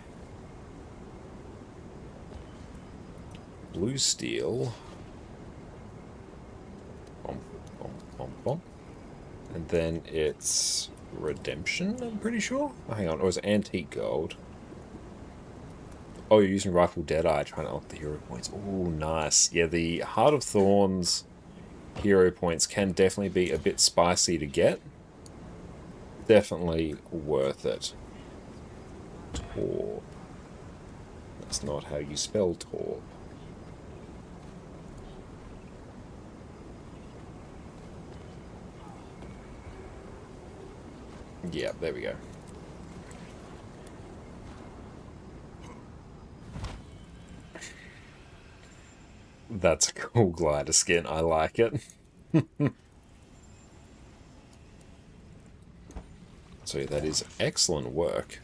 Blue steel. Bom, bom, bom, bom. And then it's redemption, I'm pretty sure. Oh, hang on. Or is it antique gold? Oh, you're using Rifle Deadeye trying to up the hero points. Oh, nice. Yeah, the Heart of Thorns hero points can definitely be a bit spicy to get. Definitely worth it. Torp. That's not how you spell Torp. Yeah, there we go. That's a cool glider skin. I like it. So yeah, that is excellent work.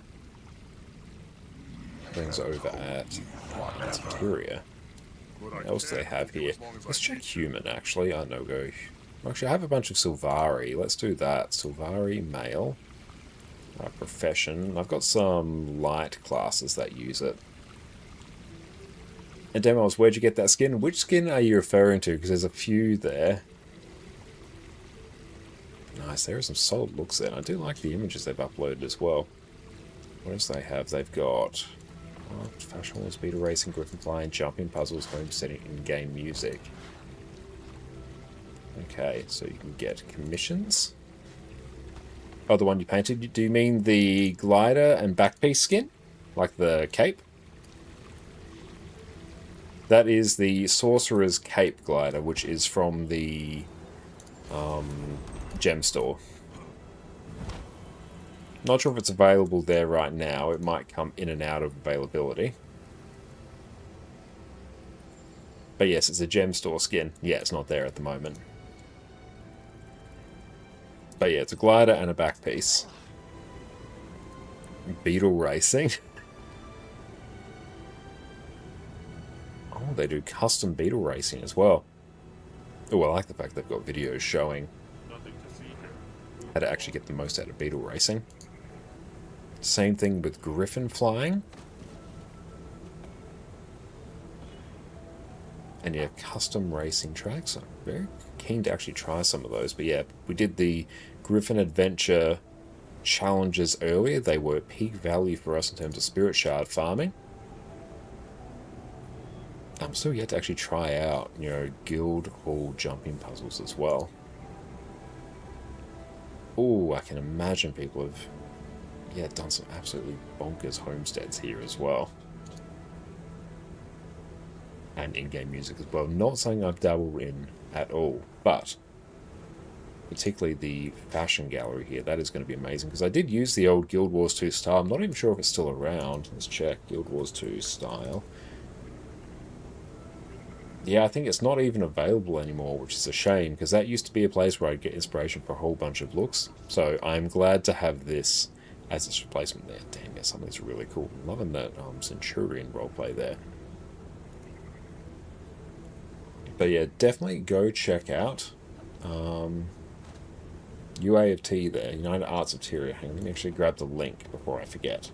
Brings over at Interior. What else do they have here? Let's check human, actually. Oh, no go. Actually, I have a bunch of Sylvari. Let's do that. Sylvari, male. Profession. I've got some light classes that use it. And Demos, where'd you get that skin? Which skin are you referring to? Because there's a few there. Nice, there are some solid looks there. I do like the images they've uploaded as well. What else do they have? They've got fashion walls, beta racing, griffin flying, jumping puzzles, home setting, in-game music. Okay, so you can get commissions. Oh, the one you painted. Do you mean the glider and backpiece skin? Like the cape? That is the Sorcerer's Cape glider, which is from the gem store. Not sure if it's available there right now. It might come in and out of availability. But yes, it's a gem store skin. Yeah, it's not there at the moment. But yeah, it's a glider and a back piece. Beetle racing. Oh, they do custom beetle racing as well. Oh, I like the fact they've got videos showing how to actually get the most out of beetle racing. Same thing with griffin flying. And yeah, custom racing tracks. I'm very keen to actually try some of those. But yeah, we did the Griffin Adventure challenges earlier. They were peak value for us in terms of spirit shard farming. I'm still yet to actually try out, you know, guild hall jumping puzzles as well. Oh, I can imagine people have, yeah, done some absolutely bonkers homesteads here as well. And in-game music as well. Not something I've dabbled in at all, but particularly the fashion gallery here, that is going to be amazing, because I did use the old Guild Wars 2 style. I'm not even sure if it's still around. Let's check. Guild Wars 2 style. Yeah, I think it's not even available anymore, which is a shame, because that used to be a place where I'd get inspiration for a whole bunch of looks. So I'm glad to have this as its replacement there. Damn, yeah, something's really cool. I'm loving that Centurion roleplay there. But yeah, definitely go check out UAoT there, United Arts of Tyria. Hang on, let me actually grab the link before I forget.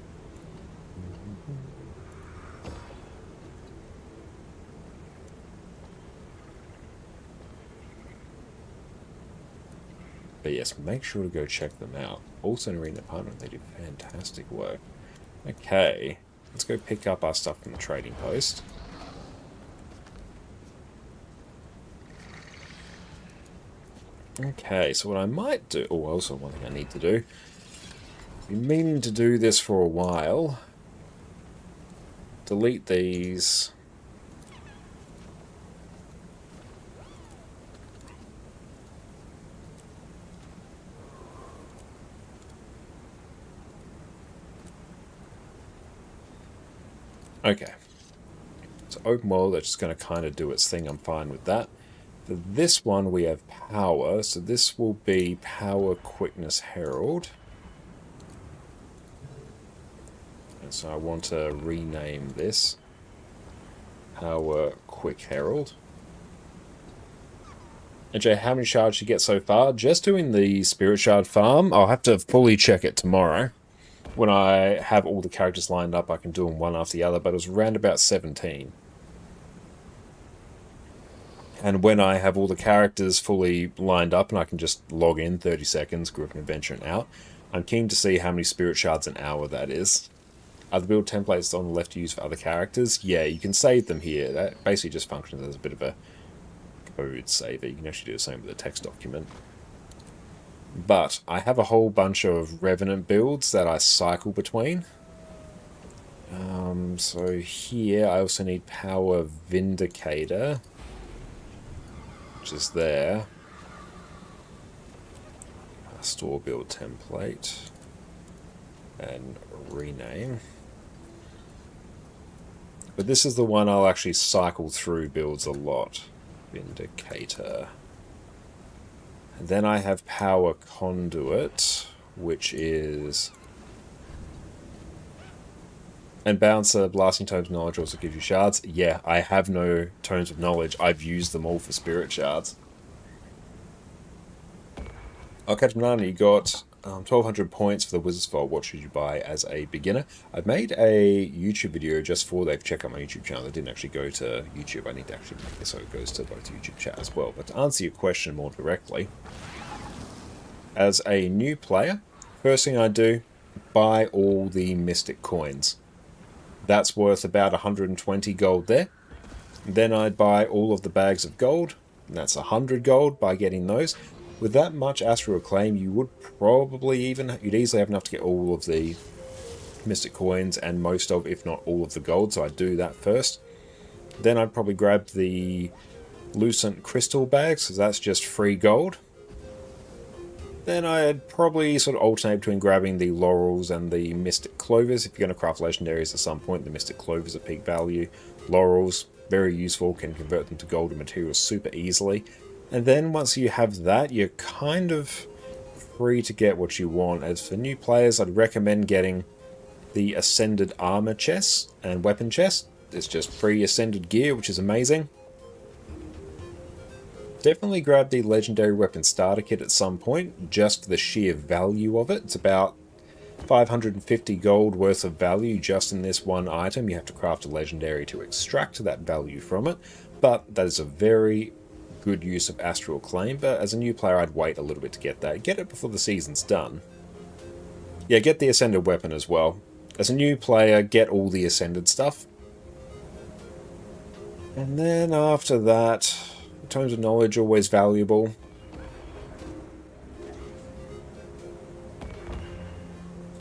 But yes, make sure to go check them out. Also an arena partner, they do fantastic work. Okay, let's go pick up our stuff from the trading post. Okay, so what I might do... Oh, also one thing I need to do. Been meaning to do this for a while. Delete these. Okay. So open world, that's just going to kind of do its thing. I'm fine with that. For this one, we have power. So this will be Power Quickness Herald. And so I want to rename this Power Quick Herald. And Jay, how many shards you get so far? Just doing the Spirit Shard farm. I'll have to fully check it tomorrow. When I have all the characters lined up, I can do them one after the other, but it was around about 17. And when I have all the characters fully lined up and I can just log in 30 seconds, group an adventure and out, I'm keen to see how many Spirit Shards an hour that is. Are the build templates on the left to use for other characters? Yeah, you can save them here. That basically just functions as a bit of a code saver. You can actually do the same with a text document. But I have a whole bunch of Revenant builds that I cycle between. So here I also need Power Vindicator, which is there. A store build template. And rename. But this is the one I'll actually cycle through builds a lot. Vindicator. And then I have Power Conduit, which is... And Bouncer, Blasting Tomes of Knowledge also gives you shards. Yeah, I have no Tomes of Knowledge. I've used them all for Spirit Shards. Okay, Banana, you got 1,200 points for the Wizard's Vault. What should you buy as a beginner? I've made a YouTube video just for that. Check out my YouTube channel. I didn't actually go to YouTube. I need to actually make it so it goes to both YouTube chat as well. But to answer your question more directly, as a new player, first thing I do, buy all the Mystic Coins. That's worth about 120 gold there. Then I'd buy all of the bags of gold. And that's 100 gold by getting those. With that much Astral Acclaim, you would probably you'd easily have enough to get all of the Mystic Coins and most of, if not all of the gold, so I'd do that first. Then I'd probably grab the Lucent Crystal bags, because that's just free gold. Then I'd probably sort of alternate between grabbing the Laurels and the Mystic Clovers. If you're going to craft legendaries at some point, the Mystic Clovers are peak value. Laurels, very useful, can convert them to golden materials super easily. And then once you have that, you're kind of free to get what you want. As for new players, I'd recommend getting the Ascended Armor chest and Weapon chest. It's just free Ascended gear, which is amazing. Definitely grab the Legendary Weapon Starter Kit at some point, just for the sheer value of it. It's about 550 gold worth of value just in this one item. You have to craft a Legendary to extract that value from it, but that is a very good use of Astral Acclaim. But as a new player, I'd wait a little bit to get that. Get it before the season's done. Yeah, get the Ascended Weapon as well. As a new player, get all the Ascended stuff. And then after that, Tomes of Knowledge, always valuable.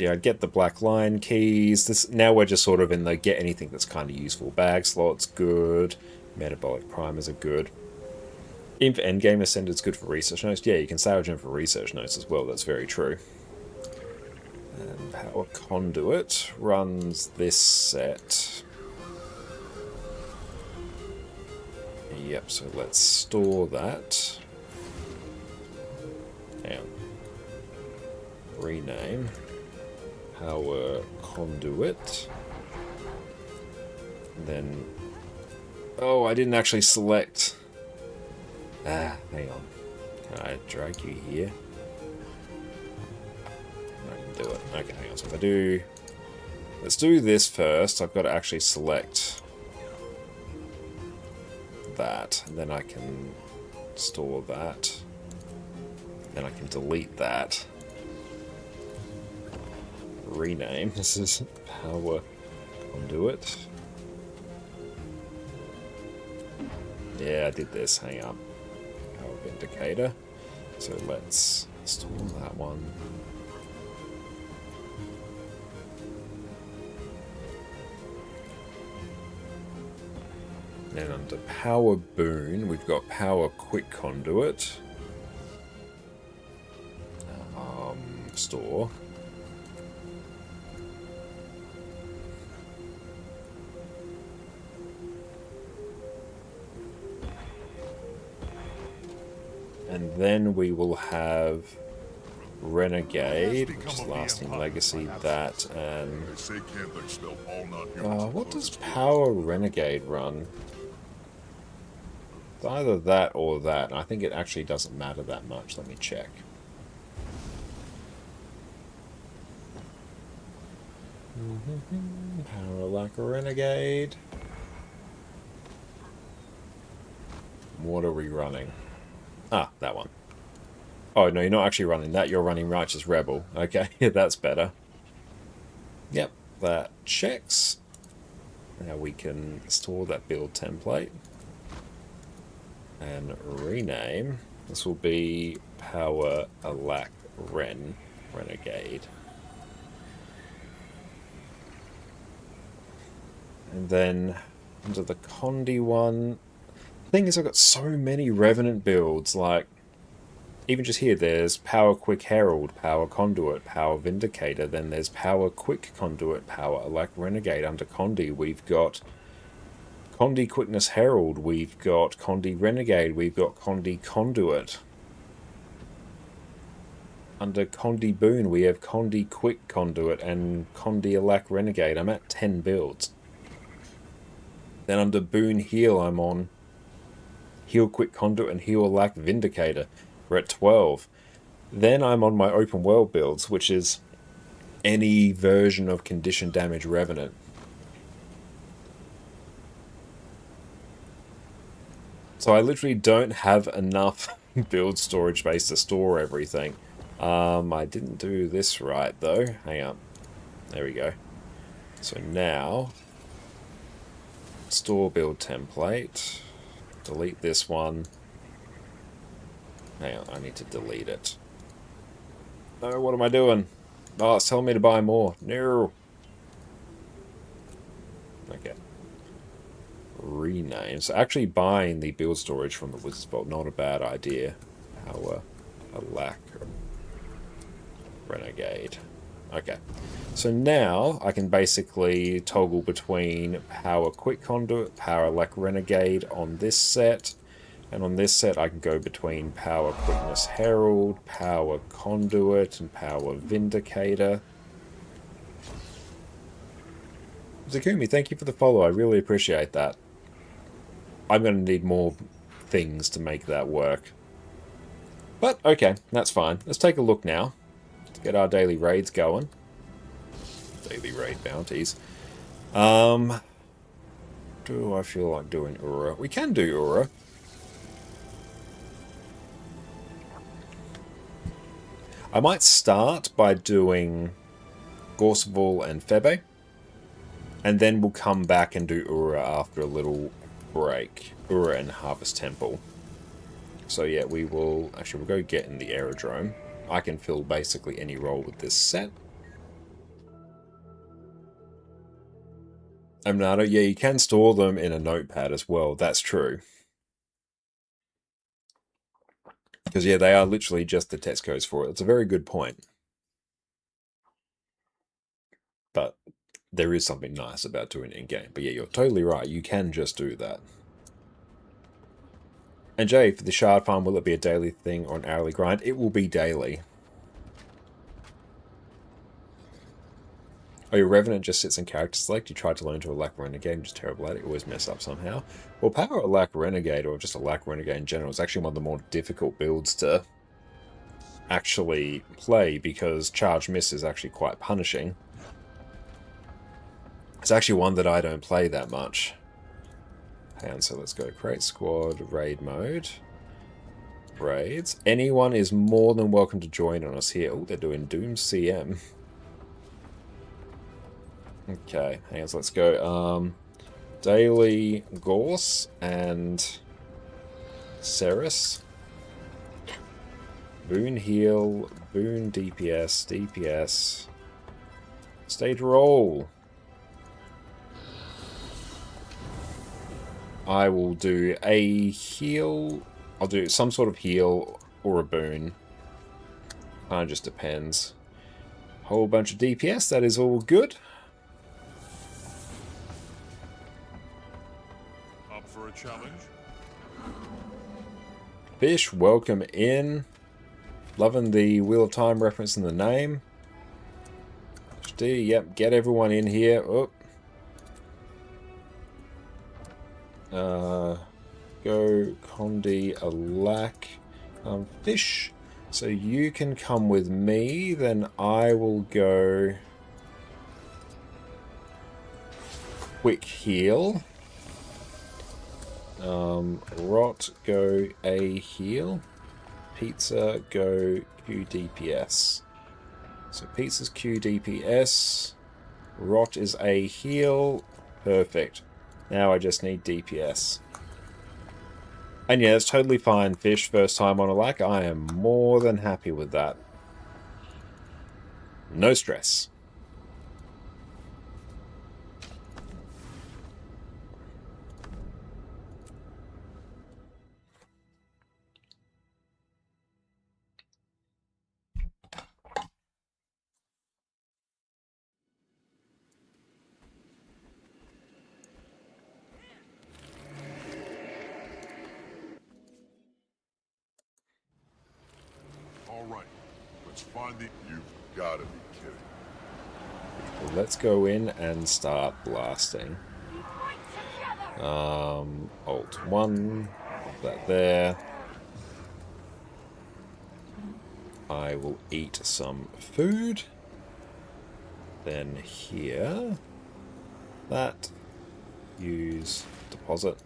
yeah, I'd get the Black Lion keys. This now we're just sort of in the get anything that's kind of useful. Bag slots, good. Metabolic primers are good. Even for endgame ascended's good for research notes. Yeah, you can salvage them for research notes as well. That's very true. And Power Conduit runs this set. Yep, so let's store that. Hang on. Rename. Power Conduit. Then... oh, I didn't actually select... ah, hang on. Can I drag you here? I can do it. Okay, hang on. So if I do... let's do this first. I've got to actually select that. And then I can store that. Then I can delete that. Rename. This is Power Conduit. Yeah, I did this. Hang up. Power Vindicator. So let's store that one. Then under Power Boon, we've got Power Quick Conduit. Store. And then we will have Renegade, which is Lasting Legacy, that, and... what does Power Renegade run? It's either that or that, and I think it actually doesn't matter that much. Let me check. Power like Renegade. What are we running? Ah, that one. Oh, no, you're not actually running that. You're running Righteous Rebel. Okay, that's better. Yep, that checks. Now we can store that build template. And rename. This will be Power Alack Renegade. And then under the Condi one, the thing is I've got so many Revenant builds, like, even just here there's Power Quick Herald, Power Conduit, Power Vindicator, then there's Power Quick Conduit, Power Alack Renegade. Under Condi we've got Condi Quickness Herald, we've got Condi Renegade, we've got Condi Conduit. Under Condi Boon we have Condi Quick Conduit and Condi Alack Renegade. I'm at 10 builds. Then under Boon Heal, I'm on Heal Quick Conduit and Heal Alack Vindicator. We're at 12. Then I'm on my open world builds, which is any version of Condition Damage Revenant. So I literally don't have enough build storage space to store everything. I didn't do this right, though. Hang on. There we go. So now... store build template, delete this one. Hang on, I need to delete it. No, what am I doing? Oh, it's telling me to buy more. No. Okay. Rename. So actually buying the build storage from the Wizard's Vault, not a bad idea. Power Alack Renegade. Okay, so now I can basically toggle between Power Quick Conduit, Power Alack Renegade on this set, and on this set I can go between Power Quickness Herald, Power Conduit, and Power Vindicator. Zakumi, thank you for the follow, I really appreciate that. I'm going to need more things to make that work. But, okay, that's fine. Let's take a look now. Get our daily raids going. Daily raid bounties. Do I feel like doing Ura? We can do Ura. I might start by doing Gorseval and Febe. And then we'll come back and do Ura after a little break. Ura and Harvest Temple. So yeah, we will... actually, we'll go get in the aerodrome. I can fill basically any role with this set. Amnado, yeah, you can store them in a notepad as well. That's true. Because, yeah, they are literally just the text codes for it. It's a very good point. But there is something nice about doing it in-game. But, yeah, you're totally right. You can just do that. And, Jay, for the shard farm, will it be a daily thing or an hourly grind? It will be daily. Oh, your Revenant just sits in character select. You tried to learn to a Lack Renegade, I'm just terrible at it. You always mess up somehow. Well, Power a Lack Renegade, or just a Lack Renegade in general, is actually one of the more difficult builds to actually play, because Charge Miss is actually quite punishing. It's actually one that I don't play that much. And so let's go create squad, raid mode. Raids. Anyone is more than welcome to join on us here. Oh, they're doing Doom CM. Okay, hang on, so let's go. Daily Gorse and Ceres. Boon heal, Boon DPS, DPS. Stage roll. I will do a heal. I'll do some sort of heal or a boon. Kind of just depends. Whole bunch of DPS, that is all good. Up for a challenge? Fish, welcome in. Loving the Wheel of Time reference in the name. Yep, get everyone in here. Oh. Go Condi Alack. Fish. So you can come with me, then I will go quick heal. Rot, go A heal. Pizza, go Q DPS. So Pizza's Q DPS. Rot is A heal. Perfect. Now I just need DPS. And yeah, it's totally fine, Fish. First time on a lack. I am more than happy with that. No stress. Alright, let's find the... You've gotta be kidding. Well, let's go in and start blasting. Alt 1, that there. I will eat some food. Then here, that, use deposit.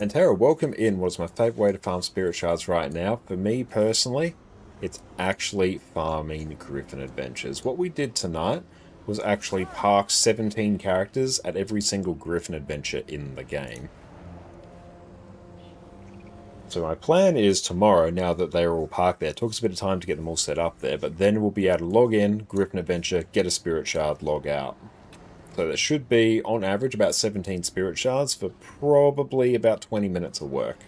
And Tara, welcome in. What is my favourite way to farm spirit shards right now? For me personally, it's actually farming Griffin Adventures. What we did tonight was actually park 17 characters at every single Griffin Adventure in the game. So my plan is tomorrow, now that they're all parked there, it took us a bit of time to get them all set up there, but then we'll be able to log in, Griffin Adventure, get a spirit shard, log out. So there should be, on average, about 17 spirit shards for probably about 20 minutes of work.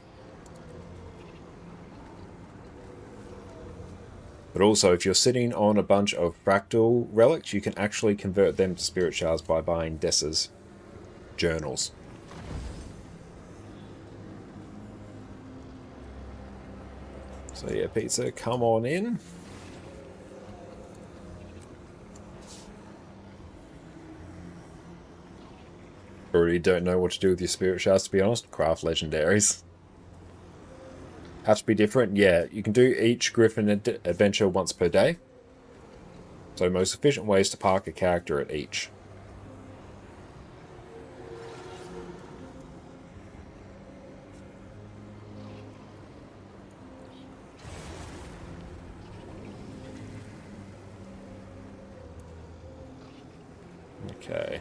But also, if you're sitting on a bunch of fractal relics, you can actually convert them to spirit shards by buying Dessa's journals. So yeah, Pizza, come on in. Already don't know what to do with your spirit shards, to be honest. Craft legendaries. Have to be different? Yeah, you can do each Griffin adventure once per day. So most efficient ways to park a character at each. Okay.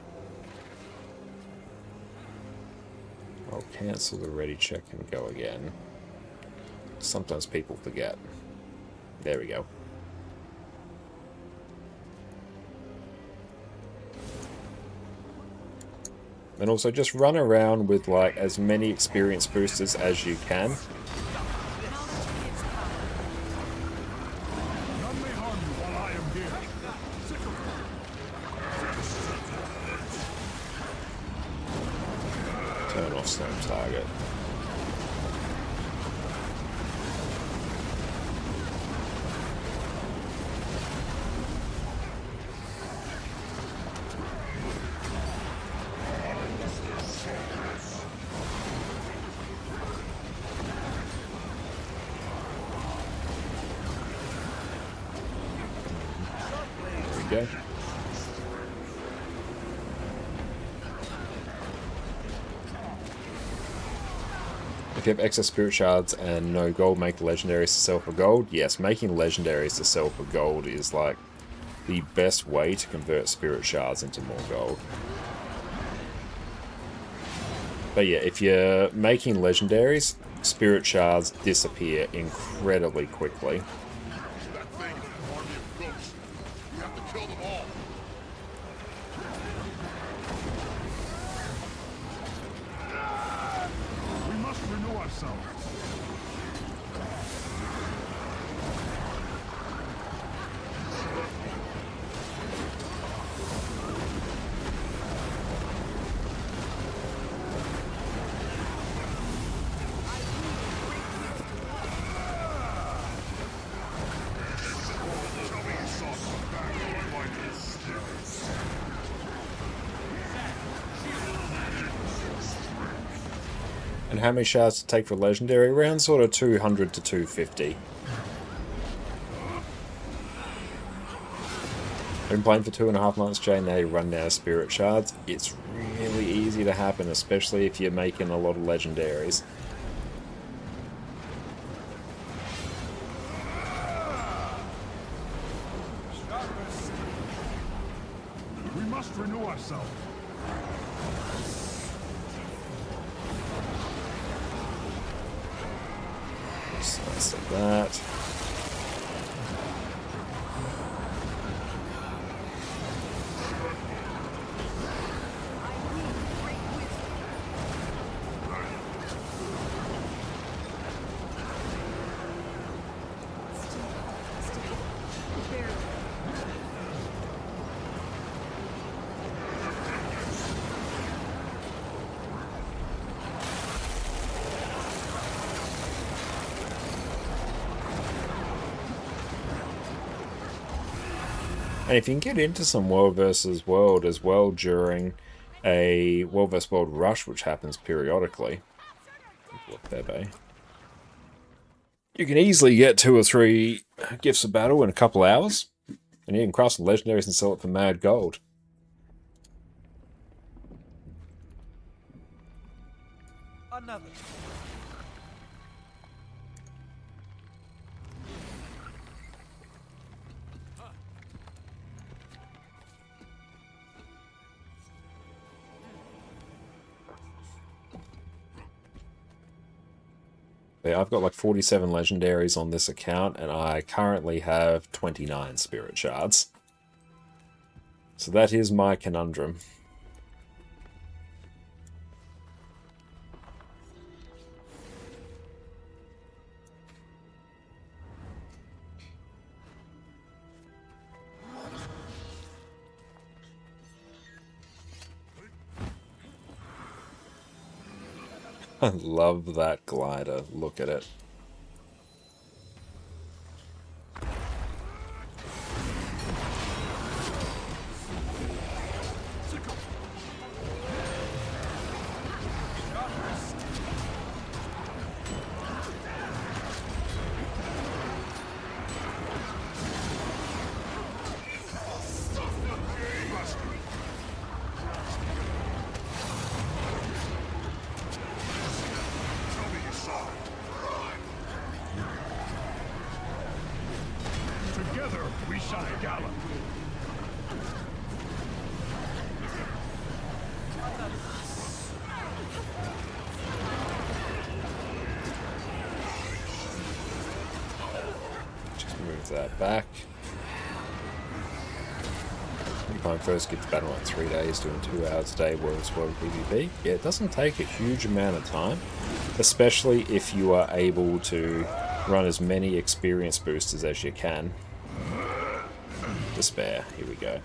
I'll cancel the ready check and go again. Sometimes people forget. There we go. And also just run around with like as many experience boosters as you can. None may harm you while I am here. Turn off stone target. There we go. If you have excess spirit shards and no gold, make legendaries to sell for gold. Yes, making legendaries to sell for gold is like the best way to convert spirit shards into more gold. But yeah, if you're making legendaries, spirit shards disappear incredibly quickly. That thing is an army of ghosts. We have to kill them all. We must renew ourselves. And how many shards to take for legendary? Around sort of 200 to 250. I've been playing for 2.5 months, Jay, now you run out of spirit shards. It's really easy to happen, especially if you're making a lot of legendaries. We must renew ourselves. Slice of that. And if you can get into some world versus world as well during a world versus world rush, which happens periodically, you can easily get 2 or 3 gifts of battle in a couple hours, and you can craft some legendaries and sell it for mad gold. Another. Yeah, I've got like 47 legendaries on this account, and I currently have 29 spirit shards. So that is my conundrum. I love that glider. Look at it. Together we shall gallop. Just move that back. Vampire first gets battle in 3 days, doing 2 hours a day, World PvP. Yeah, it doesn't take a huge amount of time, especially if you are able to run as many experience boosters as you can. Despair, here we go.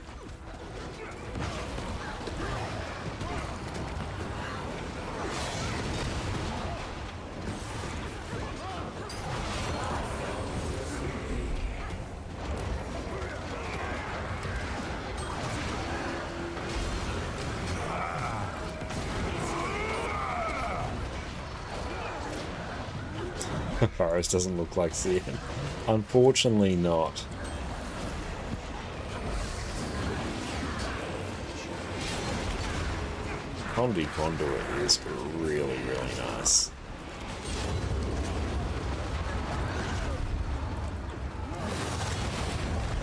Forest doesn't look like Cian. Unfortunately not. Condi Conduit is really, really nice.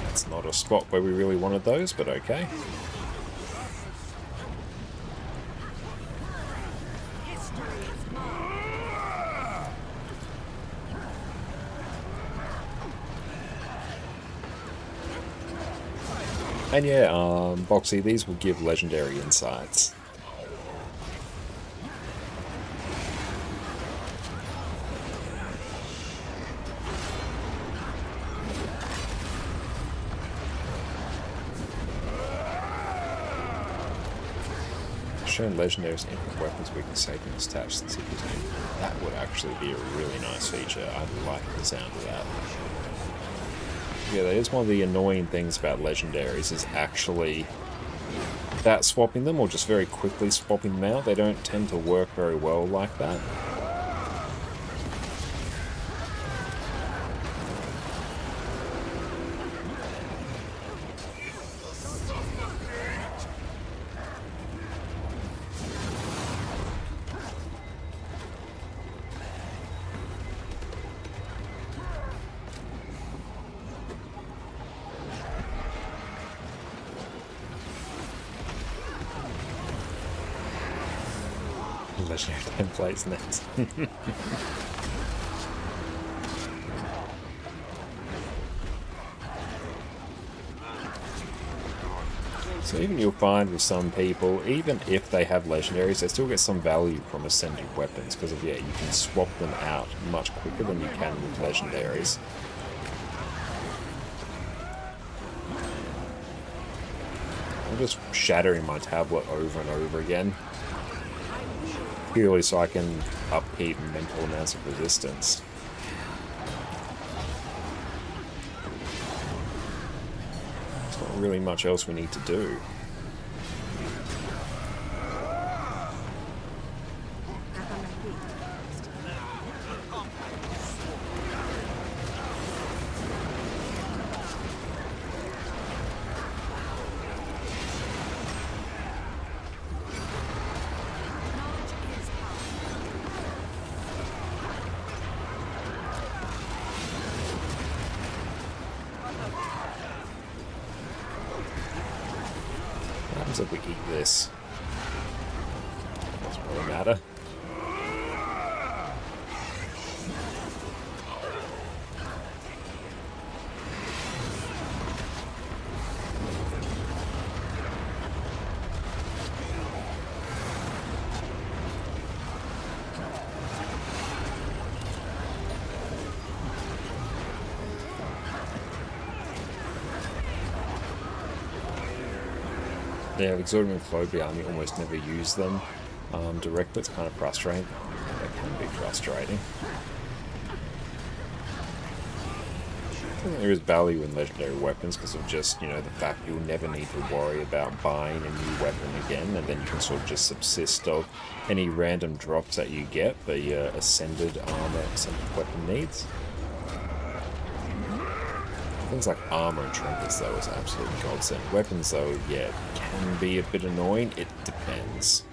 It's not a spot where we really wanted those, but okay. And yeah, Boxy, these will give legendary insights. Shown legendaries and infinite weapons we can save and attach to the team. That would actually be a really nice feature. I like the sound of that. Yeah, that is one of the annoying things about legendaries, is actually that swapping them or just very quickly swapping them out. They don't tend to work very well like that. Legendary templates next. So even you'll find with some people, even if they have legendaries, they still get some value from ascending weapons, because of, yeah, you can swap them out much quicker than you can with legendaries. I'm just shattering my tablet over and over again, purely so I can upkeep mental amounts of resistance. There's not really much else we need to do. If we eat this, doesn't really matter. Yeah, Exorbitant and Phobia Army almost never use them directly. It's kind of frustrating. That can be frustrating. I think there is value in legendary weapons because of just, you know, the fact you'll never need to worry about buying a new weapon again, and then you can sort of just subsist of any random drops that you get for your ascended armor, ascended weapon needs. Things like armor and trinkets, though, is absolutely godsend. Weapons, though, yeah, can be a bit annoying. It depends.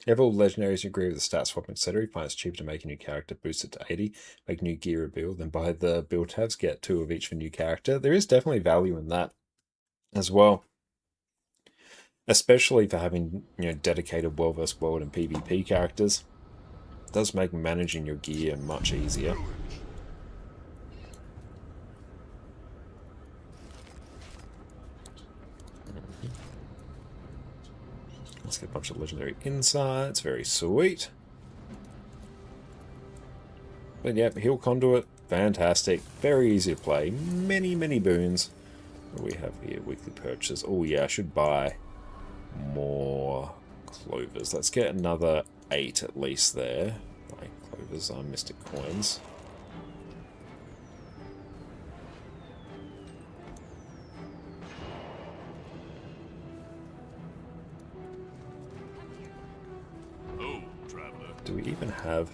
If all legendaries agree with the stat swap, etc., you find it's cheaper to make a new character, boost it to 80, make new gear or build, then buy the build tabs, get 2 of each for new character. There is definitely value in that as well. Especially for having, you know, dedicated world vs. world and PvP characters. It does make managing your gear much easier. Let's get a bunch of legendary insights. Very sweet. But yeah, heal conduit, fantastic. Very easy to play. Many, many boons. What do we have here? Weekly purchases. Oh yeah, I should buy more clovers. Let's get another 8 at least there. Like clovers are mystic coins. Do we even have...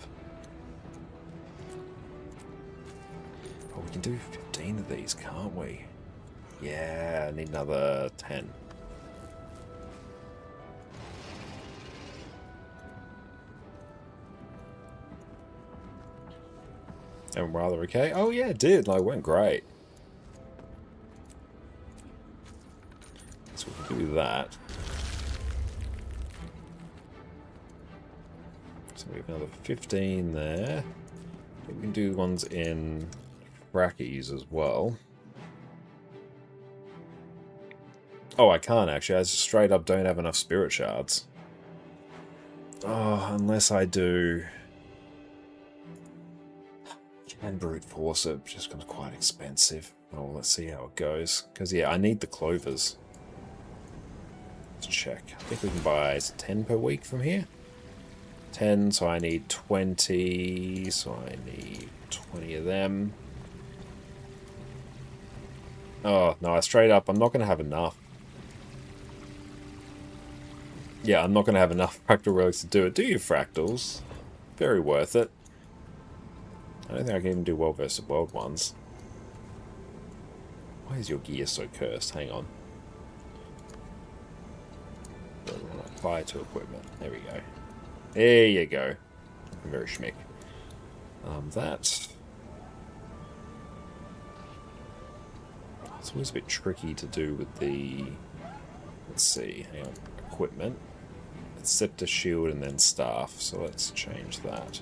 Oh, we can do 15 of these, can't we? Yeah, I need another 10. And rather okay. Oh yeah, it did. Like, went great. So we can do that. So we have another 15 there. We can do ones in Frackies as well. Oh, I can't actually. I just straight up don't have enough spirit shards. Oh, unless I do... Can brute force it, just becomes quite expensive. Oh, let's see how it goes. Because, yeah, I need the clovers. Let's check. I think we can buy 10 per week from here. 10, so I need 20, so I need 20 of them. Oh, no, I straight up, I'm not going to have enough. Yeah, I'm not going to have enough fractal relics to do it. Do your fractals. Very worth it. I don't think I can even do world versus world ones. Why is your gear so cursed? Hang on. Apply to equipment. There we go. There you go. Very schmick. That... It's always a bit tricky to do with the... Let's see. Hang on. Equipment. It's scepter, shield, and then staff. So let's change that.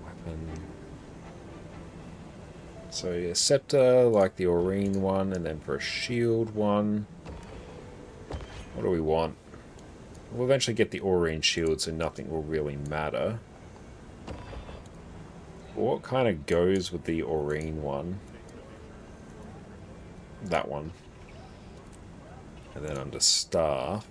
Weapon. So yeah, scepter, like the Aurene one, and then for a shield one. What do we want? We'll eventually get the Aurene shield, so nothing will really matter. What kind of goes with the Aurene one? That one. And then under staff.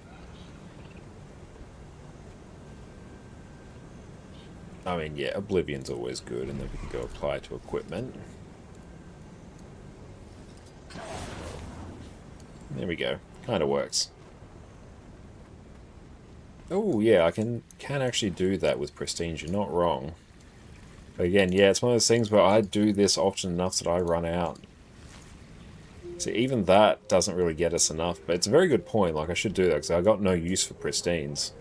I mean, yeah, Oblivion's always good, and then we can go apply to equipment. There we go. Kind of works. Oh, yeah, I can actually do that with Pristines. You're not wrong. But again, yeah, it's one of those things where I do this often enough that I run out. See, even that doesn't really get us enough, but it's a very good point. Like, I should do that, because I've got no use for Pristines.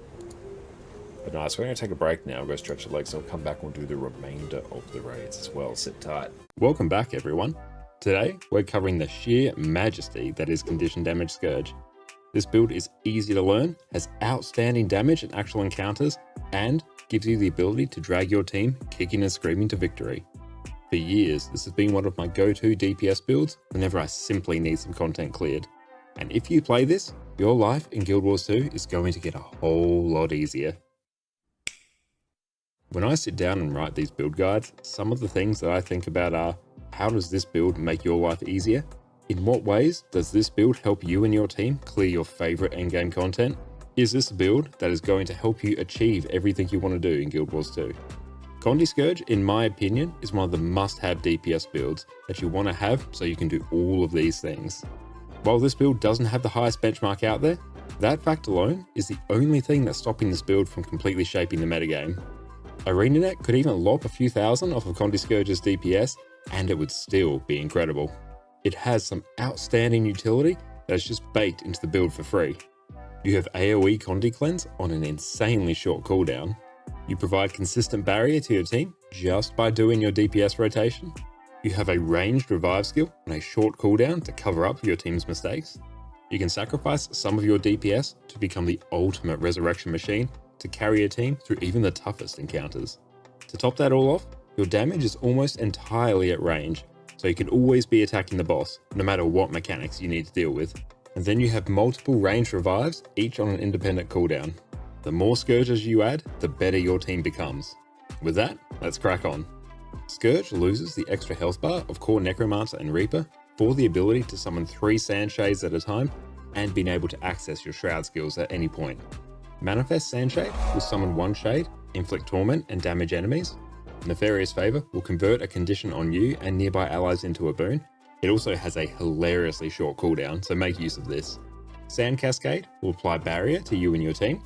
But nice, we're going to take a break now, go stretch the legs, and we'll come back and we'll do the remainder of the raids as well. Sit tight. Welcome back, everyone. Today, we're covering the sheer majesty that is Condition Damage Scourge. This build is easy to learn, has outstanding damage in actual encounters, and gives you the ability to drag your team kicking and screaming to victory. For years, this has been one of my go-to DPS builds whenever I simply need some content cleared. And if you play this, your life in Guild Wars 2 is going to get a whole lot easier. When I sit down and write these build guides, some of the things that I think about are, how does this build make your life easier? In what ways does this build help you and your team clear your favorite endgame content? Is this a build that is going to help you achieve everything you want to do in Guild Wars 2? Condi Scourge, in my opinion, is one of the must-have DPS builds that you want to have so you can do all of these things. While this build doesn't have the highest benchmark out there, that fact alone is the only thing that's stopping this build from completely shaping the metagame. ArenaNet could even lop a few thousand off of Condi Scourge's DPS, and it would still be incredible. It has some outstanding utility that is just baked into the build for free. You have AoE Condi Cleanse on an insanely short cooldown. You provide consistent barrier to your team just by doing your DPS rotation. You have a ranged revive skill on a short cooldown to cover up your team's mistakes. You can sacrifice some of your DPS to become the ultimate resurrection machine to carry your team through even the toughest encounters. To top that all off, your damage is almost entirely at range, so you can always be attacking the boss, no matter what mechanics you need to deal with. And then you have multiple ranged revives, each on an independent cooldown. The more Scourges you add, the better your team becomes. With that, let's crack on. Scourge loses the extra health bar of core Necromancer and Reaper for the ability to summon 3 Sand Shades at a time and being able to access your Shroud skills at any point. Manifest Sandshade will summon 1 Shade, inflict torment and damage enemies. Nefarious Favor will convert a condition on you and nearby allies into a boon. It also has a hilariously short cooldown, so make use of this. Sand Cascade will apply barrier to you and your team.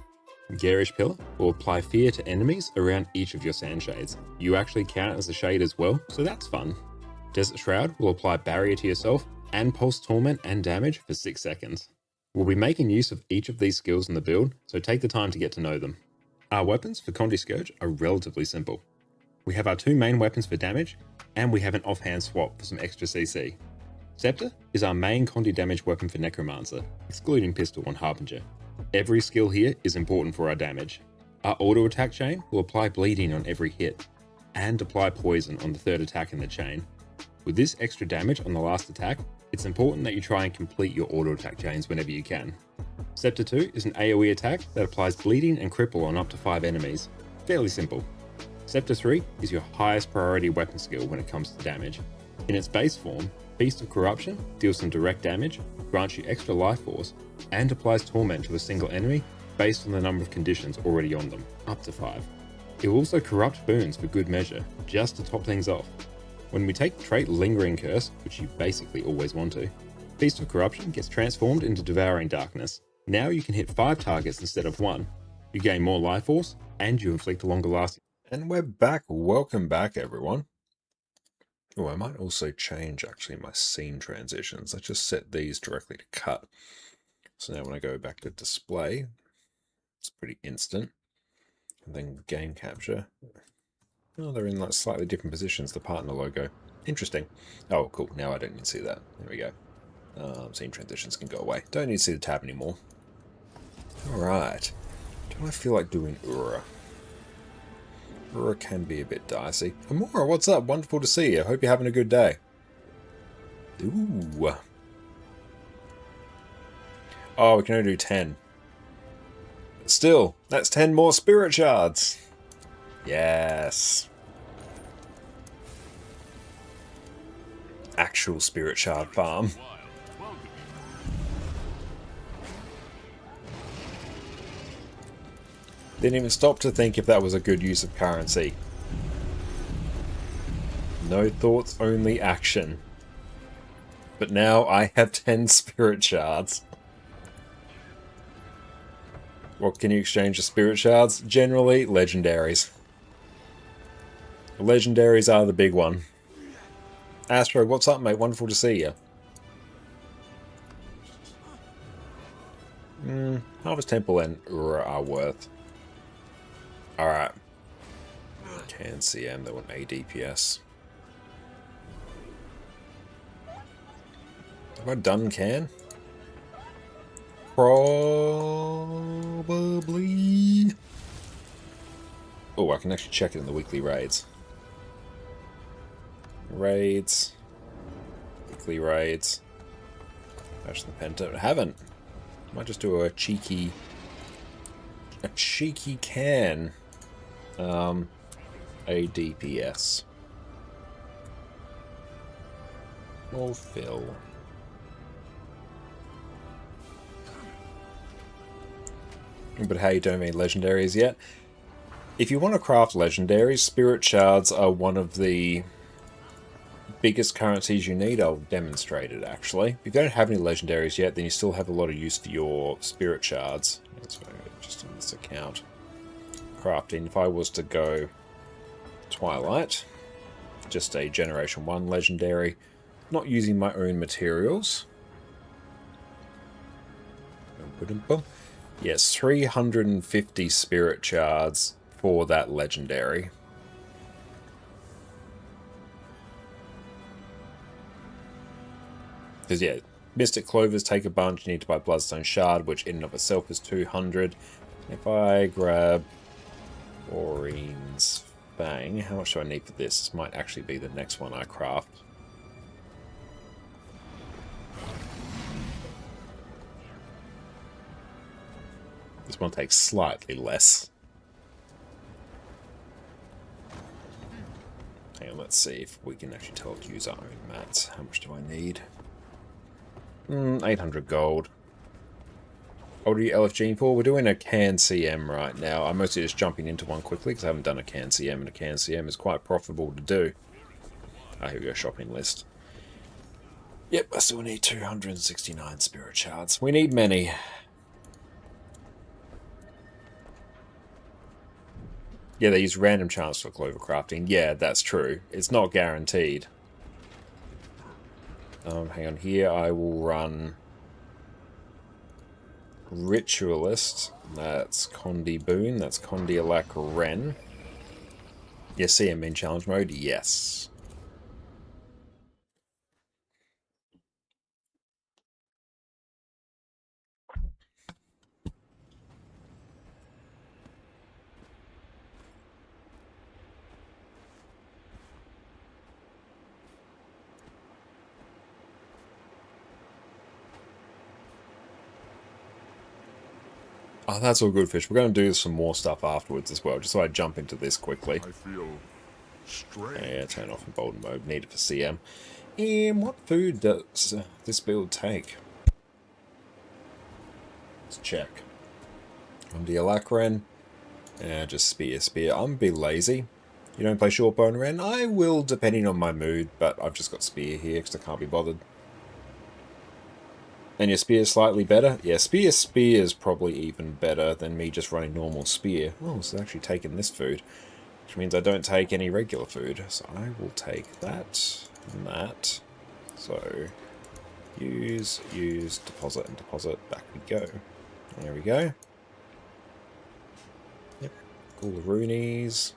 Garish Pillar will apply fear to enemies around each of your Sand Shades. You actually count as a shade as well, so that's fun. Desert Shroud will apply barrier to yourself and pulse torment and damage for 6 seconds. We'll be making use of each of these skills in the build, so take the time to get to know them. Our weapons for Condi Scourge are relatively simple. We have our 2 main weapons for damage, and we have an offhand swap for some extra CC. Scepter is our main Condi damage weapon for Necromancer, excluding Pistol and Harbinger. Every skill here is important for our damage. Our auto attack chain will apply bleeding on every hit, and apply poison on the 3rd attack in the chain. With this extra damage on the last attack, it's important that you try and complete your auto attack chains whenever you can. Scepter 2 is an AoE attack that applies bleeding and cripple on up to 5 enemies. Fairly simple. Scepter 3 is your highest priority weapon skill when it comes to damage. In its base form, Feast of Corruption deals some direct damage, grants you extra life force, and applies torment to a single enemy based on the number of conditions already on them, up to 5. It will also corrupt boons for good measure, just to top things off. When we take the trait Lingering Curse, which you basically always want to, Feast of Corruption gets transformed into Devouring Darkness. Now you can hit 5 targets instead of 1. You gain more life force, and you inflict a longer lasting. And we're back. Welcome back, everyone. Oh, I might also change actually my scene transitions. Let's just set these directly to cut. So now when I go back to display, it's pretty instant. And then game capture. Oh, they're in like slightly different positions, the partner logo. Interesting. Oh, cool. Now I don't need to see that. There we go. Scene transitions can go away. Don't need to see the tab anymore. Alright. Do I feel like doing Ura? Ura can be a bit dicey. Amora, what's up? Wonderful to see you. Hope you're having a good day. Ooh. Oh, we can only do 10. But still, that's 10 more spirit shards. Yes. Actual spirit shard farm. Didn't even stop to think if that was a good use of currency. No thoughts, only action. But now I have 10 spirit shards. What can you exchange for spirit shards? Generally, legendaries. Legendaries are the big one. Astro, what's up, mate? Wonderful to see you. Harvest Temple and Ura are worth. Alright. Can CM, they want ADPS. Have I done can? Probably. Oh, I can actually check it in the weekly raids. Raids. Weekly raids. Bash the Penta. I haven't. Might just do a cheeky can. ADPS. Or fill. But how you don't mean legendaries yet? If you want to craft legendaries, spirit shards are one of the biggest currencies you need. I'll demonstrate it actually. If you don't have any legendaries yet, then you still have a lot of use for your spirit shards. Let's go just on this account. Crafting. If I was to go Twilight, just a Generation 1 legendary, not using my own materials. Yes, 350 spirit shards for that legendary. Because, yeah, Mystic Clovers take a bunch. You need to buy Bloodstone Shard, which in and of itself is 200. If I grab Aureen's Fang, how much do I need for this? This might actually be the next one I craft. This one takes slightly less. Hang on, let's see if we can actually tell it to use our own mats. How much do I need? 800 gold. What are you LFGing for? We're doing a can CM right now. I'm mostly just jumping into one quickly because I haven't done a can CM, and a can CM is quite profitable to do. Ah, here we go, shopping list. Yep, I still need 269 spirit shards. We need many. Yeah, they use random chance for clover crafting. Yeah, that's true. It's not guaranteed. Hang on, here I will run Ritualist. That's Condi Boon. That's Condi Alak Ren. Yeah, CM in challenge mode? Yes. Oh, that's all good, Fish. We're going to do some more stuff afterwards as well, just so I jump into this quickly. I feel strange. Yeah, turn off in bold mode. Need it for CM. And what food does this build take? Let's check. On the Alakren. Just spear. I'm gonna be lazy. You don't play short bone Ren? I will, depending on my mood, but I've just got spear here because I can't be bothered. And your spear is slightly better? Yeah, spear is probably even better than me just running normal spear. Oh, it's actually taking this food, which means I don't take any regular food. So I will take that and that. So use, deposit, and deposit. Back we go. There we go. Yep. All the Roonies.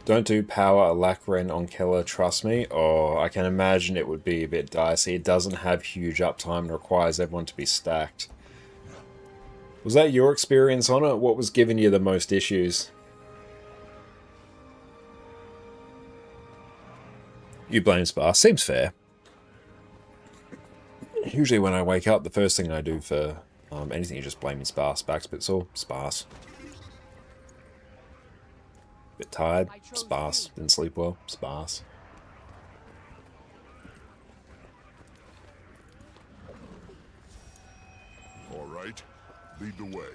Don't do power Alakren on Keller, trust me. Oh, I can imagine it would be a bit dicey. It doesn't have huge uptime and requires everyone to be stacked. Was that your experience on it? What was giving you the most issues? You blame Sparse. Seems fair. Usually when I wake up, the first thing I do for anything is just blaming Sparse. Back's a bit sore. Sparse. Bit tired, sparse. Didn't sleep well, sparse. All right, lead the way.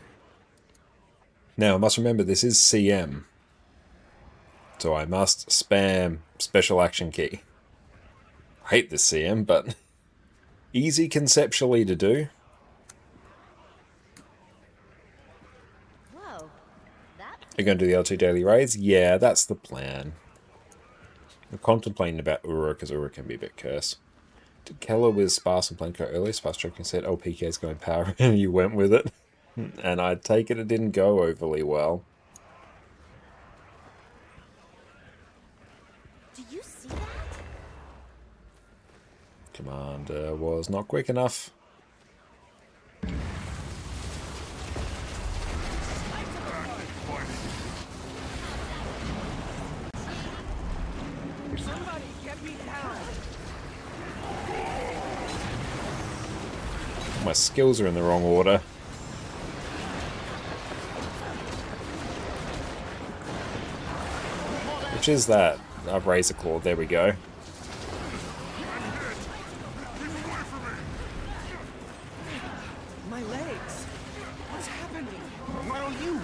Now, I must remember this is CM. So I must spam special action key. I hate this CM, but easy conceptually to do. You're going to do the L2 daily raids? Yeah, that's the plan. I'm contemplating about Ura, because Ura can be a bit cursed. Did Keller with Sparse and Blanco earlier? Sparse joking said, oh, PK's going power, and you went with it. And I take it didn't go overly well. Do you see that? Commander was not quick enough. Somebody get me down! My skills are in the wrong order. Which is that? I've Razor Claw, there we go. My legs! What's happening? Why don't you?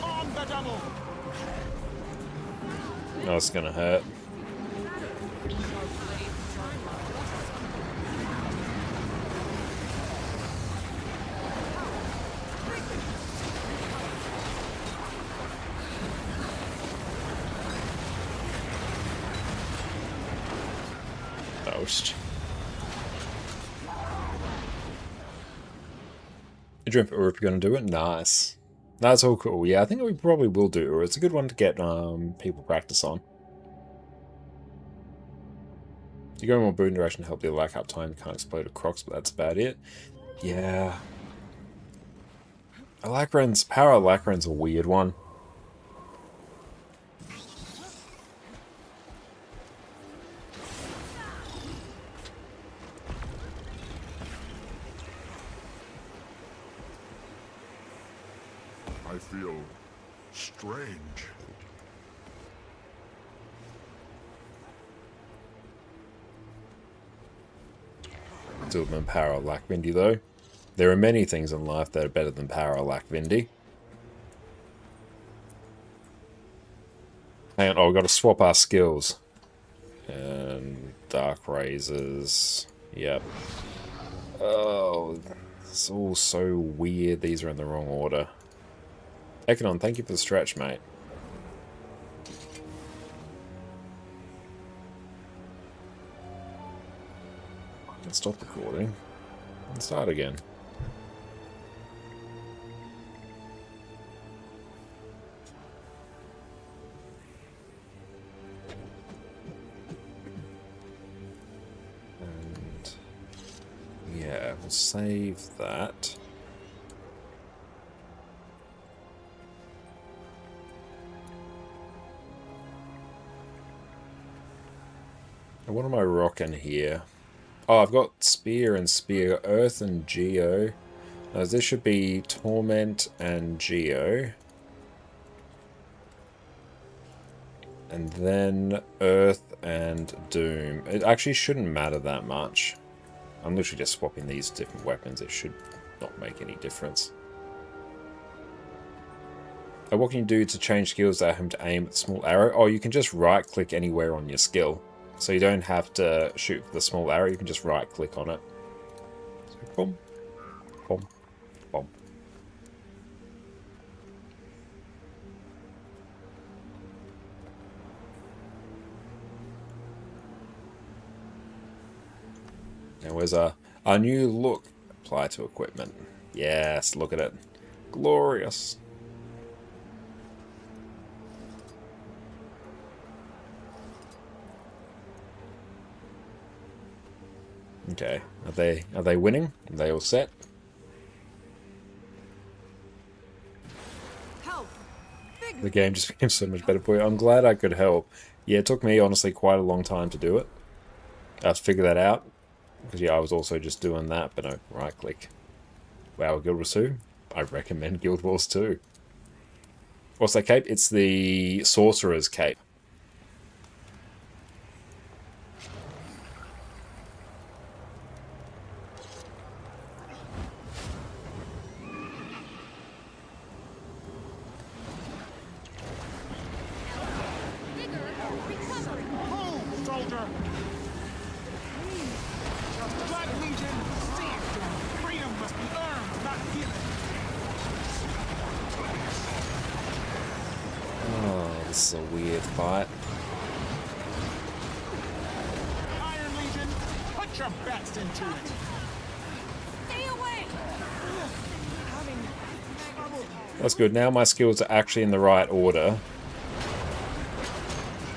On the double! Oh, it's gonna hurt. Almost. A dream for if you're going to do it? Nice. That's all cool. Yeah, I think we probably will do, or it's a good one to get people practice on. You go in more boot direction to help the lack up time, can't explode a crocs, but that's about it. Yeah. Power Alacran's a weird one. I feel strange. Still than Power Lack Vindy though. There are many things in life that are better than Power Lack Vindy. Hang on, oh, we've got to swap our skills. And Dark Razors. Yep. Oh, it's all so weird. These are in the wrong order. Ekanon, thank you for the stretch, mate. Let's stop recording and start again. And yeah, we'll save that. And what am I rocking here? Oh, I've got Spear and Spear, Earth and Geo. Now, this should be Torment and Geo. And then Earth and Doom. It actually shouldn't matter that much. I'm literally just swapping these different weapons. It should not make any difference. What can you do to change skills that have to aim at the small arrow? Oh, you can just right-click anywhere on your skill. So you don't have to shoot for the small arrow, you can just right-click on it. So, boom, boom, boom. And where's our new look? Apply to equipment. Yes, look at it. Glorious. Okay, are they winning? Are they all set? The game just became so much better for you. I'm glad I could help. Yeah, it took me honestly quite a long time to do it. I have to figure that out. Because yeah, I was also just doing that, but no, right click. Wow, Guild Wars 2? I recommend Guild Wars 2. What's that cape? It's the Sorcerer's cape. This is a weird fight. Iron Legion, put your best into it. Stay away! That's good. Now my skills are actually in the right order.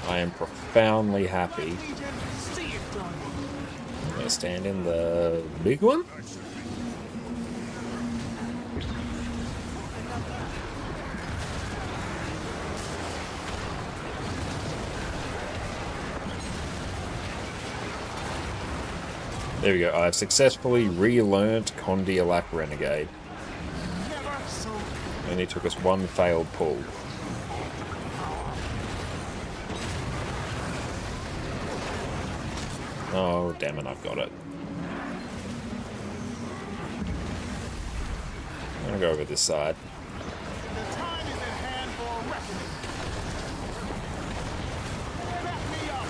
I am profoundly happy. I'm going to stand in the big one. There we go. I've successfully relearnt Condialac Renegade. Only took us one failed pull. Oh, damn it, I've got it. I'm gonna go over this side. The time is at hand for reckoning. Back me up.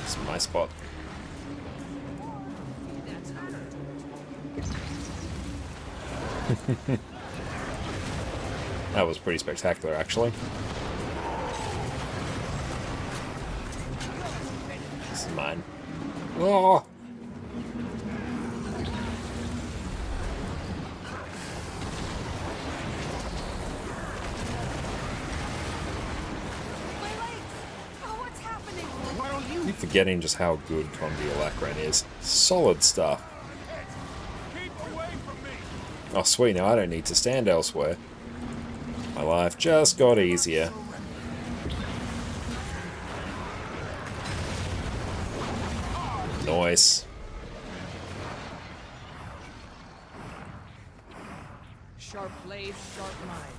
It's my spot. That was pretty spectacular, actually. This is mine. Oh! What's happening? Why don't you Keep forgetting just how good ConnorConCarne is. Solid stuff. keep away from me? Oh, sweet, now I don't need to stand elsewhere. My life just got easier. Nice. Sharp blade, sharp mind.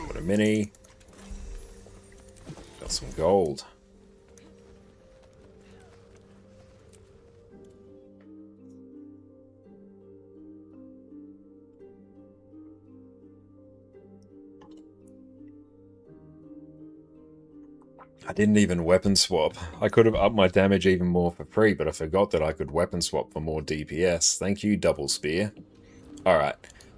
Got a mini. Got some gold. I didn't even weapon swap. I could have upped my damage even more for free, but I forgot that I could weapon swap for more DPS. Thank you, Double Spear. Alright,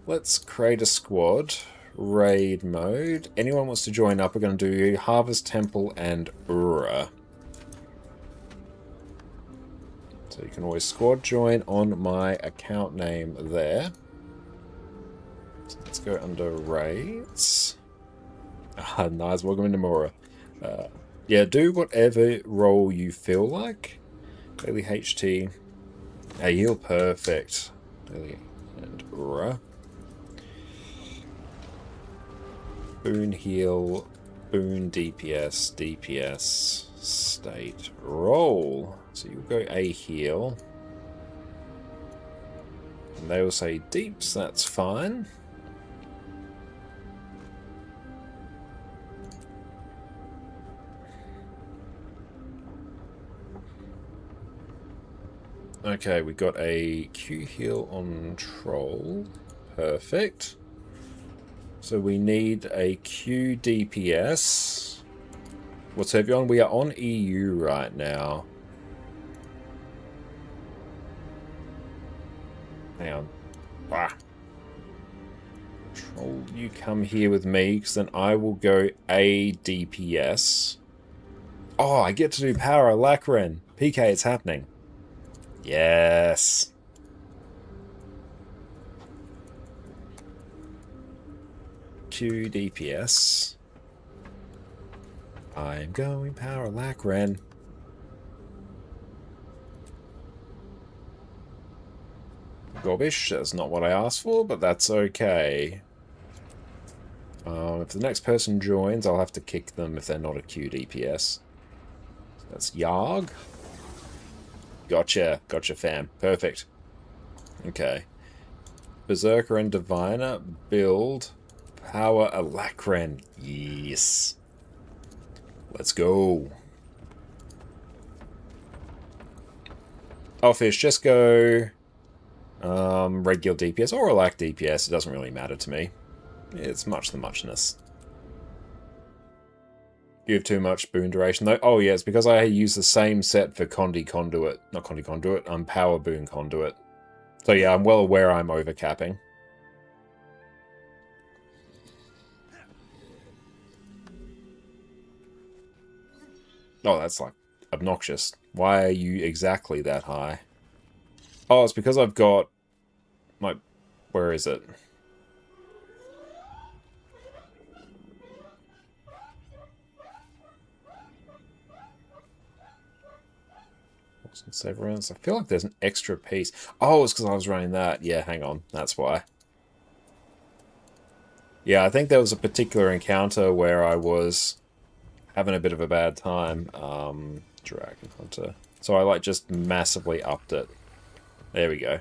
let's create a squad. Raid mode. Anyone wants to join up, we're going to do Harvest Temple and Ura. So you can always squad join on my account name there. So let's go under raids. Ah, nice. Welcome into Mora. Yeah, do whatever role you feel like. Daily HT. A heal, perfect. Daily and Ura. Boon heal, boon DPS, DPS, state, roll. So you'll go a heal. And they will say deeps, that's fine. Okay, we got a Q heal on troll. Perfect. So we need a Q DPS. What's everyone? We are on EU right now. Hang on. Ah. Troll, you come here with me, because then I will go a DPS. Oh, I get to do power Lacren. PK, it's happening. Yes. Q DPS. I'm going power Lacren. Gobbish, that's not what I asked for, but that's okay. If the next person joins, I'll have to kick them if they're not a Q DPS. So that's Yarg. Gotcha. Gotcha, fam. Perfect. Okay. Berserker and Diviner build power Alacren. Yes. Let's go. Oh, fish, just go regular DPS or Alac DPS. It doesn't really matter to me. It's much the muchness. You have too much boon duration though. Oh yeah, it's because I use the same set for Condi Conduit. Not Condi Conduit, Power Boon Conduit. So yeah, I'm well aware I'm overcapping. Oh, that's like obnoxious. Why are you exactly that high? Oh, it's because I've got my... Where is it? Severance. I feel like there's an extra piece. Oh, it's because I was running that. Yeah, hang on. That's why. Yeah, I think there was a particular encounter where I was having a bit of a bad time. Dragon Hunter. So I like just massively upped it. There we go.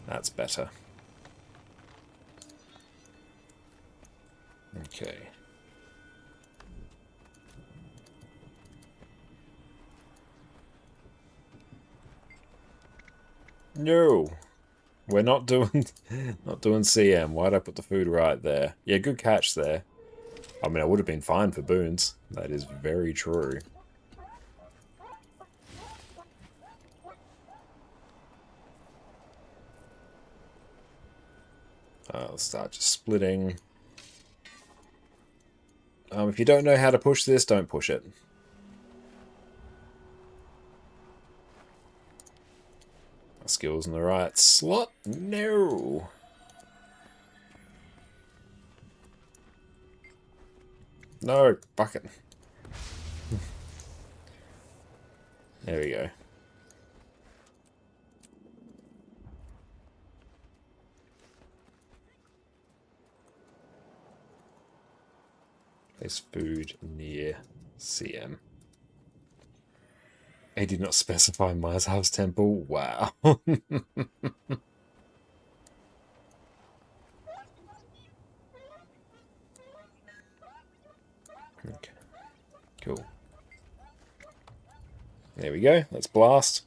That's better. Okay. No, we're not doing CM. Why'd I put the food right there? Yeah, good catch there. I mean, I would have been fine for boons. That is very true. Let's start just splitting. If you don't know how to push this, don't push it. My skill's in the right slot. No. No, bucket. There we go. There's food near CM. He did not specify Mazhav's temple. Wow. Okay. Cool. There we go. Let's blast.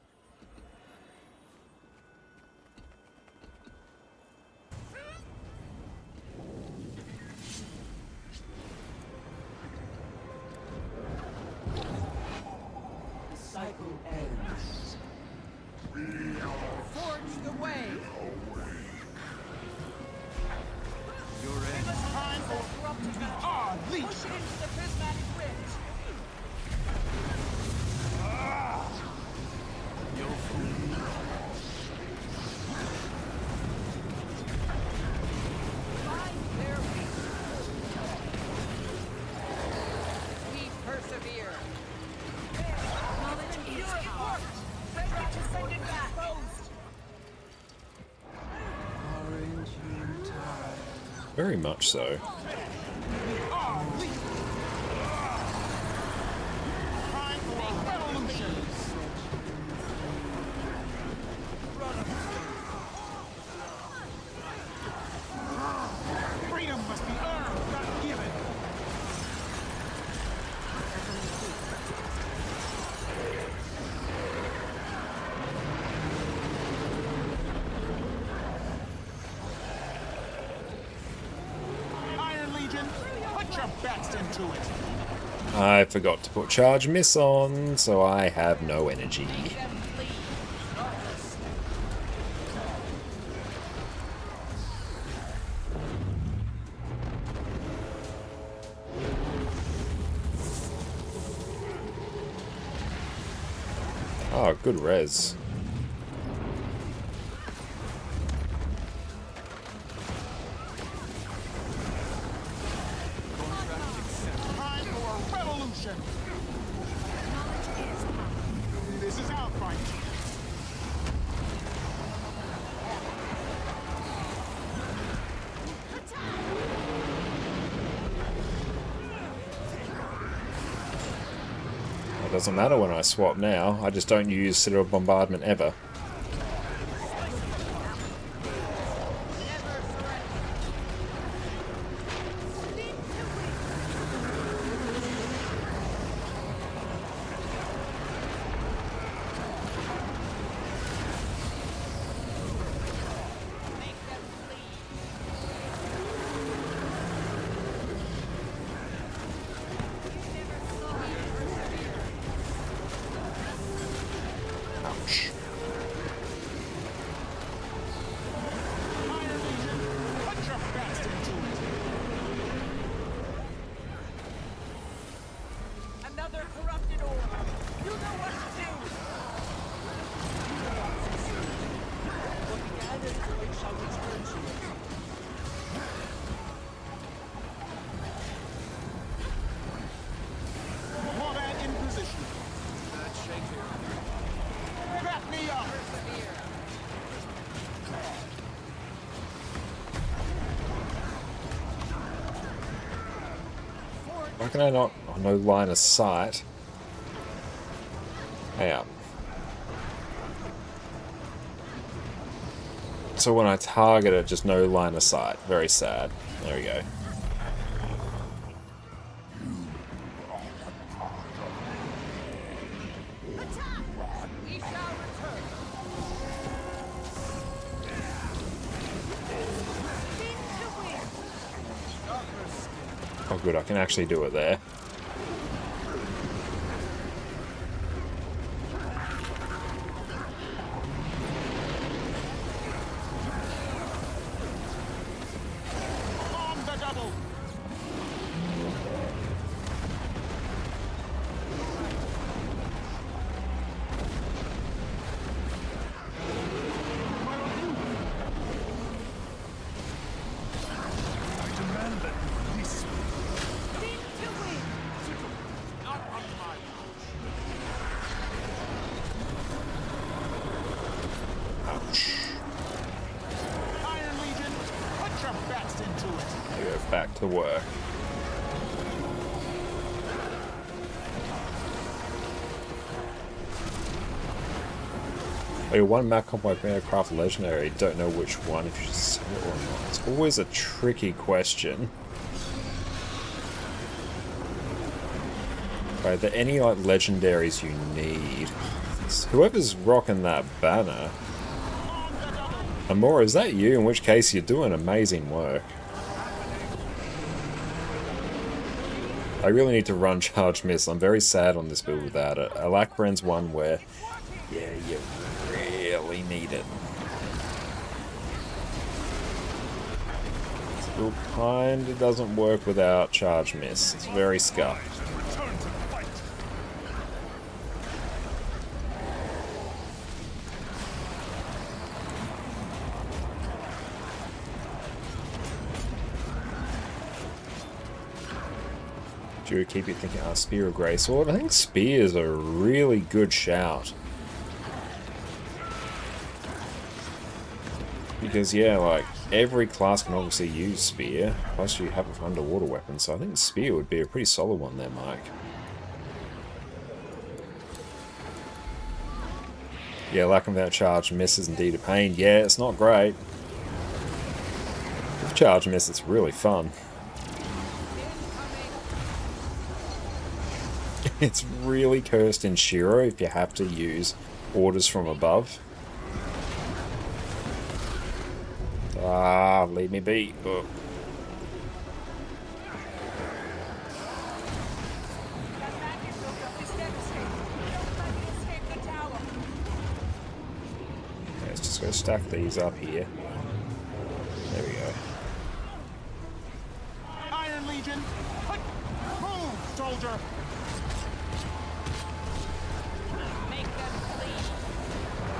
Very much so. Freedom must be earned, not given. Iron Legion, put your best into it. I forgot to put charge miss on, so I have no energy. Oh, good res. Time for a revolution. This is our fight. It doesn't matter when I swap now. I just don't use Citadel Bombardment ever. Ouch. Iron Legion, put your best into it. Another corrupted orb. You know what to do. What gathered to it shall return to it. Warband in position. Let's shake it. Back me up. Why can I not? Oh, no line of sight. Hey up. So when I target it, just no line of sight. Very sad. There we go. We shall return. Oh good, I can actually do it there. Oh, one map comp like Craft Legendary. Don't know which one, if you should sell it or not. It's always a tricky question. Right, are there any like legendaries you need? Whoever's rocking that banner. Amora, is that you? In which case you're doing amazing work. I really need to run Charge Miss. I'm very sad on this build without it. Alakran's one where, yeah, you really need it. This build kinda doesn't work without Charge Miss. It's very scuffed. Do you keep it thinking, Spear or Greysword? I think Spear is a really good shout. Because, yeah, like, every class can obviously use Spear, plus you have an underwater weapon, so I think Spear would be a pretty solid one there, Mike. Yeah, lacking without charge miss is indeed a pain. Yeah, it's not great. With charge miss, it's really fun. It's really cursed in Shiro if you have to use orders from above. Ah, leave me be. Ugh. Let's just go stack these up here. There we go. Iron Legion! Move, soldier!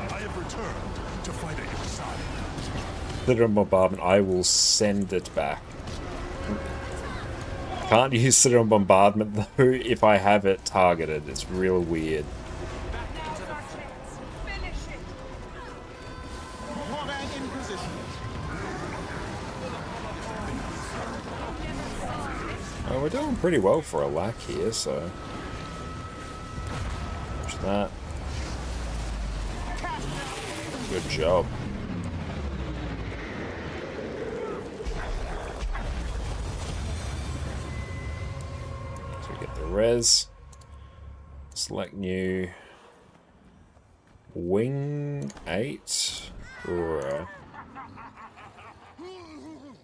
I have returned to fight at your side. Citadel Bombardment, I will send it back. Can't use Citadel Bombardment though if I have it targeted. It's real weird. In position. Oh, we're doing pretty well for a lack here, so. Watch that. Good job. So we get the res. Select new. Wing 8. Or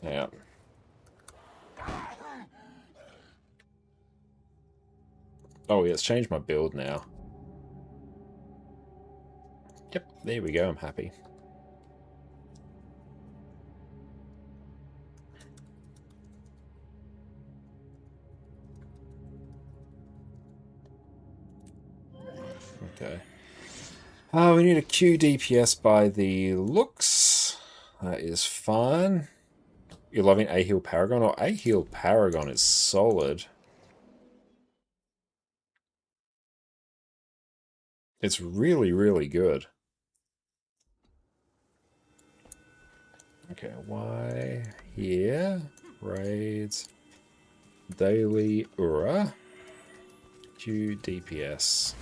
yeah. Oh yeah, it's changed my build now. Yep, there we go, I'm happy. Okay. Oh, we need a Q DPS by the looks. That is fine. You're loving A-Heal Paragon? Or A-Heal Paragon is solid. It's really, really good. Okay, why here? Raids. Daily Ura. Q DPS.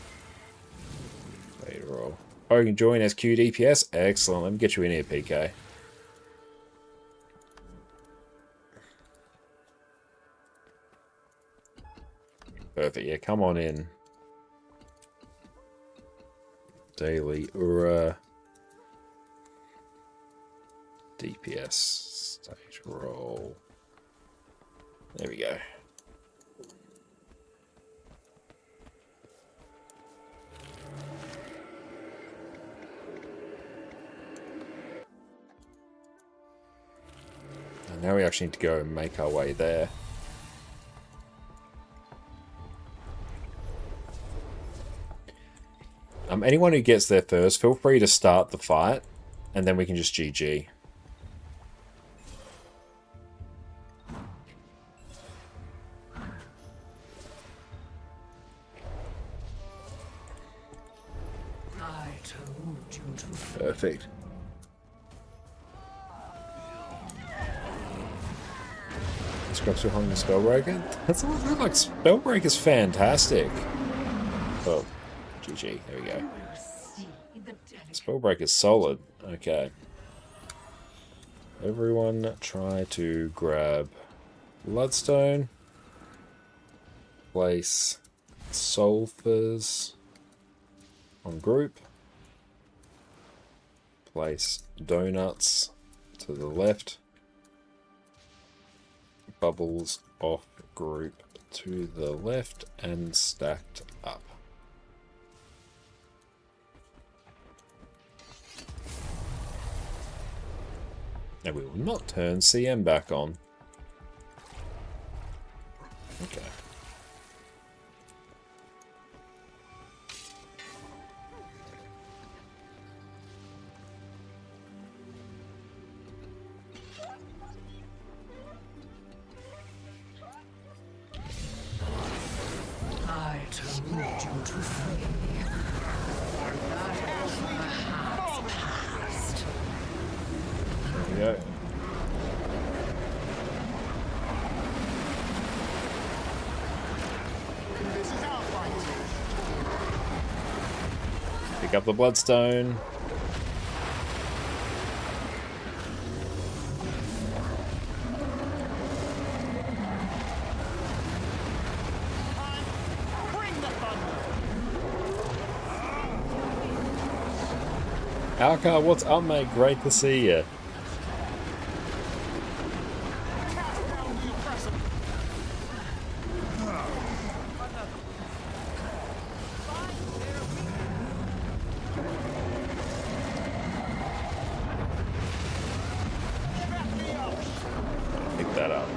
Wait, roll. Oh, you can join as Q DPS? Excellent. Let me get you in here, PK. Perfect. Yeah, come on in. Daily Ura. DPS. Stage roll. There we go. And now we actually need to go and make our way there. Anyone who gets there first, feel free to start the fight, and then we can just GG. Perfect. Scrubs are hungry Spellbreaker? That's all good. Like, Spellbreaker is fantastic. Oh, GG. There we go. Spellbreak is solid. Okay. Everyone try to grab Bloodstone. Place Sulfurs on group. Place Donuts to the left. Bubbles off group to the left and stacked up. Now we will not turn CM back on. Okay. I told you to flee. There we go. This is our fight. Pick up the Bloodstone. Bring the thunder. Alka, what's up, mate? Great to see you. Cast down the oppressor. Back me up. Pick that up.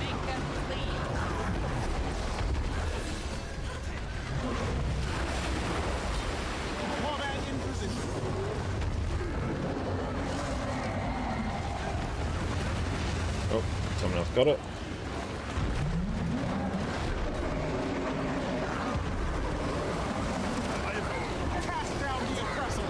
Make them flee. Warband in position. Oh, someone else got it. Cast down the oppressor.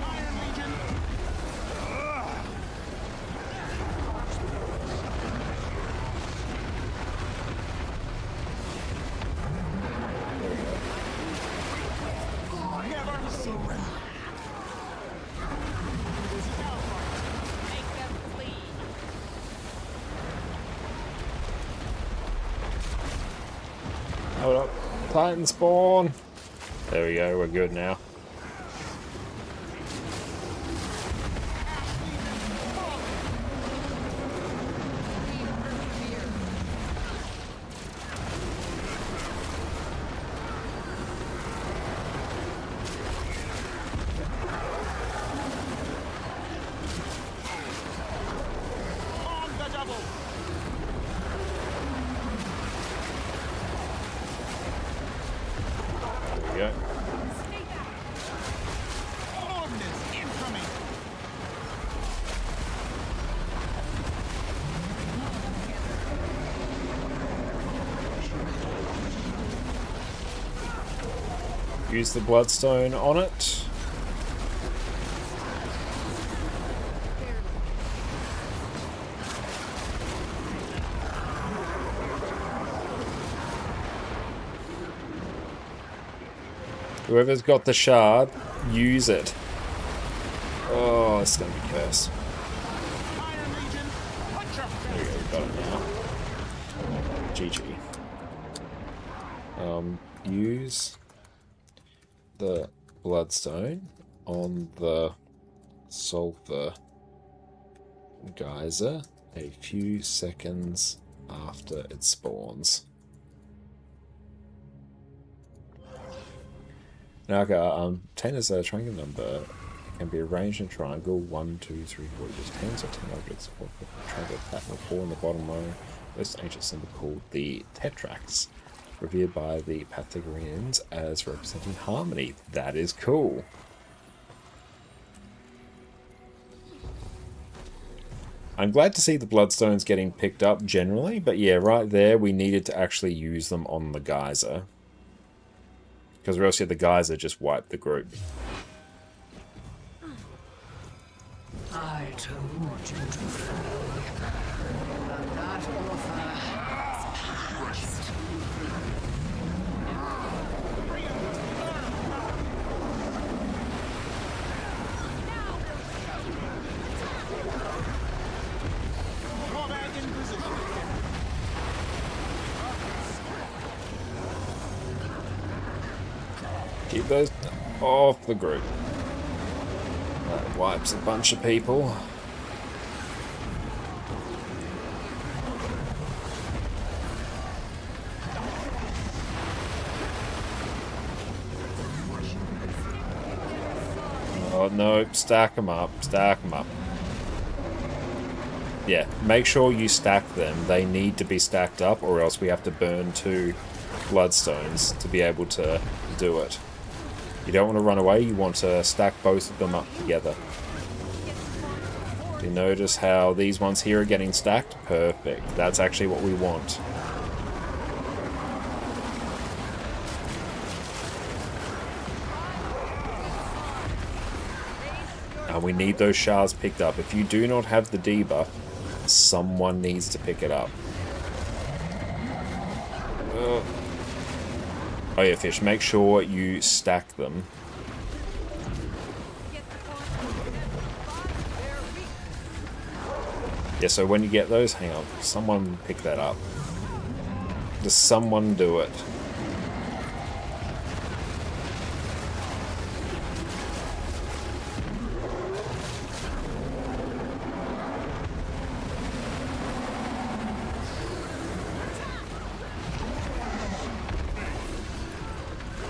Iron Legion. Never surrender. This is our fight. Make them flee. Hold up. Titan spawn. There we go. We're good now. On the double. There we go. Ordnance incoming. Use the Bloodstone on it. Whoever's got the shard, use it. Oh, it's gonna be cursed. Iron Legion. Put your There we face. go, we got it now. GG. Use the Bloodstone on the Sulfur Geyser a few seconds after it spawns. Now, okay, 10 is a triangle number. Can be arranged in a triangle 1, 2, 3, 4. There's 10 or 10 objects. Or triangle pattern of 4 in the bottom row. This ancient symbol called the tetrax. revered by the Pythagoreans as representing harmony. That is cool. I'm glad to see the Bloodstones getting picked up generally, but yeah, right there we needed to actually use them on the geyser. Because or else the geyser just wiped the group. I told you to flee. But that offer has passed. Combat in position. Keep those off the group. That wipes a bunch of people. Oh no, stack them up, stack them up. Yeah, make sure you stack them. They need to be stacked up or else we have to burn 2 bloodstones to be able to do it. You don't want to run away, you want to stack both of them up together. You notice how these ones here are getting stacked? Perfect. That's actually what we want. And we need those shards picked up. If you do not have the debuff, someone needs to pick it up. Oh yeah, Fish, make sure you stack them. Yeah, so when you get those, hang on, someone pick that up. Does someone do it?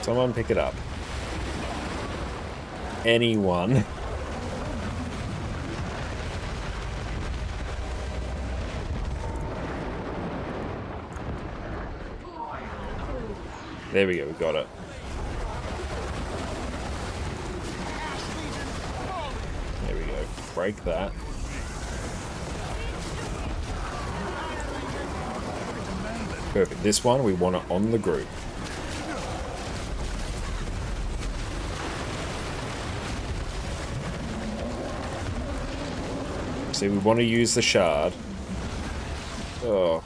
Someone pick it up. Anyone. There we go, we got it. There we go. Break that. Perfect. This one, we want it on the group. See, we want to use the shard. Oh.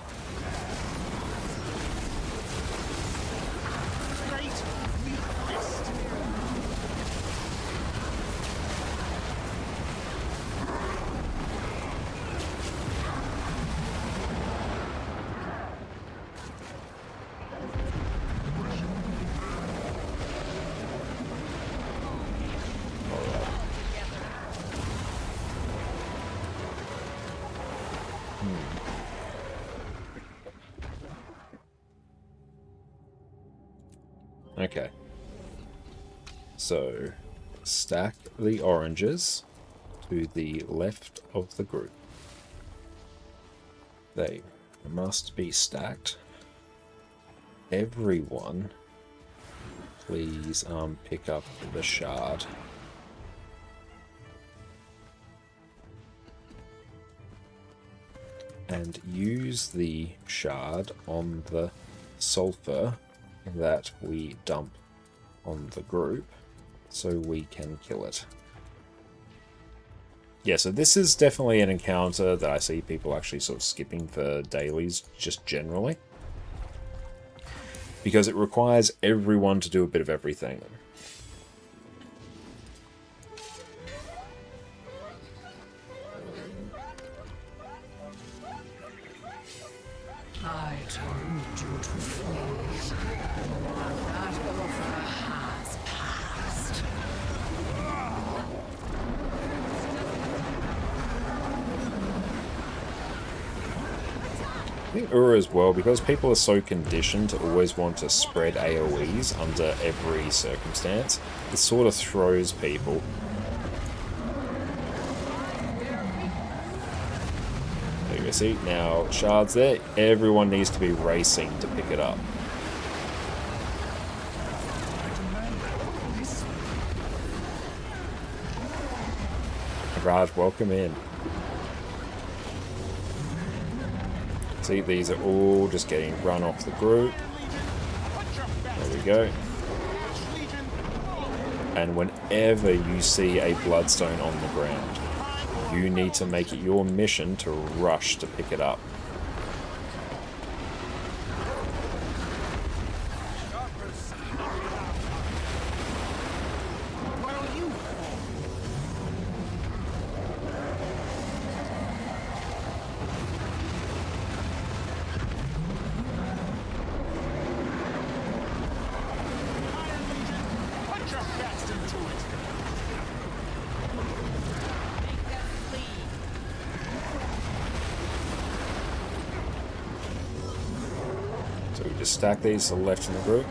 Okay. So, stack the oranges to the left of the group. They must be stacked. Everyone, please pick up the shard. And use the shard on the sulfur that we dump on the group so we can kill it. Yeah, so this is definitely an encounter that I see people actually sort of skipping for dailies just generally, because it requires everyone to do a bit of everything. I told you to flee. That offer has passed. I think Ura as well, because people are so conditioned to always want to spread AoEs under every circumstance, it sort of throws people. There you go, see, now shards there, everyone needs to be racing to pick it up. Raj, welcome in. See, these are all just getting run off the group. There we go. And whenever you see a bloodstone on the ground, you need to make it your mission to rush to pick it up. So we just stack these to the left in the group.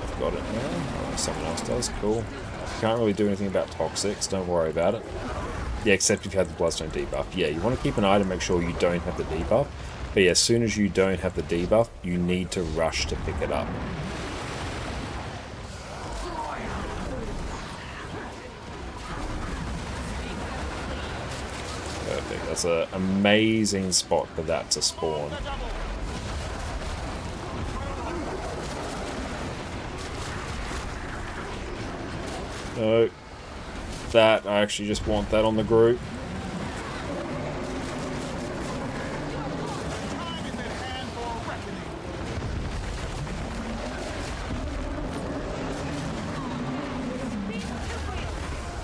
I've got it now. Oh, someone else does. Cool. Can't really do anything about toxics. Don't worry about it. Yeah, except if you have the Bloodstone debuff. Yeah, you want to keep an eye to make sure you don't have the debuff. But yeah, as soon as you don't have the debuff, you need to rush to pick it up. Perfect. That's an amazing spot for that to spawn. No. That, I actually just want that on the group.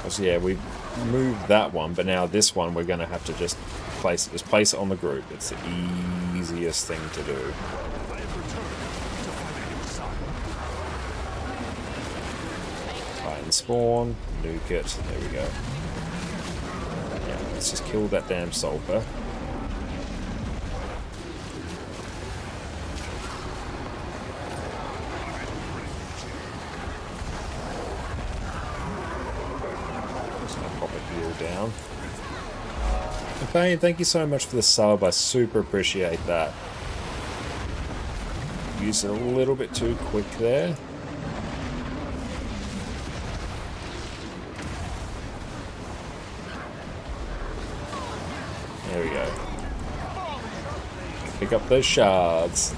So yeah, we moved that one, but now this one we're going to have to just place it on the group. It's the easiest thing to do. Titan spawn, nuke it, there we go. Yeah, let's just kill that damn sulfur. Down. Bane, thank you so much for the sub. I super appreciate that. Used it a little bit too quick there. There we go. Pick up those shards.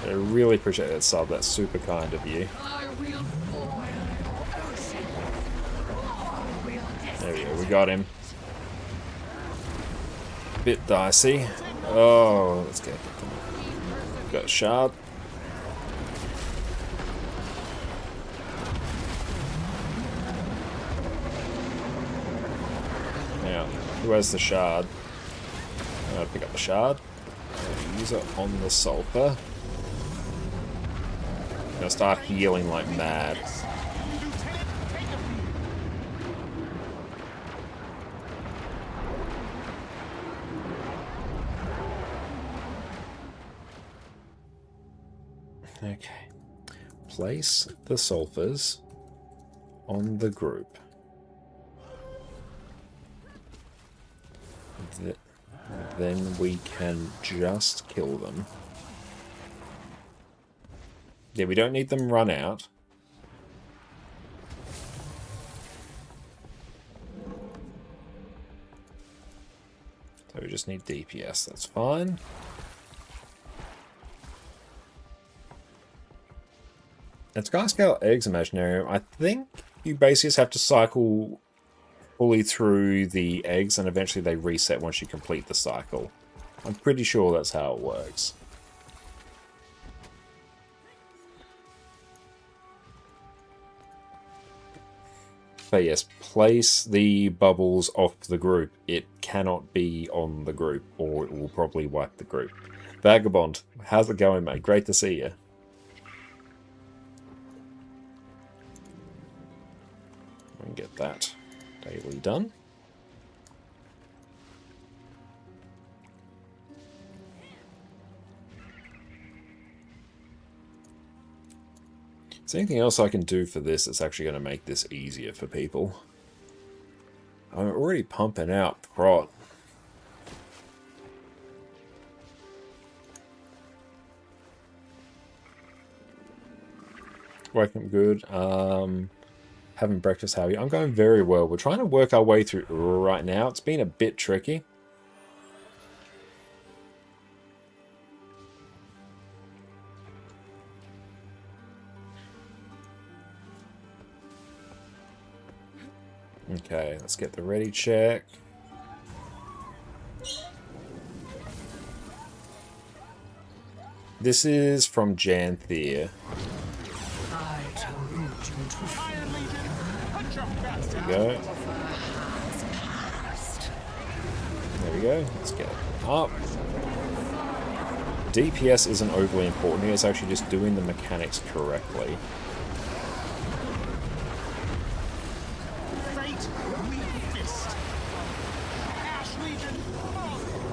I really appreciate that sub. That's super kind of you. There we go, we got him. Bit dicey. Oh, let's get them. Got a shard. Now, who has the shard? I'm gonna pick up the shard. Use it on the sulfur. I'm gonna start healing like mad. Okay. Place the sulfurs on the group. Then we can just kill them. Yeah, we don't need them run out. So we just need DPS, that's fine. It's Sky-Scale Eggs Imaginarium. I think you basically just have to cycle fully through the eggs and eventually they reset once you complete the cycle. I'm pretty sure that's how it works. But yes, place the bubbles off the group. It cannot be on the group or it will probably wipe the group. Vagabond, how's it going, mate? Great to see you. And get that daily done. Is there anything else I can do for this that's actually going to make this easier for people? I'm already pumping out prot. Waking up good. Having breakfast, how are you? I'm going very well. We're trying to work our way through right now. It's been a bit tricky. Okay, let's get the ready check. This is from Janthir. There we go. There we go. Let's get it up. DPS isn't overly important here. It's actually just doing the mechanics correctly.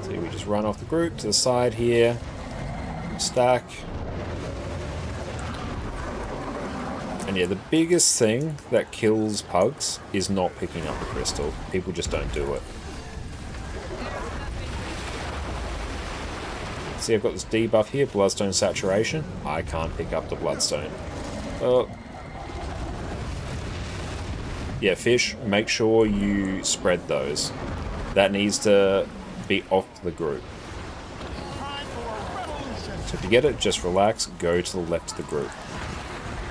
See, we just run off the group to the side here. Stack. And yeah, the biggest thing that kills pugs is not picking up the crystal. People just don't do it. See, I've got this debuff here, Bloodstone Saturation. I can't pick up the Bloodstone. Oh. Yeah, fish, make sure you spread those. That needs to be off the group. So if you get it, just relax, go to the left of the group.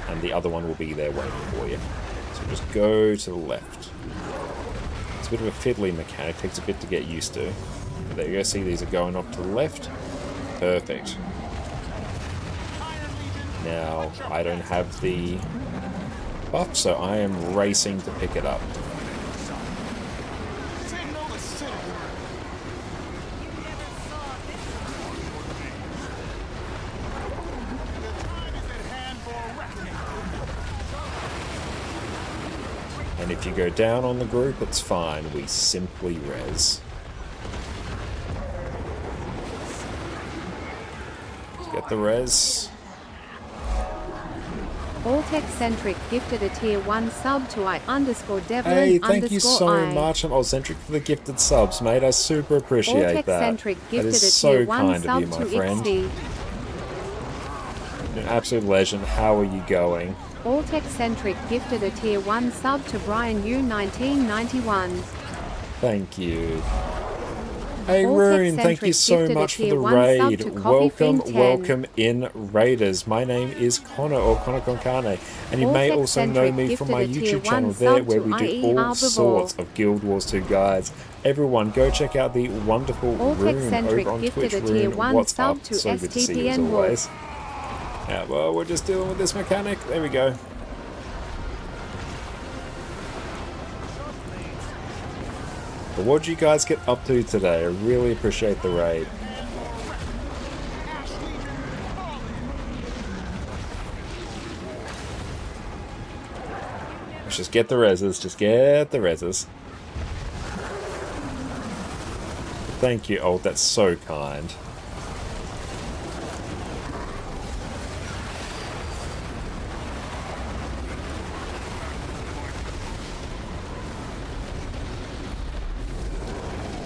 And the other one will be there waiting for you. So just go to the left. It's a bit of a fiddly mechanic, takes a bit to get used to. But there you go, see these are going off to the left. Perfect. Now, I don't have the buff, so I am racing to pick it up. And if you go down on the group, it's fine. We simply res. Let's get the res. AultExcentric gifted a tier 1 sub to I_Devlin_I. Hey, thank you so much. I'm AultExcentric for the gifted subs, mate. I super appreciate that. That is so kind of you, my friend. You're an absolute legend. How are you going? AultExcentric gifted a tier 1 sub to Brian U1991. Thank you. Hey Rune, thank you so much for the raid. Welcome, welcome in Raiders. My name is Connor, or ConnorConCarne, and you may also know me from my YouTube channel there, where we do all sorts of Guild Wars 2 guides. Everyone, go check out the wonderful Rune over on Twitch. Rune, what's up? So good to see you as always. Yeah, well, we're just dealing with this mechanic. There we go. But what did you guys get up to today? I really appreciate the raid. Let's just get the reses. Just get the reses. Thank you, Old. That's so kind.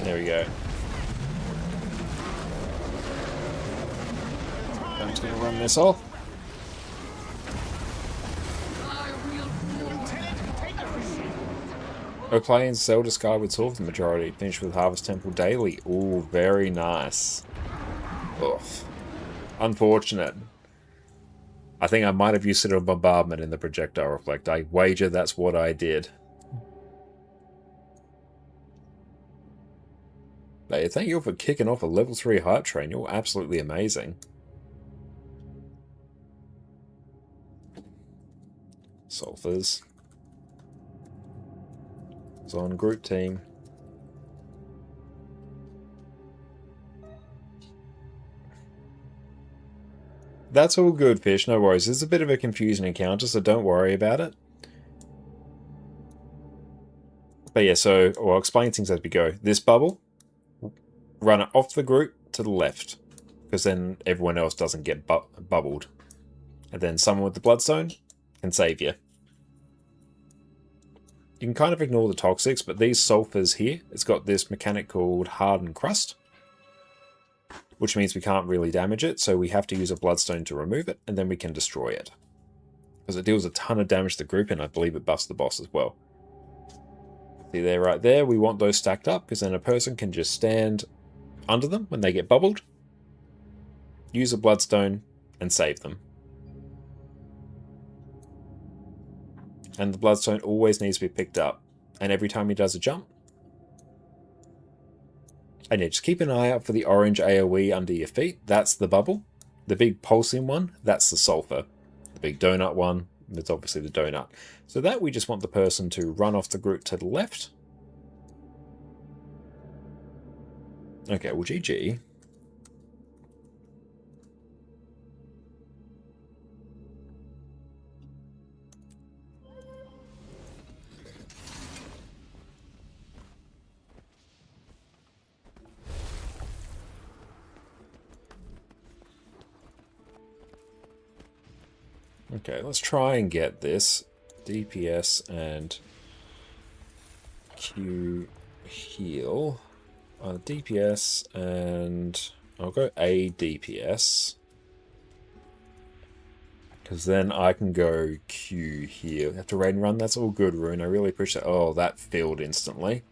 There we go. I'm just going to run this off. O'Clane's Zelda Skyward Sword for the majority. Finished with Harvest Temple daily. Ooh, very nice. Oof. Unfortunate. I think I might have used it on Bombardment in the Projectile Reflect. I wager that's what I did. Hey, thank you for kicking off a level 3 Heart Train. You're absolutely amazing. Sulphurs. Zon group team. That's all good, Fish. No worries. It's a bit of a confusing encounter, so don't worry about it. But yeah, so I'll explain things as we go. This bubble, run it off the group to the left, because then everyone else doesn't get bubbled. And then someone with the Bloodstone can save you. You can kind of ignore the toxics, but these sulfurs here, it's got this mechanic called Hardened Crust, which means we can't really damage it, so we have to use a Bloodstone to remove it, and then we can destroy it. because it deals a ton of damage to the group, and I believe it buffs the boss as well. See there, right there, we want those stacked up, because then a person can just stand under them when they get bubbled, use a bloodstone, and save them. And the bloodstone always needs to be picked up, and every time he does a jump. And yeah, just keep an eye out for the orange AoE under your feet. That's the bubble. The big pulsing one, that's the sulfur. The big donut one, that's obviously the donut. So that we just want the person to run off the group to the left. Okay, well, GG. Okay, let's try and get this DPS and Q heal. DPS and I'll go A DPS. Because then I can go Q heal. Have to raid and run. That's all good, Rune. I really appreciate it. Oh, that filled instantly.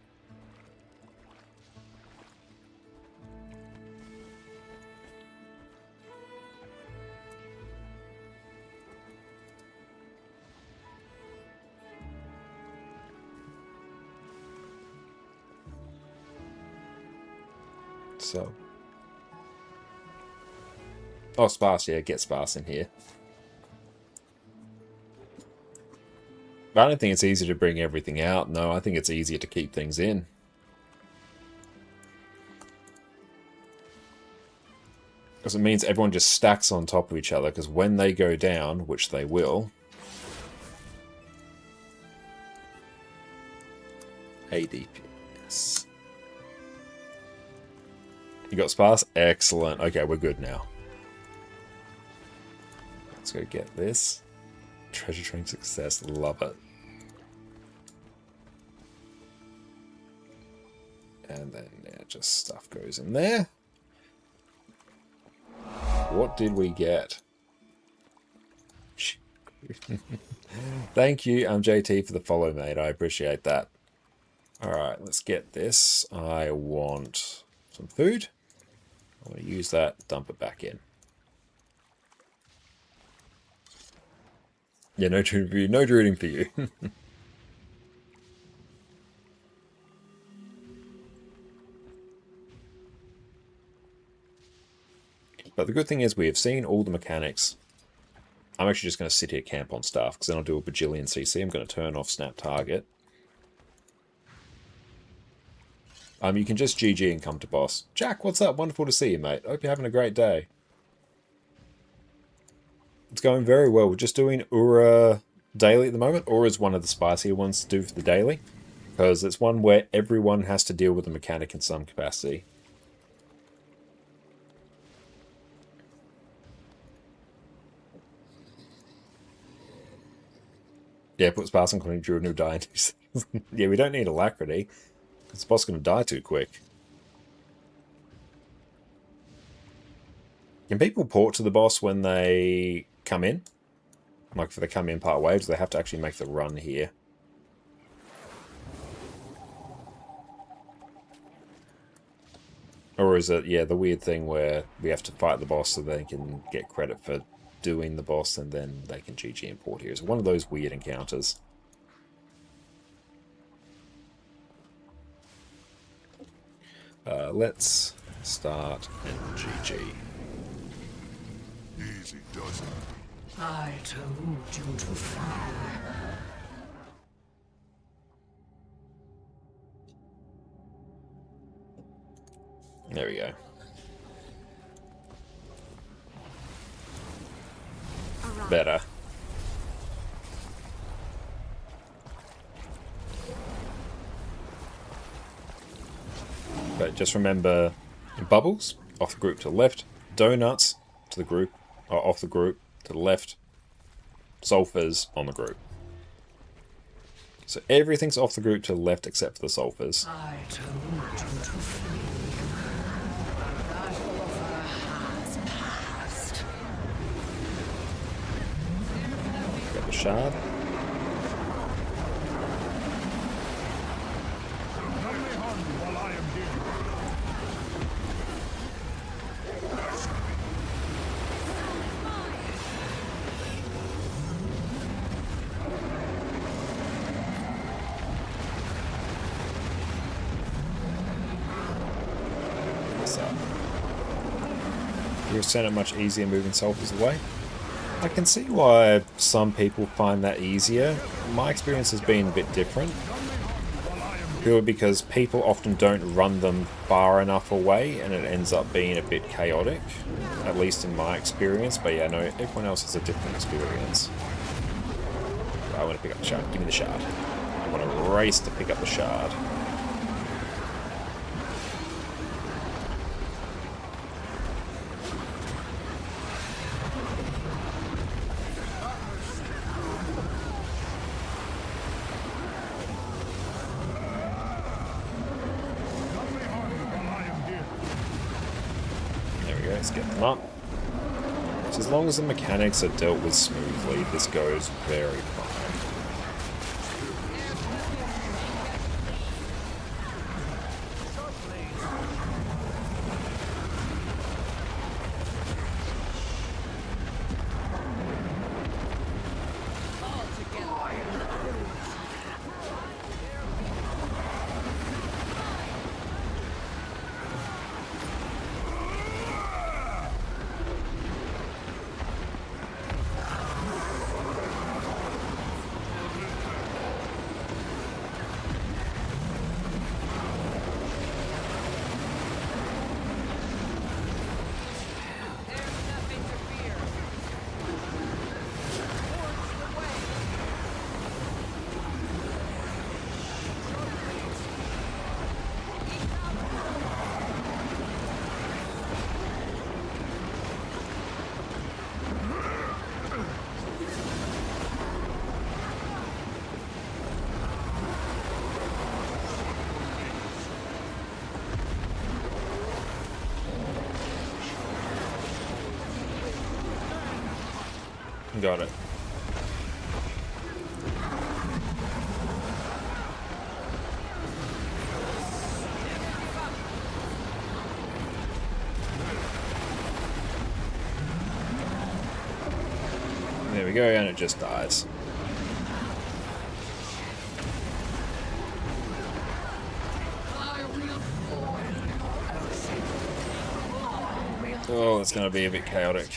So, oh, sparse, yeah, get sparse in here. I don't think it's easy to bring everything out. No, I think it's easier to keep things in. Because it means everyone just stacks on top of each other, because when they go down, which they will... ADPS. You got sparse? Excellent. Okay, we're good now. Let's go get this. Treasure train success. Love it. And then, yeah, just stuff goes in there. What did we get? Thank you, JT, for the follow, mate. I appreciate that. Alright, let's get this. I want some food. I'm going to use that, dump it back in. Yeah, no druiding for you. But the good thing is we have seen all the mechanics. I'm actually just going to sit here camp on stuff, because then I'll do a bajillion CC. I'm going to turn off snap target. You can just GG and come to boss. Jack, what's up? Wonderful to see you, mate. Hope you're having a great day. It's going very well. We're just doing Ura daily at the moment. Ura is one of the spicier ones to do for the daily, because it's one where everyone has to deal with a mechanic in some capacity. Yeah, put sparse on Conning Druid and he'll die in 2 seconds. Yeah, we don't need alacrity. This boss is going to die too quick. Can people port to the boss when they come in? Like, if they come in part waves, they have to actually make the run here. Or is it, yeah, the weird thing where we have to fight the boss so they can get credit for doing the boss and then they can GG and port here? It's one of those weird encounters. Let's start and GG. Easy does it. I told you to fire. There we go. Better. But just remember, bubbles, off the group to the left, donuts to the group, or off the group to the left, sulfurs on the group. So everything's off the group to the left except for the sulfurs. I told you to flee. The battle of her has passed. Grab the shard. You'll send it much easier moving soldiers away. I can see why some people find that easier. My experience has been a bit different. Purely because people often don't run them far enough away and it ends up being a bit chaotic. At least in my experience, but yeah, no, everyone else has a different experience. I want to pick up the shard. Give me the shard. I want to race to pick up the shard. Let's get them up. So as long as the mechanics are dealt with smoothly, this goes very fine. Got it. There we go, and it just dies. Oh, it's going to be a bit chaotic.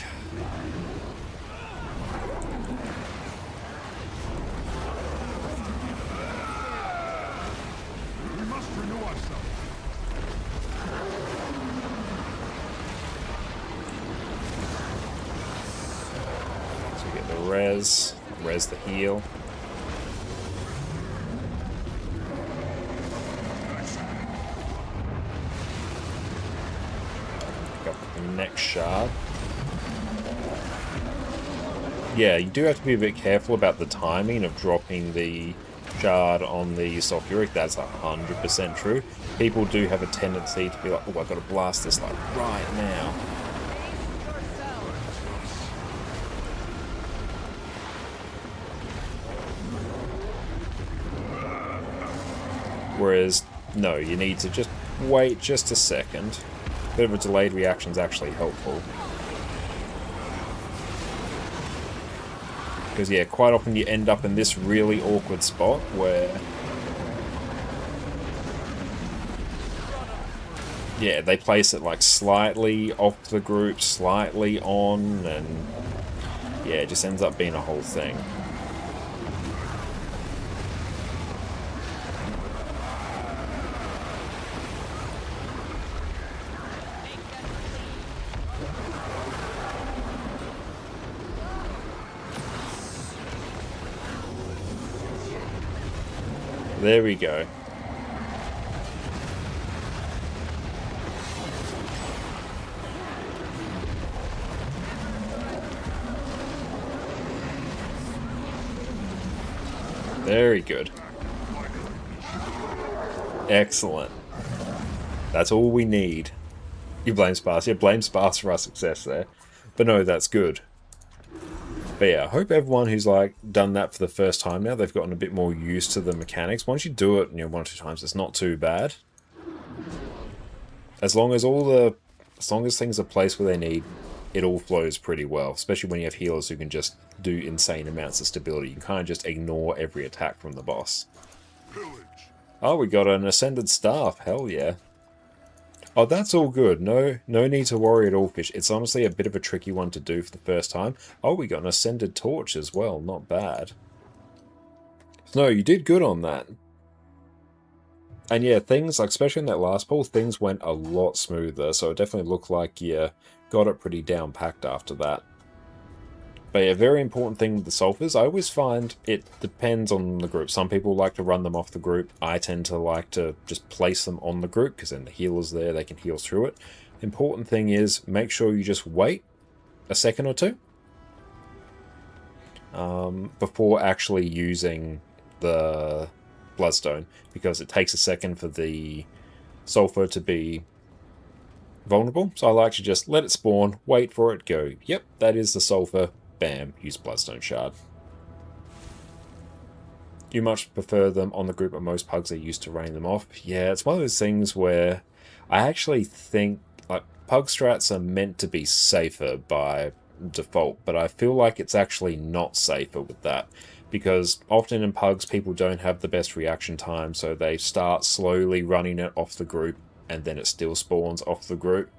Res the heal. Pick up the next shard. Yeah, you do have to be a bit careful about the timing of dropping the shard on the sulfuric. That's 100% true. People do have a tendency to be like, oh, I've got to blast this like right now. Whereas, no, you need to just wait just a second. A bit of a delayed reaction is actually helpful. Because, yeah, quite often you end up in this really awkward spot where... yeah, they place it like slightly off the group, slightly on, and... yeah, it just ends up being a whole thing. There we go. Very good. Excellent. That's all we need. You blame Sparse. Yeah, blame Sparse for our success there. But no, that's good. But yeah, I hope everyone who's like done that for the first time now, they've gotten a bit more used to the mechanics. Once you do it, 1 or 2 times, it's not too bad. As long as things are placed where they need, it all flows pretty well. Especially when you have healers who can just do insane amounts of stability. You can kind of just ignore every attack from the boss. Oh, we got an Ascended Staff. Hell yeah. Oh, that's all good. No need to worry at all, Fish. It's honestly a bit of a tricky one to do for the first time. Oh, we got an Ascended Torch as well. Not bad. No, you did good on that. And yeah, things, like especially in that last pull, things went a lot smoother. So it definitely looked like you got it pretty down-packed after that. But yeah, very important thing with the sulfurs, I always find it depends on the group. Some people like to run them off the group. I tend to like to just place them on the group, because then the healer's there, they can heal through it. Important thing is, make sure you just wait a second or two before actually using the Bloodstone, because it takes a second for the sulfur to be vulnerable. So I like to just let it spawn, wait for it, go, yep, that is the sulfur. Bam, use Bloodstone Shard. You much prefer them on the group, but most pugs are used to running them off. Yeah, it's one of those things where I actually think like pug strats are meant to be safer by default, but I feel like it's actually not safer with that, because often in pugs people don't have the best reaction time, so they start slowly running it off the group and then it still spawns off the group.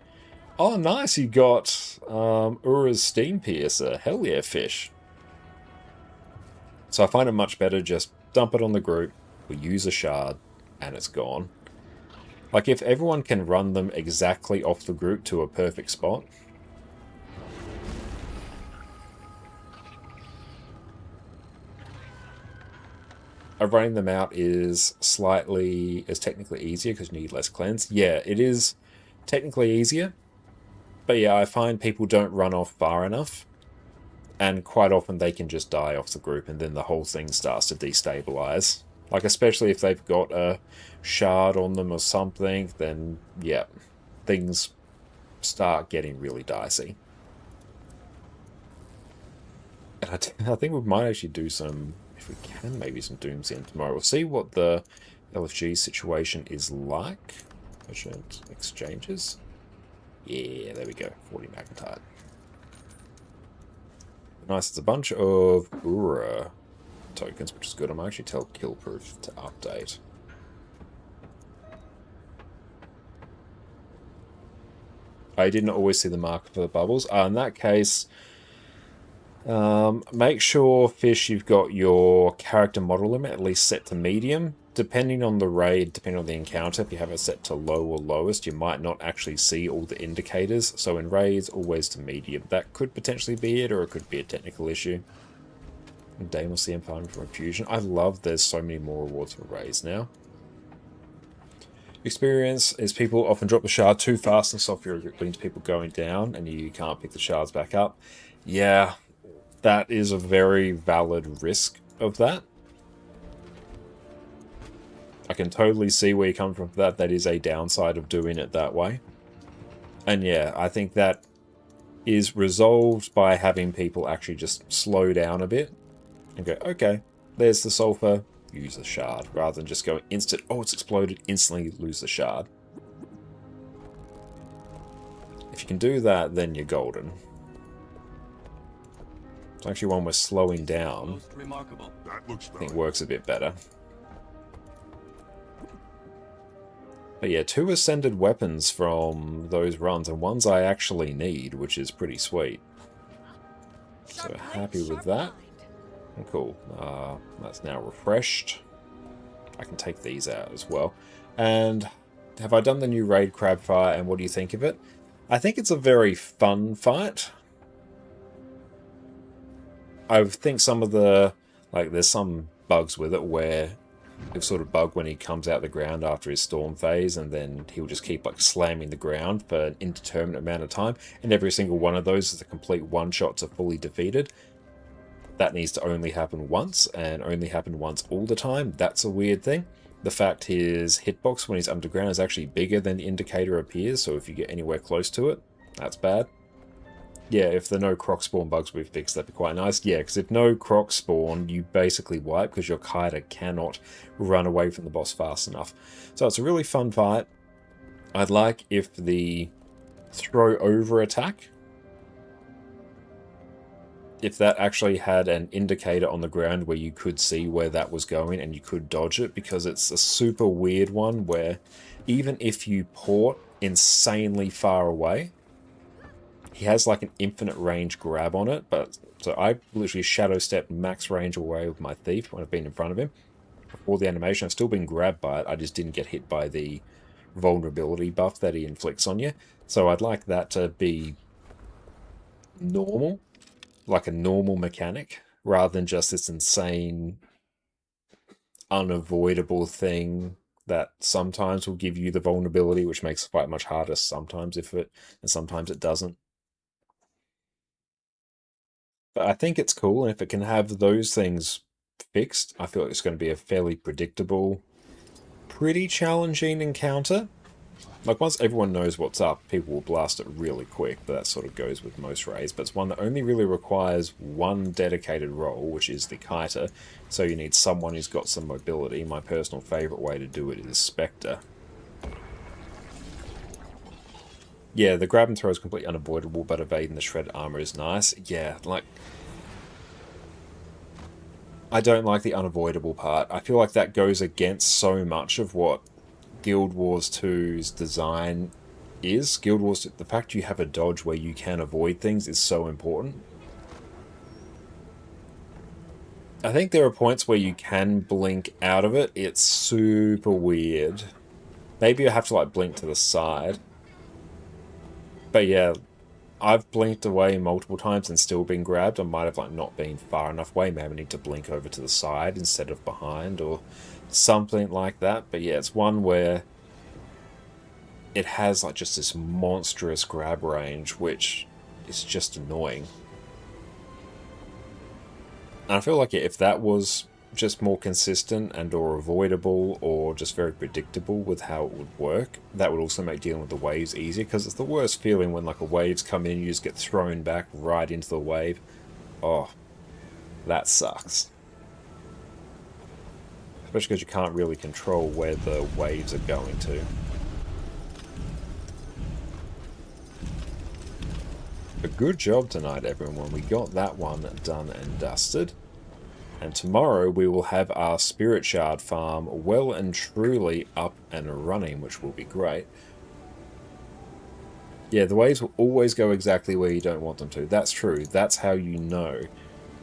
Oh, nice, you got Ura's Steam Piercer. Hell yeah, Fish. So I find it much better just dump it on the group, we use a shard, and it's gone. Like, if everyone can run them exactly off the group to a perfect spot, running them out is technically easier because you need less cleanse. Yeah, it is technically easier. But yeah, I find people don't run off far enough, and quite often they can just die off the group, and then the whole thing starts to destabilize. Like, especially if they've got a shard on them or something, then yeah, things start getting really dicey. And I think we might actually do some, if we can, maybe some Dooms in tomorrow. We'll see what the LFG situation is like. Merchant exchanges. Yeah, there we go. 40 Magnetite. Nice, it's a bunch of Ura tokens, which is good. I'm actually tell Killproof to update. I didn't always see the marker for the bubbles. In that case, make sure, Fish, you've got your character model limit at least set to medium. Depending on the raid, depending on the encounter, if you have it set to low or lowest, you might not actually see all the indicators. So in raids, always to medium. That could potentially be it, or it could be a technical issue. Daemon CM farming for infusion. I love there's so many more rewards for raids now. Experience is people often drop the shard too fast and software leads to people going down, and you can't pick the shards back up. Yeah, that is a very valid risk of that. I can totally see where you come from for that. That is a downside of doing it that way. And yeah, I think that is resolved by having people actually just slow down a bit and go, okay, there's the sulfur, use the shard, rather than just going instant, oh, it's exploded, instantly lose the shard. If you can do that, then you're golden. It's actually one we're slowing down. Remarkable. That looks I think works a bit better. But yeah, 2 ascended weapons from those runs, and ones I actually need, which is pretty sweet. So happy with that. Cool. That's now refreshed. I can take these out as well. And have I done the new raid crab fight, and what do you think of it? I think it's a very fun fight. I think some of the, like, there's some bugs with it where he'll sort of bug when he comes out the ground after his storm phase, and then he'll just keep like slamming the ground for an indeterminate amount of time, and every single one of those is a complete one-shot to fully defeated. That needs to only happen once, and only happen once all the time. That's a weird thing. The fact his hitbox when he's underground is actually bigger than the indicator appears, so if you get anywhere close to it, that's bad. Yeah, if the no croc spawn bugs we fixed, that'd be quite nice. Yeah, because if no croc spawn, you basically wipe because your kiter cannot run away from the boss fast enough. So it's a really fun fight. I'd like if the throw over attack, if that actually had an indicator on the ground where you could see where that was going and you could dodge it, because it's a super weird one where even if you port insanely far away, he has like an infinite range grab on it. But so I literally shadow stepped max range away with my thief when I've been in front of him. Before the animation, I've still been grabbed by it. I just didn't get hit by the vulnerability buff that he inflicts on you. So I'd like that to be normal, like a normal mechanic, rather than just this insane, unavoidable thing that sometimes will give you the vulnerability, which makes the fight much harder sometimes and sometimes it doesn't. But I think it's cool, and if it can have those things fixed, I feel like it's going to be a fairly predictable, pretty challenging encounter. Like, once everyone knows what's up, people will blast it really quick, but that sort of goes with most raids. But it's one that only really requires one dedicated role, which is the kiter, so you need someone who's got some mobility. My personal favourite way to do it is Spectre. Yeah, the grab and throw is completely unavoidable, but evading the shred armor is nice. Yeah, like, I don't like the unavoidable part. I feel like that goes against so much of what Guild Wars 2's design is. Guild Wars, the fact you have a dodge where you can avoid things is so important. I think there are points where you can blink out of it. It's super weird. Maybe you have to like blink to the side. But yeah, I've blinked away multiple times and still been grabbed. I might have like not been far enough away. Maybe I need to blink over to the side instead of behind or something like that. But yeah, it's one where it has like just this monstrous grab range, which is just annoying. And I feel like if that was just more consistent and or avoidable or just very predictable with how it would work, that would also make dealing with the waves easier, because it's the worst feeling when like a wave's come in and you just get thrown back right into the wave. Oh, that sucks. Especially because you can't really control where the waves are going to. A good job tonight, everyone. We got that one done and dusted. And tomorrow we will have our Spirit Shard farm well and truly up and running, which will be great. Yeah, the waves will always go exactly where you don't want them to. That's true. That's how you know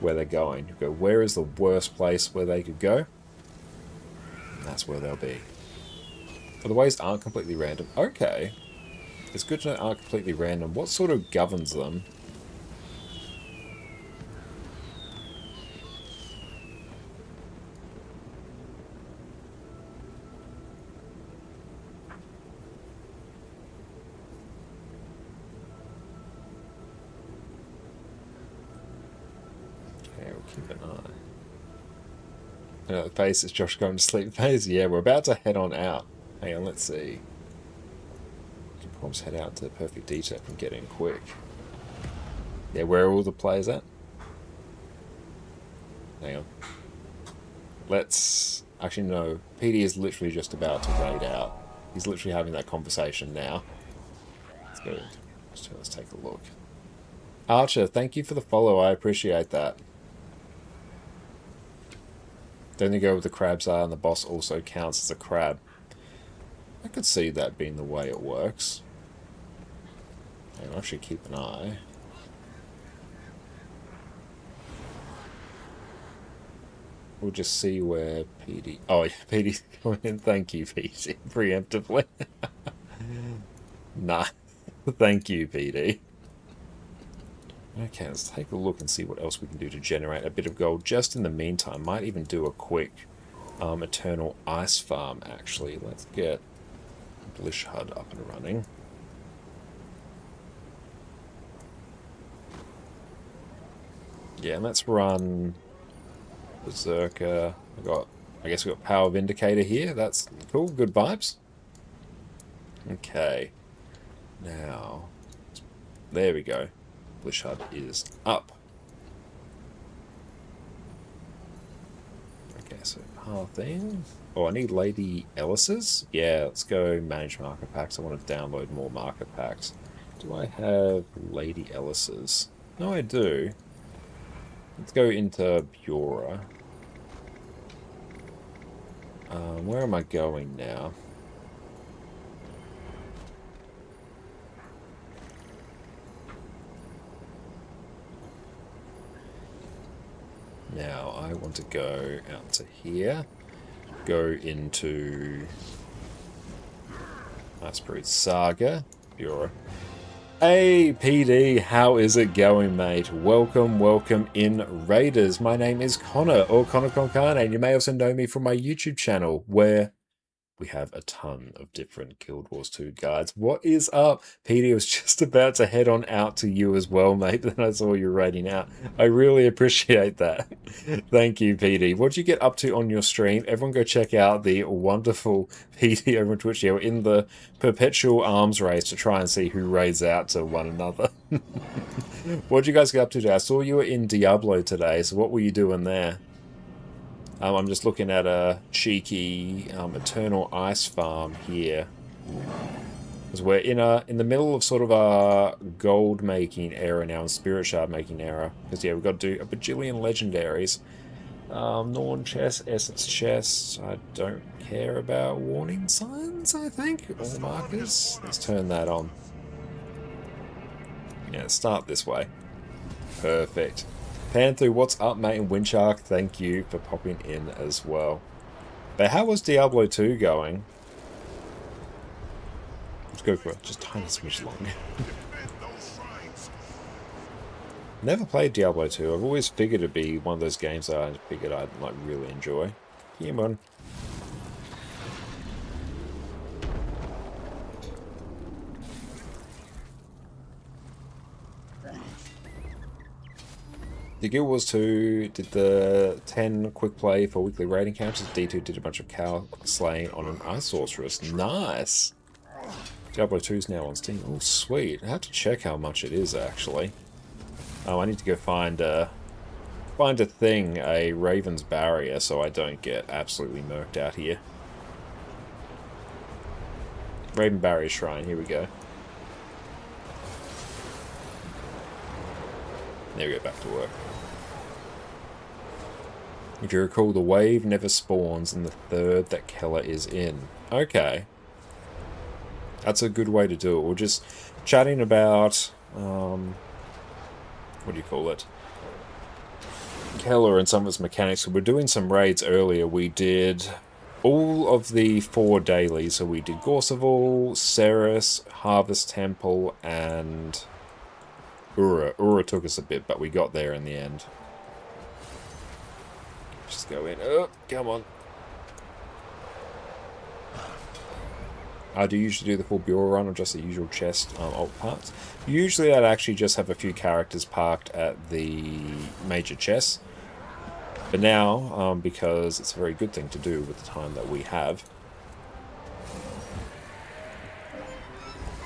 where they're going. You go, where is the worst place where they could go? And that's where they'll be. But the waves aren't completely random. Okay. It's good to know they aren't completely random. What sort of governs them? Keep an eye. The face is Josh going to sleep phase. Yeah, we're about to head on out. Hang on, let's see. We can probably head out to Perfect Detail and get in quick. Yeah, where are all the players at? Hang on. Let's... Actually, no. PD is literally just about to raid out. He's literally having that conversation now. Let's go. Let's take a look. Archer, thank you for the follow. I appreciate that. Then you go with the crabs are, and the boss also counts as a crab. I could see that being the way it works. I'll actually keep an eye. We'll just see where PD... Oh, yeah, PD's coming in. Thank you, PD, preemptively. Nah. Thank you, PD. Okay, let's take a look and see what else we can do to generate a bit of gold. Just in the meantime, might even do a quick Eternal Ice farm, actually. Let's get Blish HUD up and running. Yeah, and let's run Berserker. I guess we got Power Vindicator here. That's cool. Good vibes. Okay. Now, there we go. Bliss HUD is up. Okay, so thing. Oh, I need Lady Ellis's? Yeah, let's go manage marker packs. I want to download more marker packs. Do I have Lady Ellis's? No, I do. Let's go into Bura. Where am I going now? Now, I want to go out to here. Go into Iceberg Saga. Bura. Hey PD, how is it going, mate? Welcome, welcome in Raiders. My name is Connor, or ConnorConCarne, and you may also know me from my YouTube channel, where we have a ton of different Guild Wars 2 guides. What is up? PD, was just about to head on out to you as well, mate, then I saw you raiding out. I really appreciate that. Thank you, PD. What'd you get up to on your stream? Everyone go check out the wonderful PD over on Twitch here in the perpetual arms race to try and see who raids out to one another. What'd you guys get up to today? I saw you were in Diablo today, so what were you doing there? I'm just looking at a cheeky Eternal Ice farm here. Because we're in the middle of sort of a gold making era now, and Spirit Shard making era. Because yeah, we've got to do a bajillion legendaries. Norn chest, Essence chest. I don't care about warning signs, I think. All markers. Let's turn that on. Yeah, start this way. Perfect. Panther, what's up, mate? And Windshark, thank you for popping in as well. But how was Diablo 2 going? Let's go for it. Just tiny smidge longer. Never played Diablo 2. I've always figured it'd be one of those games that I figured I'd like really enjoy. Come on. The Guild Wars 2 did the 10 quick play for weekly raiding camps. D2 did a bunch of cow slaying on an Ice Sorceress. Nice! Diablo 2 is now on Steam. Oh, sweet. I have to check how much it is, actually. Oh, I need to go find a thing, a Raven's Barrier, so I don't get absolutely murked out here. Raven Barrier Shrine, here we go. There we go, back to work. If you recall, the wave never spawns in the third that Keller is in. Okay. That's a good way to do it. We're just chatting about, what do you call it? Keller and some of his mechanics. So we're doing some raids earlier. We did all of the 4 dailies. So we did Gorseval, Ceres, Harvest Temple, and Ura. Ura took us a bit, but we got there in the end. Just go in. Oh, come on. I do usually do the full Bureau run or just the usual chest alt parts. Usually I'd actually just have a few characters parked at the major chests. But now, because it's a very good thing to do with the time that we have,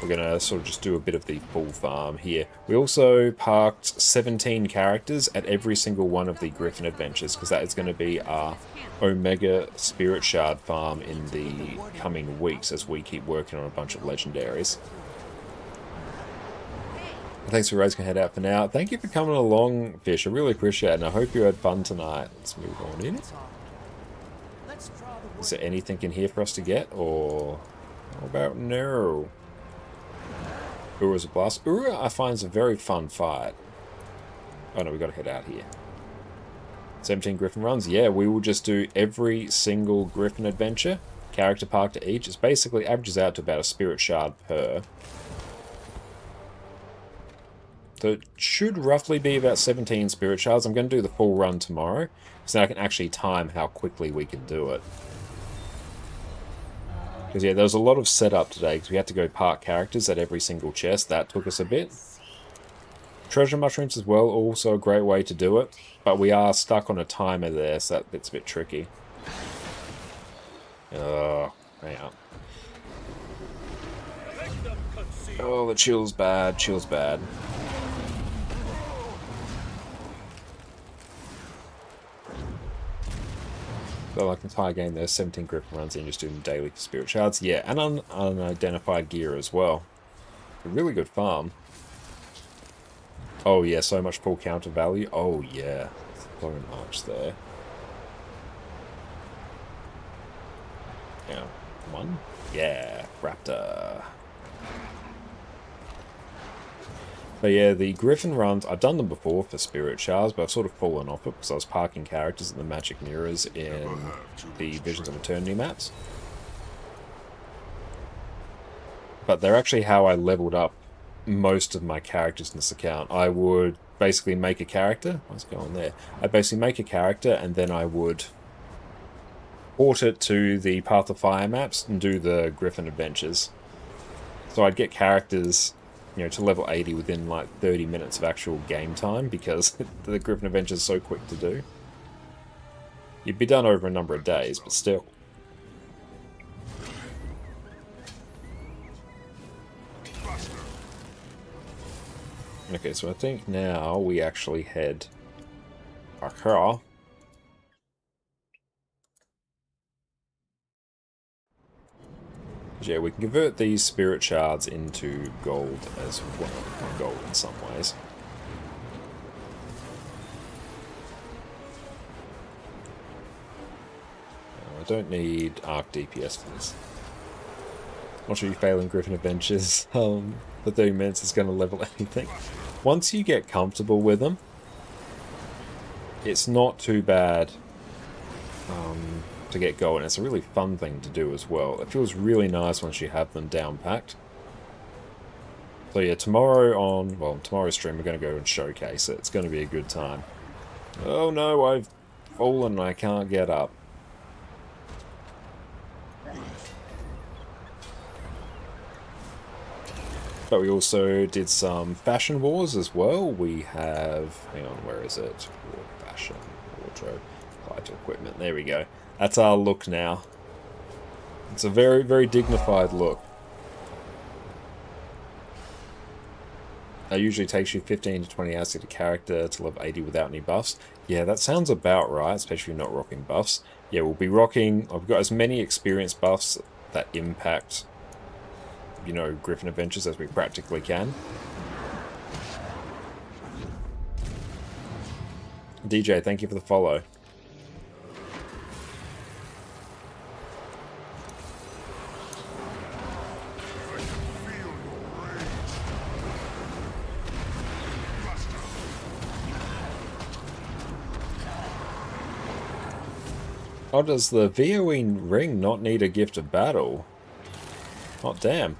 we're going to sort of just do a bit of the full farm here. We also parked 17 characters at every single one of the Griffin adventures, because that is going to be our Omega Spirit Shard farm in the coming weeks as we keep working on a bunch of legendaries. Thanks for raising your head out for now. Thank you for coming along, Fish. I really appreciate it, and I hope you had fun tonight. Let's move on in. Is there anything in here for us to get, or how about no? Ura's a blast. Ura, I find, is a very fun fight. Oh no, we got to head out here. 17 Griffin runs. Yeah, we will just do every single Griffin adventure. Character park to each. It basically averages out to about a Spirit Shard per. So it should roughly be about 17 Spirit Shards. I'm going to do the full run tomorrow, so now I can actually time how quickly we can do it. Because yeah, there was a lot of setup today, because we had to go park characters at every single chest. That took us a bit. Treasure mushrooms as well, also a great way to do it. But we are stuck on a timer there, so that bit's a bit tricky. Oh, hang on. Oh, the chill's bad, chill's bad. So like the entire game, there's 17 Griffin runs in, just doing daily spirit shards. Yeah, and unidentified gear as well. A really good farm. Oh yeah, so much full counter value. Oh yeah, so much there. Yeah, one. Yeah, Raptor. But yeah, the Griffin runs, I've done them before for Spirit Shards, but I've sort of fallen off it because I was parking characters in the Magic Mirrors in the Visions of Eternity maps. But they're actually how I leveled up most of my characters in this account. I would basically make a character. What's going there? I'd basically make a character and then I would port it to the Path of Fire maps and do the Griffin adventures. So I'd get characters, you know, to level 80 within like 30 minutes of actual game time because the Griffin adventure is so quick to do. You'd be done over a number of days, but still. Okay, so I think now we actually head across. Yeah, we can convert these spirit shards into gold as well. Not gold in some ways. I don't need arc DPS for this. Not sure you fail in Griffin Adventures. For 30 minutes is going to level anything. Once you get comfortable with them, it's not too bad to get going. It's a really fun thing to do as well. It feels really nice once you have them down packed. So yeah, tomorrow's stream we're going to go and showcase it. It's going to be a good time. Oh no, I've fallen and I can't get up. But we also did some fashion wars as well. We have, hang on, where is it? Fashion, wardrobe, vital equipment. There we go. That's our look now. It's a very, very dignified look. It usually takes you 15 to 20 hours to get a character to level 80 without any buffs. Yeah, that sounds about right, especially if you're not rocking buffs. Yeah, we'll be rocking, I've got as many experience buffs that impact, you know, Griffin Adventures as we practically can. DJ, thank you for the follow. Oh, does the VOE ring not need a gift of battle? Oh, damn.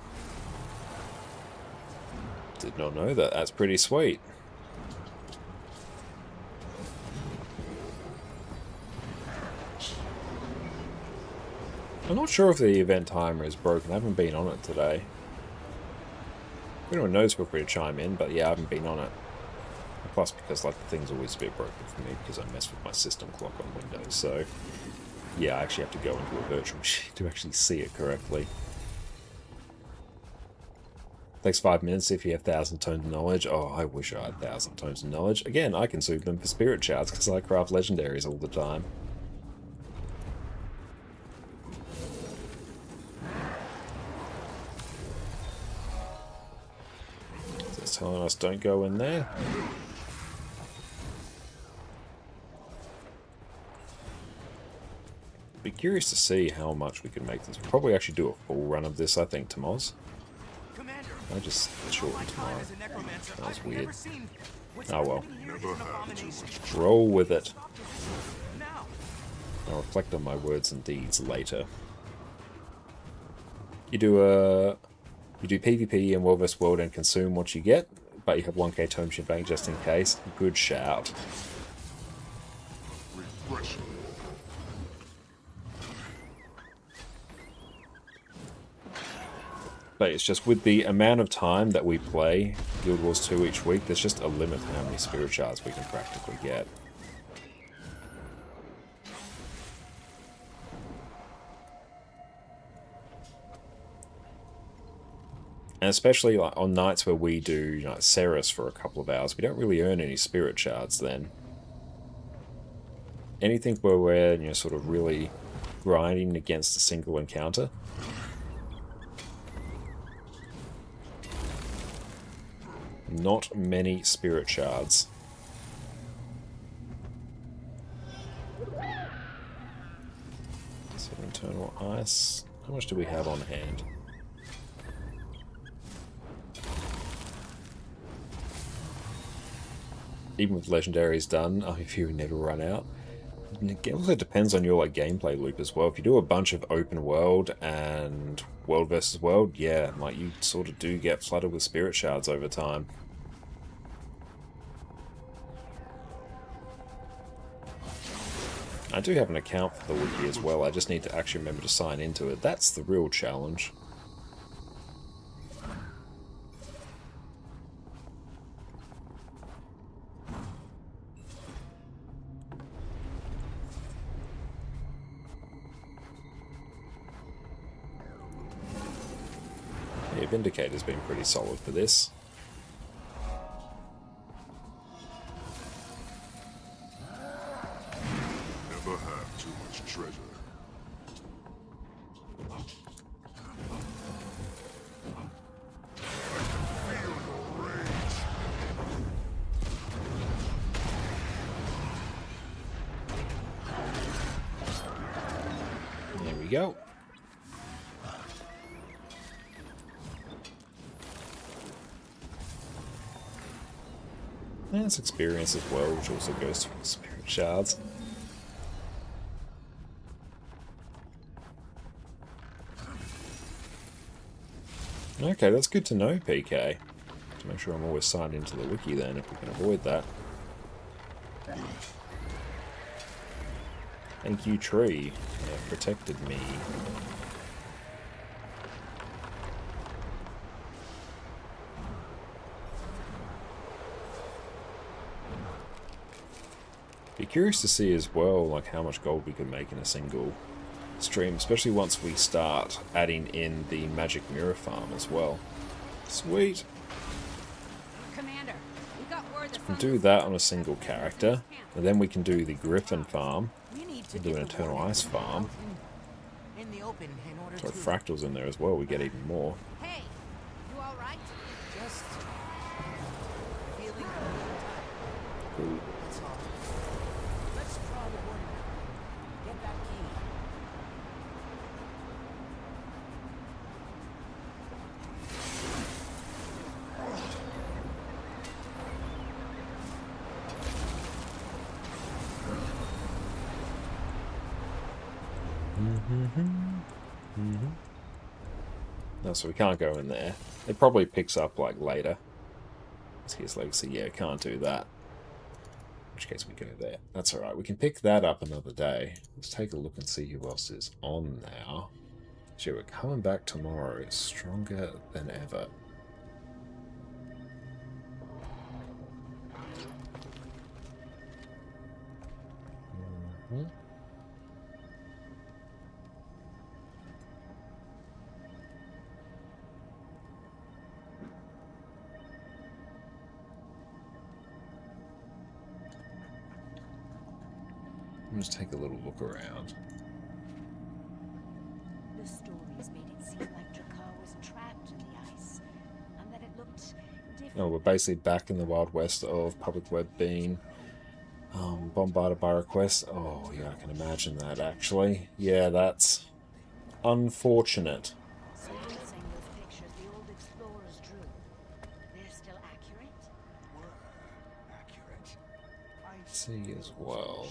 Did not know that. That's pretty sweet. I'm not sure if the event timer is broken. I haven't been on it today. If anyone knows, feel free to chime in, but yeah, I haven't been on it. Plus, because like the thing's always a bit broken for me because I mess with my system clock on Windows, so yeah, I actually have to go into a virtual machine to actually see it correctly. Takes 5 minutes if you have 1,000 tomes of knowledge. Oh, I wish I had 1,000 tomes of knowledge. Again, I consume them for spirit shards because I craft legendaries all the time. So it's telling us don't go in there. Be curious to see how much we can make this. We'll probably actually do a full run of this, I think, Tomoz. I just shortened tomorrow. That was weird. Oh well. Roll with it. I'll reflect on my words and deeds later. You do PvP in World vs World and consume what you get, but you have 1k tomes in your bank just in case. Good shout. Refreshing. But it's just with the amount of time that we play Guild Wars 2 each week, there's just a limit to how many spirit shards we can practically get. And especially like on nights where we do, you know, Ceres for a couple of hours, we don't really earn any spirit shards then. anything where we're, you know, sort of really grinding against a single encounter. Not many spirit shards. So internal ice. How much do we have on hand? Even with legendaries done, if you never run out. It also depends on your like gameplay loop as well. If you do a bunch of open world and world versus world, yeah, like you sort of do get flooded with spirit shards over time. I do have an account for the wiki as well. I just need to actually remember to sign into it. That's the real challenge. Yeah, Vindicator's been pretty solid for this. Never have too much treasure. There we go. That's experience as well, which also goes to spirit shards. Okay, that's good to know, PK. To make sure I'm always signed into the wiki then, if we can avoid that. Thank you, tree. You have protected me. Be curious to see as well, like how much gold we could make in a single stream, especially once we start adding in the magic mirror farm as well. Sweet. Commander, we got word that We can do that on a single character, and then we can do the griffin farm, We need to and do get an the eternal warrior ice farm. in the open in order Throw to fractals in there as well, we get even more. Hey, you all right? just feeling a little tired. Cool. That's all. Let's draw the warrior. Get that key. No, so we can't go in there. It probably picks up like later. His legacy, yeah, can't do that. In which case we go there. That's alright, we can pick that up another day. Let's take a look and see who else is on now. Sure, we're coming back tomorrow, stronger than ever. Just take a little look around. The stories made it seem like Drakkar was trapped in the ice, and that it looked different. Oh, we're basically back in the Wild West of public web being bombarded by requests. Oh, yeah, I can imagine that, actually. Yeah, that's unfortunate. So you're saying those pictures the old explorers drew, they're still accurate? Were accurate. Ice See as well.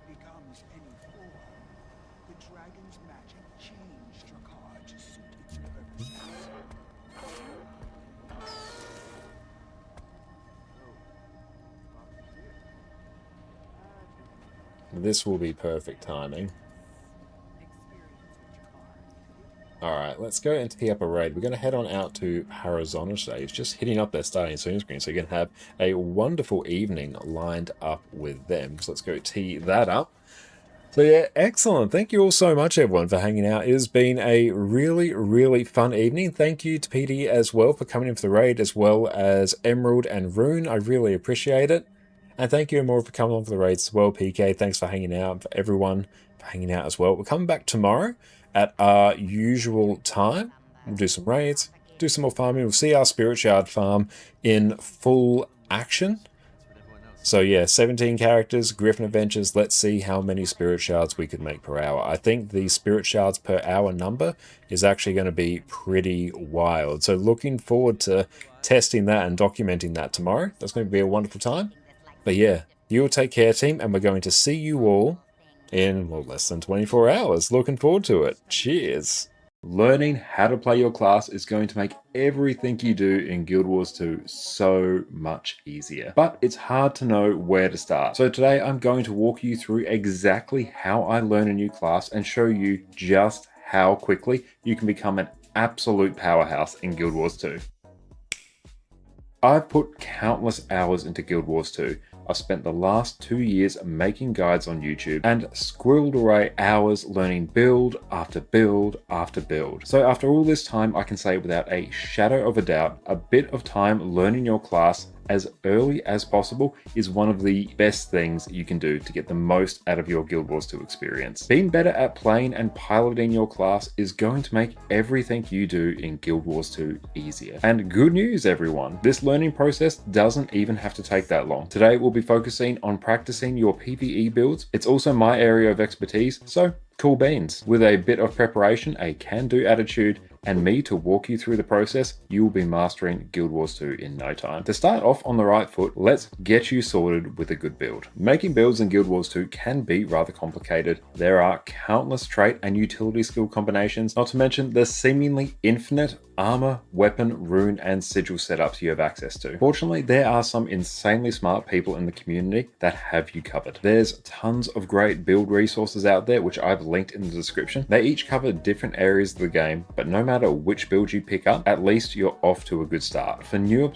becomes any form. The dragon's magic changed Drakkar to suit its purposes. This will be perfect timing. Alright, let's go and tee up a raid. We're going to head on out to Arizona today. It's just hitting up their starting soon screen, so you're going to have a wonderful evening lined up with them. So let's go tee that up. So yeah, excellent. Thank you all so much, everyone, for hanging out. It has been a really, really fun evening. Thank you to PD as well for coming in for the raid, as well as Emerald and Rune. I really appreciate it. And thank you more for coming along for the raids as well, PK. Thanks for hanging out, and for everyone for hanging out as well. We're coming back tomorrow at our usual time. We'll do some raids, do some more farming. We'll see our Spirit Shard farm in full action. So yeah, 17 characters, Griffin Adventures. Let's see how many Spirit Shards we could make per hour. I think the Spirit Shards per hour number is actually going to be pretty wild. So looking forward to testing that and documenting that tomorrow. That's going to be a wonderful time. But yeah, you all take care, team, and we're going to see you all in, well, less than 24 hours. Looking forward to it. Cheers. Learning how to play your class is going to make everything you do in Guild Wars 2 so much easier. But it's hard to know where to start. So today I'm going to walk you through exactly how I learn a new class and show you just how quickly you can become an absolute powerhouse in Guild Wars 2. I've put countless hours into Guild Wars 2. I've spent the last 2 years making guides on YouTube and squirreled away hours learning build after build after build. So after all this time, I can say without a shadow of a doubt, a bit of time learning your class as early as possible is one of the best things you can do to get the most out of your Guild Wars 2 experience. Being better at playing and piloting your class is going to make everything you do in Guild Wars 2 easier. And good news, everyone, this learning process doesn't even have to take that long. Today we'll be focusing on practicing your PvE builds. It's also my area of expertise, so cool beans. With a bit of preparation, a can-do attitude, and me to walk you through the process, you will be mastering Guild Wars 2 in no time. To start off on the right foot, let's get you sorted with a good build. Making builds in Guild Wars 2 can be rather complicated. There are countless trait and utility skill combinations, not to mention the seemingly infinite armor, weapon, rune, and sigil setups you have access to. Fortunately, there are some insanely smart people in the community that have you covered. There's tons of great build resources out there, which I've linked in the description. They each cover different areas of the game, but no matter which build you pick up, at least you're off to a good start. For newer